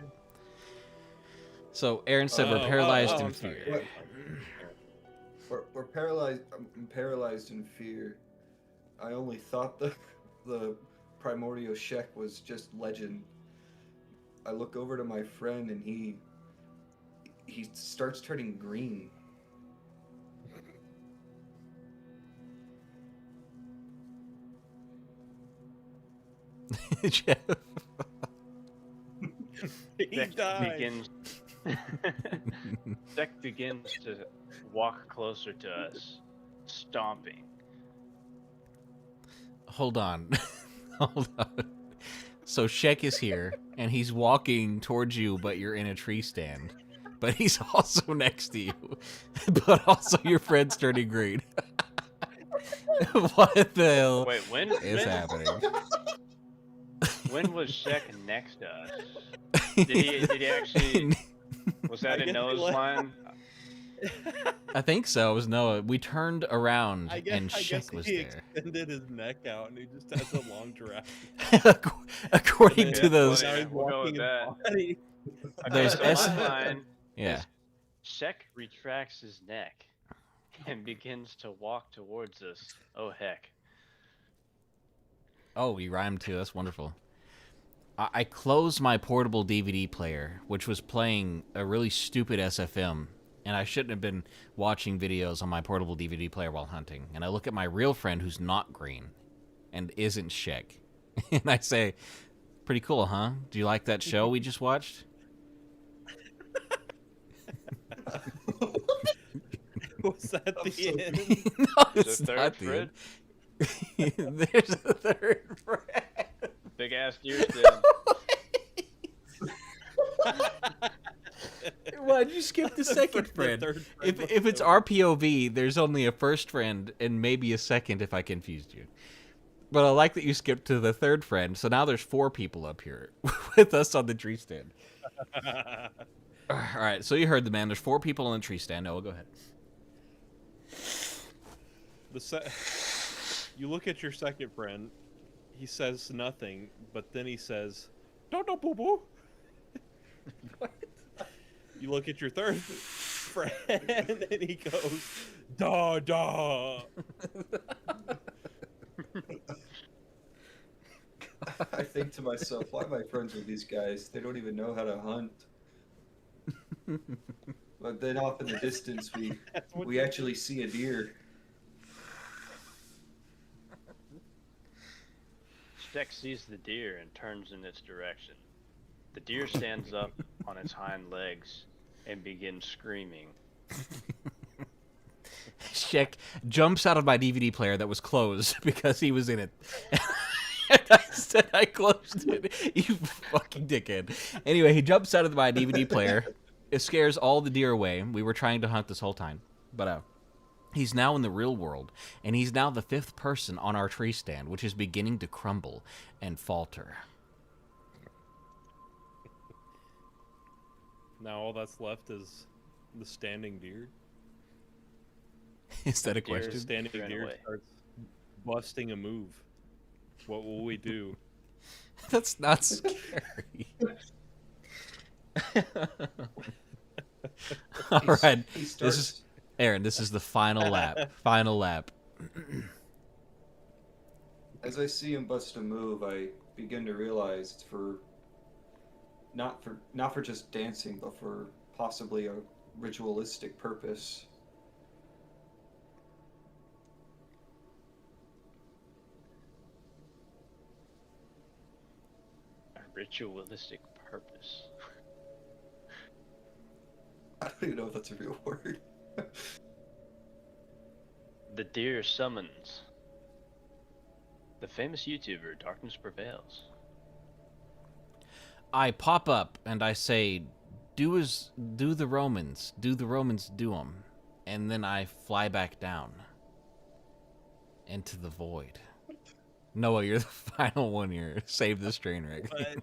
Speaker 1: So Aaron said we're paralyzed in
Speaker 2: I'm sorry.
Speaker 1: fear.
Speaker 3: We're paralyzed. I'm paralyzed in fear. I only thought the primordial Shek was just legend. I look over to my friend and he starts turning green.
Speaker 1: Jeff.
Speaker 2: He
Speaker 4: Deck
Speaker 2: died.
Speaker 4: begins. Deck begins to walk closer to us, stomping.
Speaker 1: Hold on. Hold on. So Shek is here, and he's walking towards you, but you're in a tree stand. But he's also next to you. But also your friend's turning green. What the hell
Speaker 4: Wait,
Speaker 1: is happening?
Speaker 4: when was Shek next to us? Did he actually? Was that
Speaker 2: I
Speaker 4: in
Speaker 2: guess he
Speaker 4: Noah's
Speaker 2: left.
Speaker 4: line?
Speaker 1: I think so. It was Noah. We turned around,
Speaker 2: I
Speaker 1: and
Speaker 2: guess
Speaker 1: Shek was
Speaker 2: he
Speaker 1: there.
Speaker 2: extended his neck out and he just has a long giraffe.
Speaker 1: According
Speaker 2: And
Speaker 1: to
Speaker 2: then
Speaker 1: those,
Speaker 4: funny.
Speaker 2: now he's
Speaker 4: We'll go
Speaker 2: walking
Speaker 4: with
Speaker 2: in
Speaker 4: that.
Speaker 2: body.
Speaker 1: Those
Speaker 4: so
Speaker 1: S-
Speaker 4: my line
Speaker 1: yeah.
Speaker 4: is Shek retracts his neck and begins to walk towards us. Oh heck!
Speaker 1: Oh, you rhymed too. That's wonderful. I closed my portable DVD player, which was playing a really stupid SFM, and I shouldn't have been watching videos on my portable DVD player while hunting. And I look at my real friend who's not green and isn't Shek. And I say, pretty cool, huh? Do you like that show we just watched?
Speaker 2: Was that
Speaker 3: I'm
Speaker 2: the
Speaker 3: so
Speaker 2: end?
Speaker 1: No,
Speaker 4: There's
Speaker 1: it's
Speaker 4: a third
Speaker 1: not the
Speaker 4: Fred.
Speaker 1: end. There's a third friend.
Speaker 4: Big ass deer stand.
Speaker 1: Why'd you skip the second friend?
Speaker 2: third
Speaker 1: If
Speaker 2: friend
Speaker 1: it's
Speaker 2: left
Speaker 1: our POV, there's only a first friend and maybe a second if I confused you. But I like that you skipped to the third friend, so now there's 4 people up here with us on the tree stand. All right, so you heard the man. There's 4 people on the tree stand. Noah, go ahead.
Speaker 2: You look at your second friend. He says nothing, but then he says, "Don't know, boo boo." You look at your third friend, and he goes, "Da da."
Speaker 3: I think to myself, why am I friends with these guys? They don't even know how to hunt. But then off in the distance, we actually see a deer.
Speaker 4: Shek sees the deer and turns in its direction. The deer stands up on its hind legs and begins screaming.
Speaker 1: Shek jumps out of my DVD player that was closed because he was in it. And I said I closed it. You fucking dickhead. Anyway, he jumps out of my DVD player. It scares all the deer away. We were trying to hunt this whole time. But he's now in the real world, and he's now the 5th person on our tree stand, which is beginning to crumble and falter.
Speaker 2: Now all that's left is the standing deer.
Speaker 1: Is that a
Speaker 4: Deer
Speaker 2: The
Speaker 1: question?
Speaker 2: standing
Speaker 4: ran
Speaker 2: deer
Speaker 4: away.
Speaker 2: starts busting a move. What will we do?
Speaker 1: That's not scary. All right,
Speaker 3: He
Speaker 1: this
Speaker 3: starts,
Speaker 1: is Aaron. This is the final lap. Final lap.
Speaker 3: as I see him bust a move, I begin to realize it's for not for just dancing, but for possibly a ritualistic purpose.
Speaker 4: A ritualistic purpose.
Speaker 3: I don't even know if that's a real word.
Speaker 4: The deer summons the famous YouTuber Darkness Prevails.
Speaker 1: I pop up and I say, do the Romans. Do the Romans do them. And then I fly back down into the void. Noah, you're the final one here. Save this train wreck.
Speaker 2: What?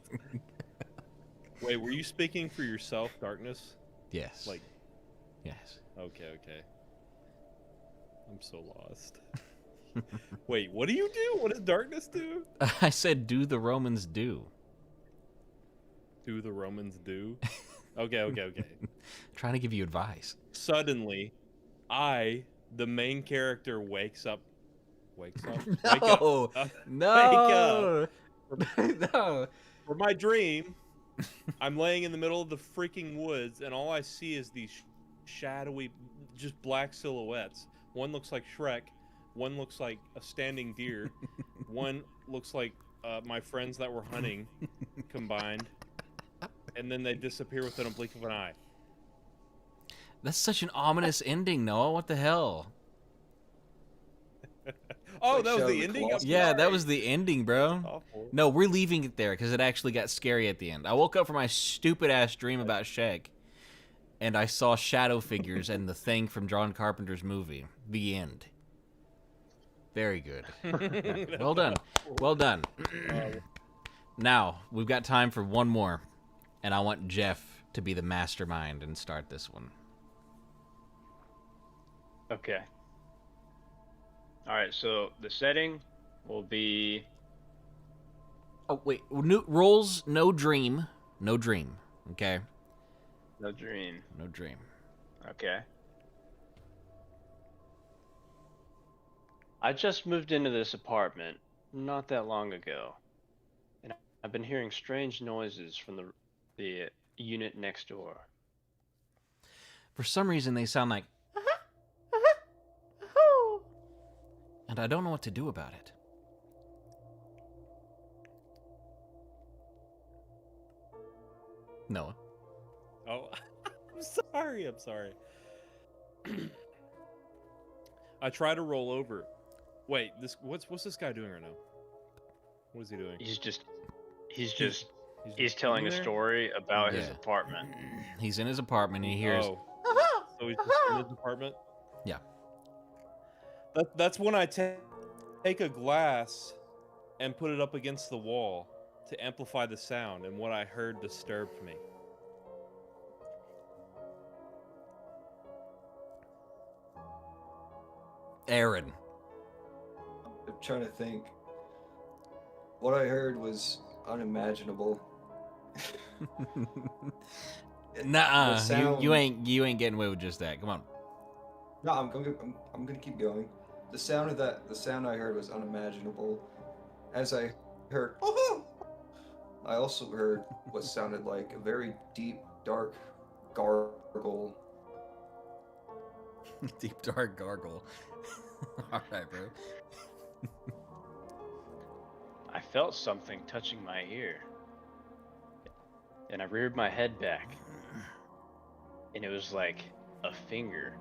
Speaker 2: Wait, were you speaking for yourself, Darkness?
Speaker 1: Yes.
Speaker 2: Like,
Speaker 1: yes.
Speaker 2: okay. I'm so lost. Wait, what do you do? What does Darkness do?
Speaker 1: I said, do the Romans do.
Speaker 2: Do the Romans do? Okay.
Speaker 1: Trying to give you advice.
Speaker 2: Suddenly, the main character, wakes up. Wake up.
Speaker 1: No. No. No.
Speaker 2: For my dream, I'm laying in the middle of the freaking woods, and all I see is these shadowy, just black silhouettes. One looks like Shrek, one looks like a standing deer, one looks like my friends that were hunting combined, and then they disappear within a blink of an eye.
Speaker 1: That's such an ominous ending, Noah. What the hell?
Speaker 2: Oh,
Speaker 3: Like
Speaker 2: that was
Speaker 3: Shadow of
Speaker 2: the
Speaker 3: the
Speaker 2: ending.
Speaker 3: Colossus.
Speaker 1: Yeah, that
Speaker 2: Sorry.
Speaker 1: was the ending, bro.
Speaker 2: Awful.
Speaker 1: No, we're leaving it there because it actually got scary at the end. I woke up from my stupid ass dream about Shag, and I saw shadow figures and the thing from John Carpenter's movie. The end. Very good. Well done. Well done. Now, we've got time for one more, and I want Jeff to be the mastermind and start this one.
Speaker 4: Okay. All right, so the setting will be
Speaker 1: Oh, wait. New rules, no dream. No dream. Okay?
Speaker 4: no dream.
Speaker 1: No dream.
Speaker 4: Okay. I just moved into this apartment not that long ago, and I've been hearing strange noises from the unit next door.
Speaker 1: For some reason, they sound like... And I don't know what to do about it. Noah.
Speaker 2: Oh, I'm sorry. I try to roll over. Wait, what's this guy doing right now? What is he doing?
Speaker 4: He's
Speaker 2: He's
Speaker 4: he's telling
Speaker 2: in
Speaker 4: a
Speaker 2: there?
Speaker 4: story about his
Speaker 1: Yeah.
Speaker 4: apartment.
Speaker 1: He's in his apartment and he hears...
Speaker 2: Oh, so he's just in his apartment.
Speaker 1: Yeah.
Speaker 2: That's when I take a glass and put it up against the wall to amplify the sound, and what I heard disturbed me.
Speaker 1: Aaron.
Speaker 3: I'm trying to think. What I heard was unimaginable.
Speaker 1: Nuh-uh.
Speaker 3: The sound-
Speaker 1: You ain't getting away with just that. Come on.
Speaker 3: No, I'm gonna keep going. The sound I heard was unimaginable. As I heard, I also heard what sounded like a very deep, dark gargle.
Speaker 1: Deep dark gargle. All right, bro.
Speaker 4: I felt something touching my ear, and I reared my head back, and it was like a finger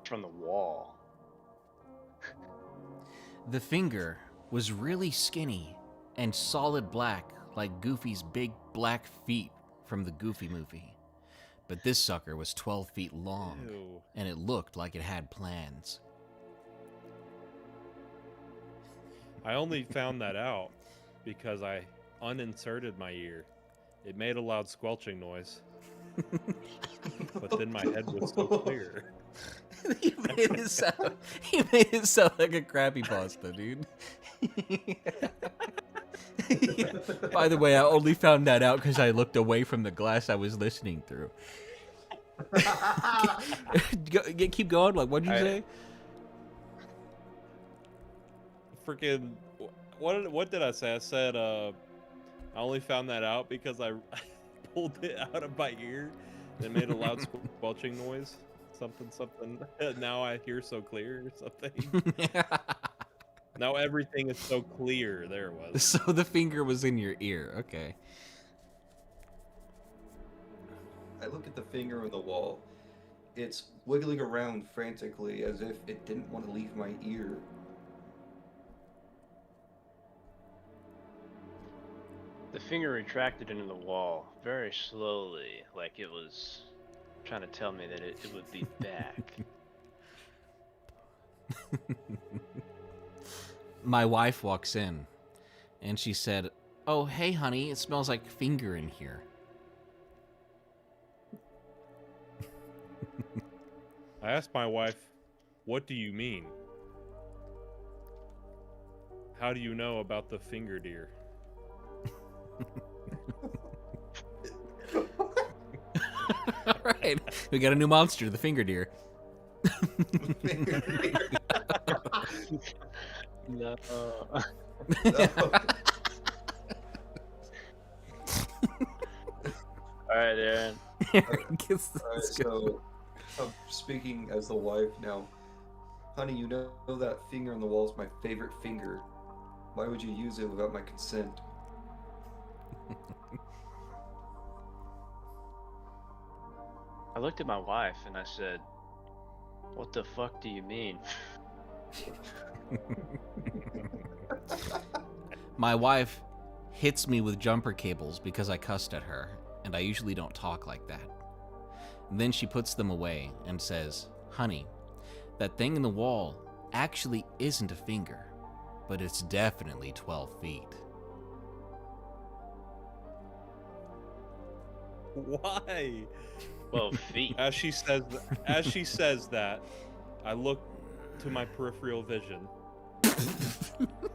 Speaker 4: from the wall.
Speaker 1: The finger was really skinny and solid black, like Goofy's big black feet from the Goofy movie. But this sucker was 12 feet long,
Speaker 2: Ew.
Speaker 1: and it looked like it had plans.
Speaker 2: I only found that out because I uninserted my ear. It made a loud squelching noise, but then my head was so clear.
Speaker 1: He made it sound like a crappy pasta, dude. By the way, I only found that out because I looked away from the glass I was listening through. Keep going. Like, what'd you say?
Speaker 2: Freaking, what did I say? I said I only found that out because I pulled it out of my ear and it made a loud squelching noise. Something. Now I hear so clear or something. Now everything is so clear. There it was.
Speaker 1: So the finger was in your ear. Okay.
Speaker 3: I look at the finger on the wall. It's wiggling around frantically as if it didn't want to leave my ear.
Speaker 4: The finger retracted into the wall very slowly, like it was trying to tell me that it would be back.
Speaker 1: My wife walks in, and she said, "Oh, hey, honey, it smells like finger in here."
Speaker 2: I asked my wife, "What do you mean? How do you know about the finger deer?"
Speaker 1: All right, we got a new monster, the finger deer.
Speaker 4: No. All right, Aaron.
Speaker 3: Alright, so I'm speaking as the wife now. Honey, you know that finger on the wall is my favorite finger. Why would you use it without my consent?
Speaker 4: I looked at my wife and I said, "What the fuck do you mean?"
Speaker 1: My wife hits me with jumper cables because I cussed at her, and I usually don't talk like that. And then she puts them away and says, "Honey, that thing in the wall actually isn't a finger, but it's definitely 12 feet."
Speaker 2: Why?
Speaker 4: 12 feet.
Speaker 2: As she says that, I look to my peripheral vision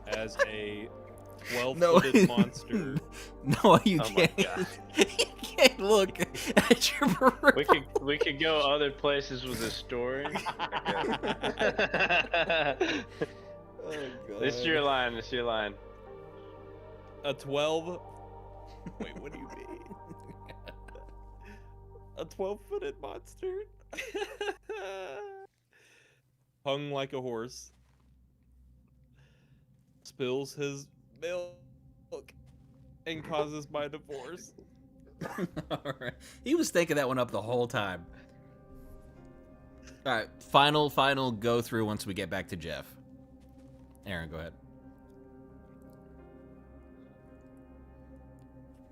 Speaker 2: as a 12-footed monster.
Speaker 1: No, you
Speaker 4: Oh my
Speaker 1: can't.
Speaker 4: God.
Speaker 1: You can't look at your peripheral.
Speaker 4: We could go other places with this story. This is your line. This is your line.
Speaker 2: A 12. Wait, what do you mean? A 12-footed monster? Hung like a horse. Spills his milk and causes my divorce.
Speaker 1: All right. He was thinking that one up the whole time. All right, final go through once we get back to Jeff. Aaron, go ahead.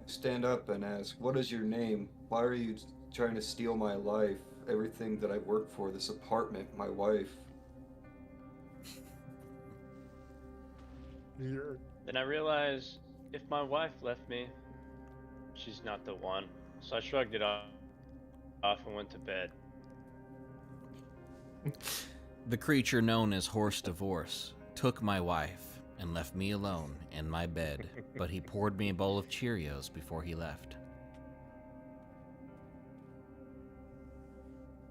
Speaker 3: Stand up and ask, what is your name? Why are you trying to steal my life? Everything that I work for, this apartment, my wife.
Speaker 4: Then I realized if my wife left me, she's not the one. So I shrugged it off and went to bed.
Speaker 1: The creature known as Horse Divorce took my wife and left me alone in my bed, but he poured me a bowl of Cheerios before he left.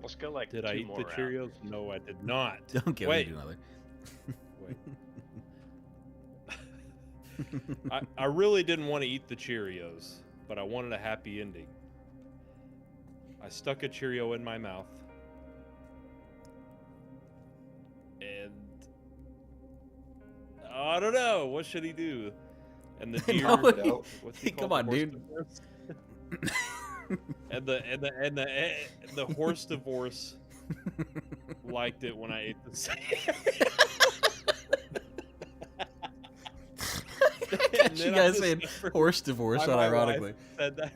Speaker 4: Let's go like
Speaker 2: Did
Speaker 4: two
Speaker 2: I eat
Speaker 4: more
Speaker 2: the
Speaker 4: rounds.
Speaker 2: Cheerios? No, I did not.
Speaker 1: Don't get me to do another.
Speaker 2: Wait. I really didn't want to eat the Cheerios, but I wanted a happy ending. I stuck a Cheerio in my mouth. And I don't know, what should he do? And the deer,
Speaker 1: No,
Speaker 2: what's he
Speaker 1: come
Speaker 2: called?
Speaker 1: on,
Speaker 2: Horse
Speaker 1: dude.
Speaker 2: divorce? and the horse divorce liked it when I ate the same.
Speaker 1: You guys saying Horse Divorce,
Speaker 2: why my
Speaker 1: unironically.
Speaker 2: wife said that.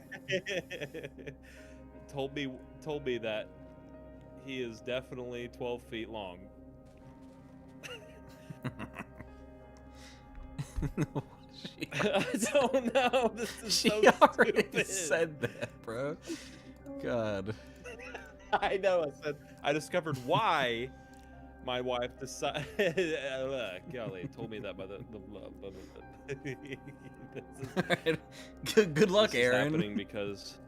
Speaker 2: told me that he is definitely 12 feet long. I don't know. This is
Speaker 1: She
Speaker 2: so
Speaker 1: already
Speaker 2: stupid.
Speaker 1: said that, bro. God.
Speaker 2: I know. I discovered why my wife decided. Golly, told me that by the this is,
Speaker 1: All right. Good luck,
Speaker 2: this is
Speaker 1: Aaron.
Speaker 2: happening because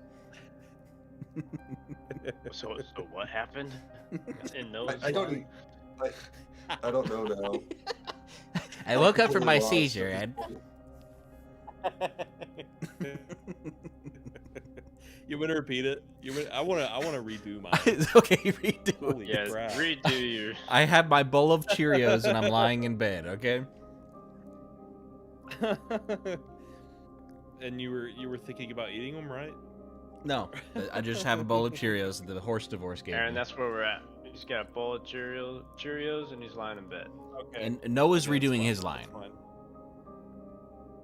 Speaker 4: So what happened? In those
Speaker 3: I don't. I don't know now.
Speaker 1: I woke up from my
Speaker 3: Lost
Speaker 1: seizure,
Speaker 3: at
Speaker 1: Ed.
Speaker 3: this point.
Speaker 2: You want to repeat it? I want to redo mine.
Speaker 1: Okay, redo
Speaker 2: Holy
Speaker 1: it.
Speaker 4: Yeah,
Speaker 2: crap.
Speaker 4: redo your.
Speaker 1: I have my bowl of Cheerios and I'm lying in bed, okay?
Speaker 2: And you were thinking about eating them, right?
Speaker 1: No, I just have a bowl of Cheerios that the Horse Divorce gave
Speaker 4: Aaron,
Speaker 1: me.
Speaker 4: that's where we're at. He's got a bowl of Cheerios, and he's lying in bed.
Speaker 2: Okay.
Speaker 1: And Noah's
Speaker 2: Okay, that's
Speaker 1: redoing
Speaker 2: fine,
Speaker 1: his
Speaker 2: that's
Speaker 1: line.
Speaker 2: fine.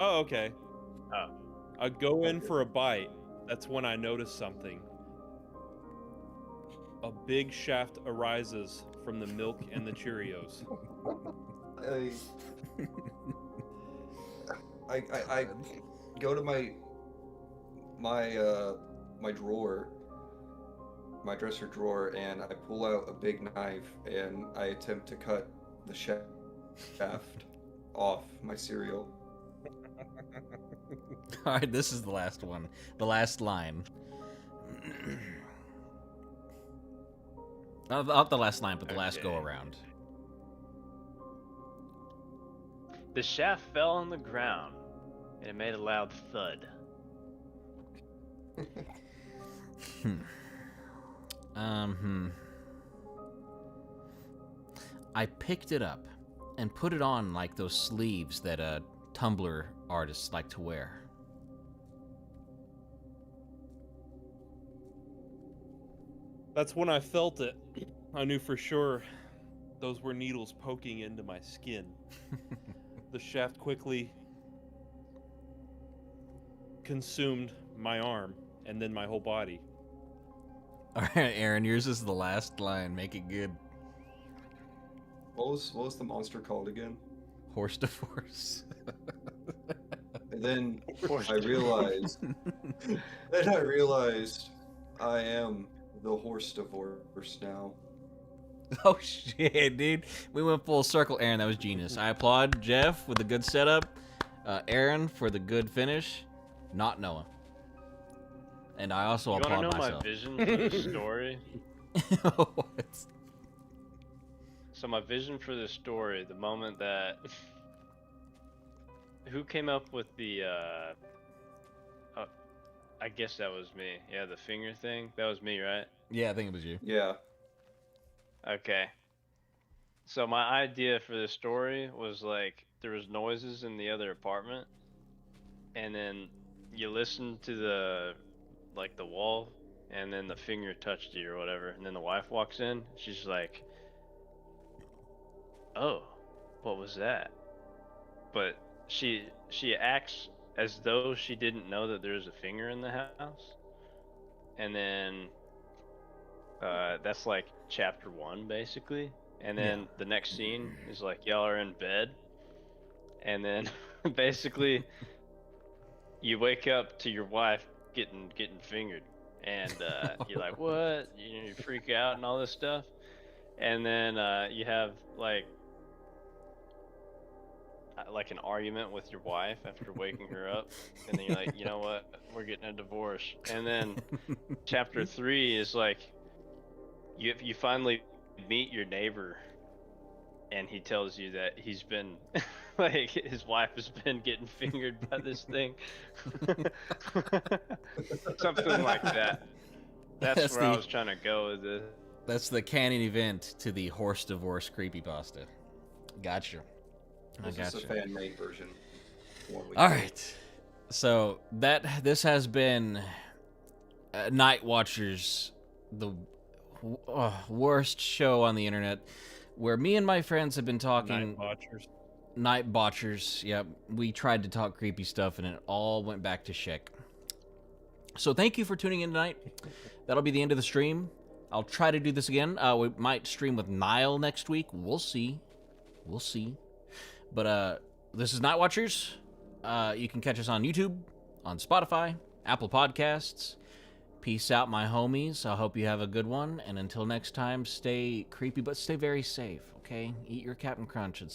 Speaker 2: Oh, okay.
Speaker 4: Oh.
Speaker 2: I go in for a bite. That's when I notice something. A big shaft arises from the milk and the Cheerios.
Speaker 3: I go to my drawer, my dresser drawer, and I pull out a big knife and I attempt to cut the shaft off my cereal.
Speaker 1: All right, this is the last one. The last line. Not the last line, but the last go
Speaker 4: Okay.
Speaker 1: around.
Speaker 4: The shaft fell on the ground, and it made a loud thud.
Speaker 1: I picked it up and put it on like those sleeves that Tumblr artists like to wear?
Speaker 2: That's when I felt it. I knew for sure those were needles poking into my skin. The shaft quickly consumed my arm and then my whole body.
Speaker 1: All right, Aaron, yours is the last line. Make it good.
Speaker 3: What was the monster called again?
Speaker 1: Horse divorce.
Speaker 3: And then I realized. Then I realized I am the horse divorce now.
Speaker 1: Oh shit, dude. We went full circle. Aaron, that was genius. I applaud Jeff with the good setup. Aaron for the good finish. Not Noah. And I also
Speaker 4: You want to
Speaker 1: applaud
Speaker 4: know
Speaker 1: myself.
Speaker 4: my vision for the story?
Speaker 1: What?
Speaker 4: So my vision for the story, the moment that who came up with the I guess that was me. Yeah, the finger thing. That was me, right?
Speaker 1: Yeah, I think it was you.
Speaker 3: Yeah.
Speaker 4: Okay. So my idea for the story was like there was noises in the other apartment, and then you listen to the wall, and then the finger touched you or whatever, and then the wife walks in. She's like, "Oh, what was that?" But she acts as though she didn't know that there's a finger in the house, and then that's like chapter 1 basically. And then the next scene is like y'all are in bed, and then basically you wake up to your wife getting fingered, and you're like, what? You freak out and all this stuff, and then you have like an argument with your wife after waking her up, and then you're like, you know what, we're getting a divorce. And then chapter 3 is like you finally meet your neighbor, and he tells you that he's been like his wife has been getting fingered by this thing. Something like that. That's where I was trying to go with this.
Speaker 1: That's the canon event to the horse divorce creepypasta. Gotcha. I
Speaker 3: This is a
Speaker 1: gotcha.
Speaker 3: fan-made version.
Speaker 1: All right. So this has been Night Watchers, the worst show on the internet, where me and my friends have been talking.
Speaker 2: Night Watchers.
Speaker 1: Night Botchers. Yep. We tried to talk creepy stuff, and it all went back to Sheck. So thank you for tuning in tonight. That'll be the end of the stream. I'll try to do this again. We might stream with Niall next week. We'll see. We'll see. But this is Night Watchers. You can catch us on YouTube, on Spotify, Apple Podcasts. Peace out, my homies. I hope you have a good one. And until next time, stay creepy, but stay very safe, okay? Eat your Captain Crunch and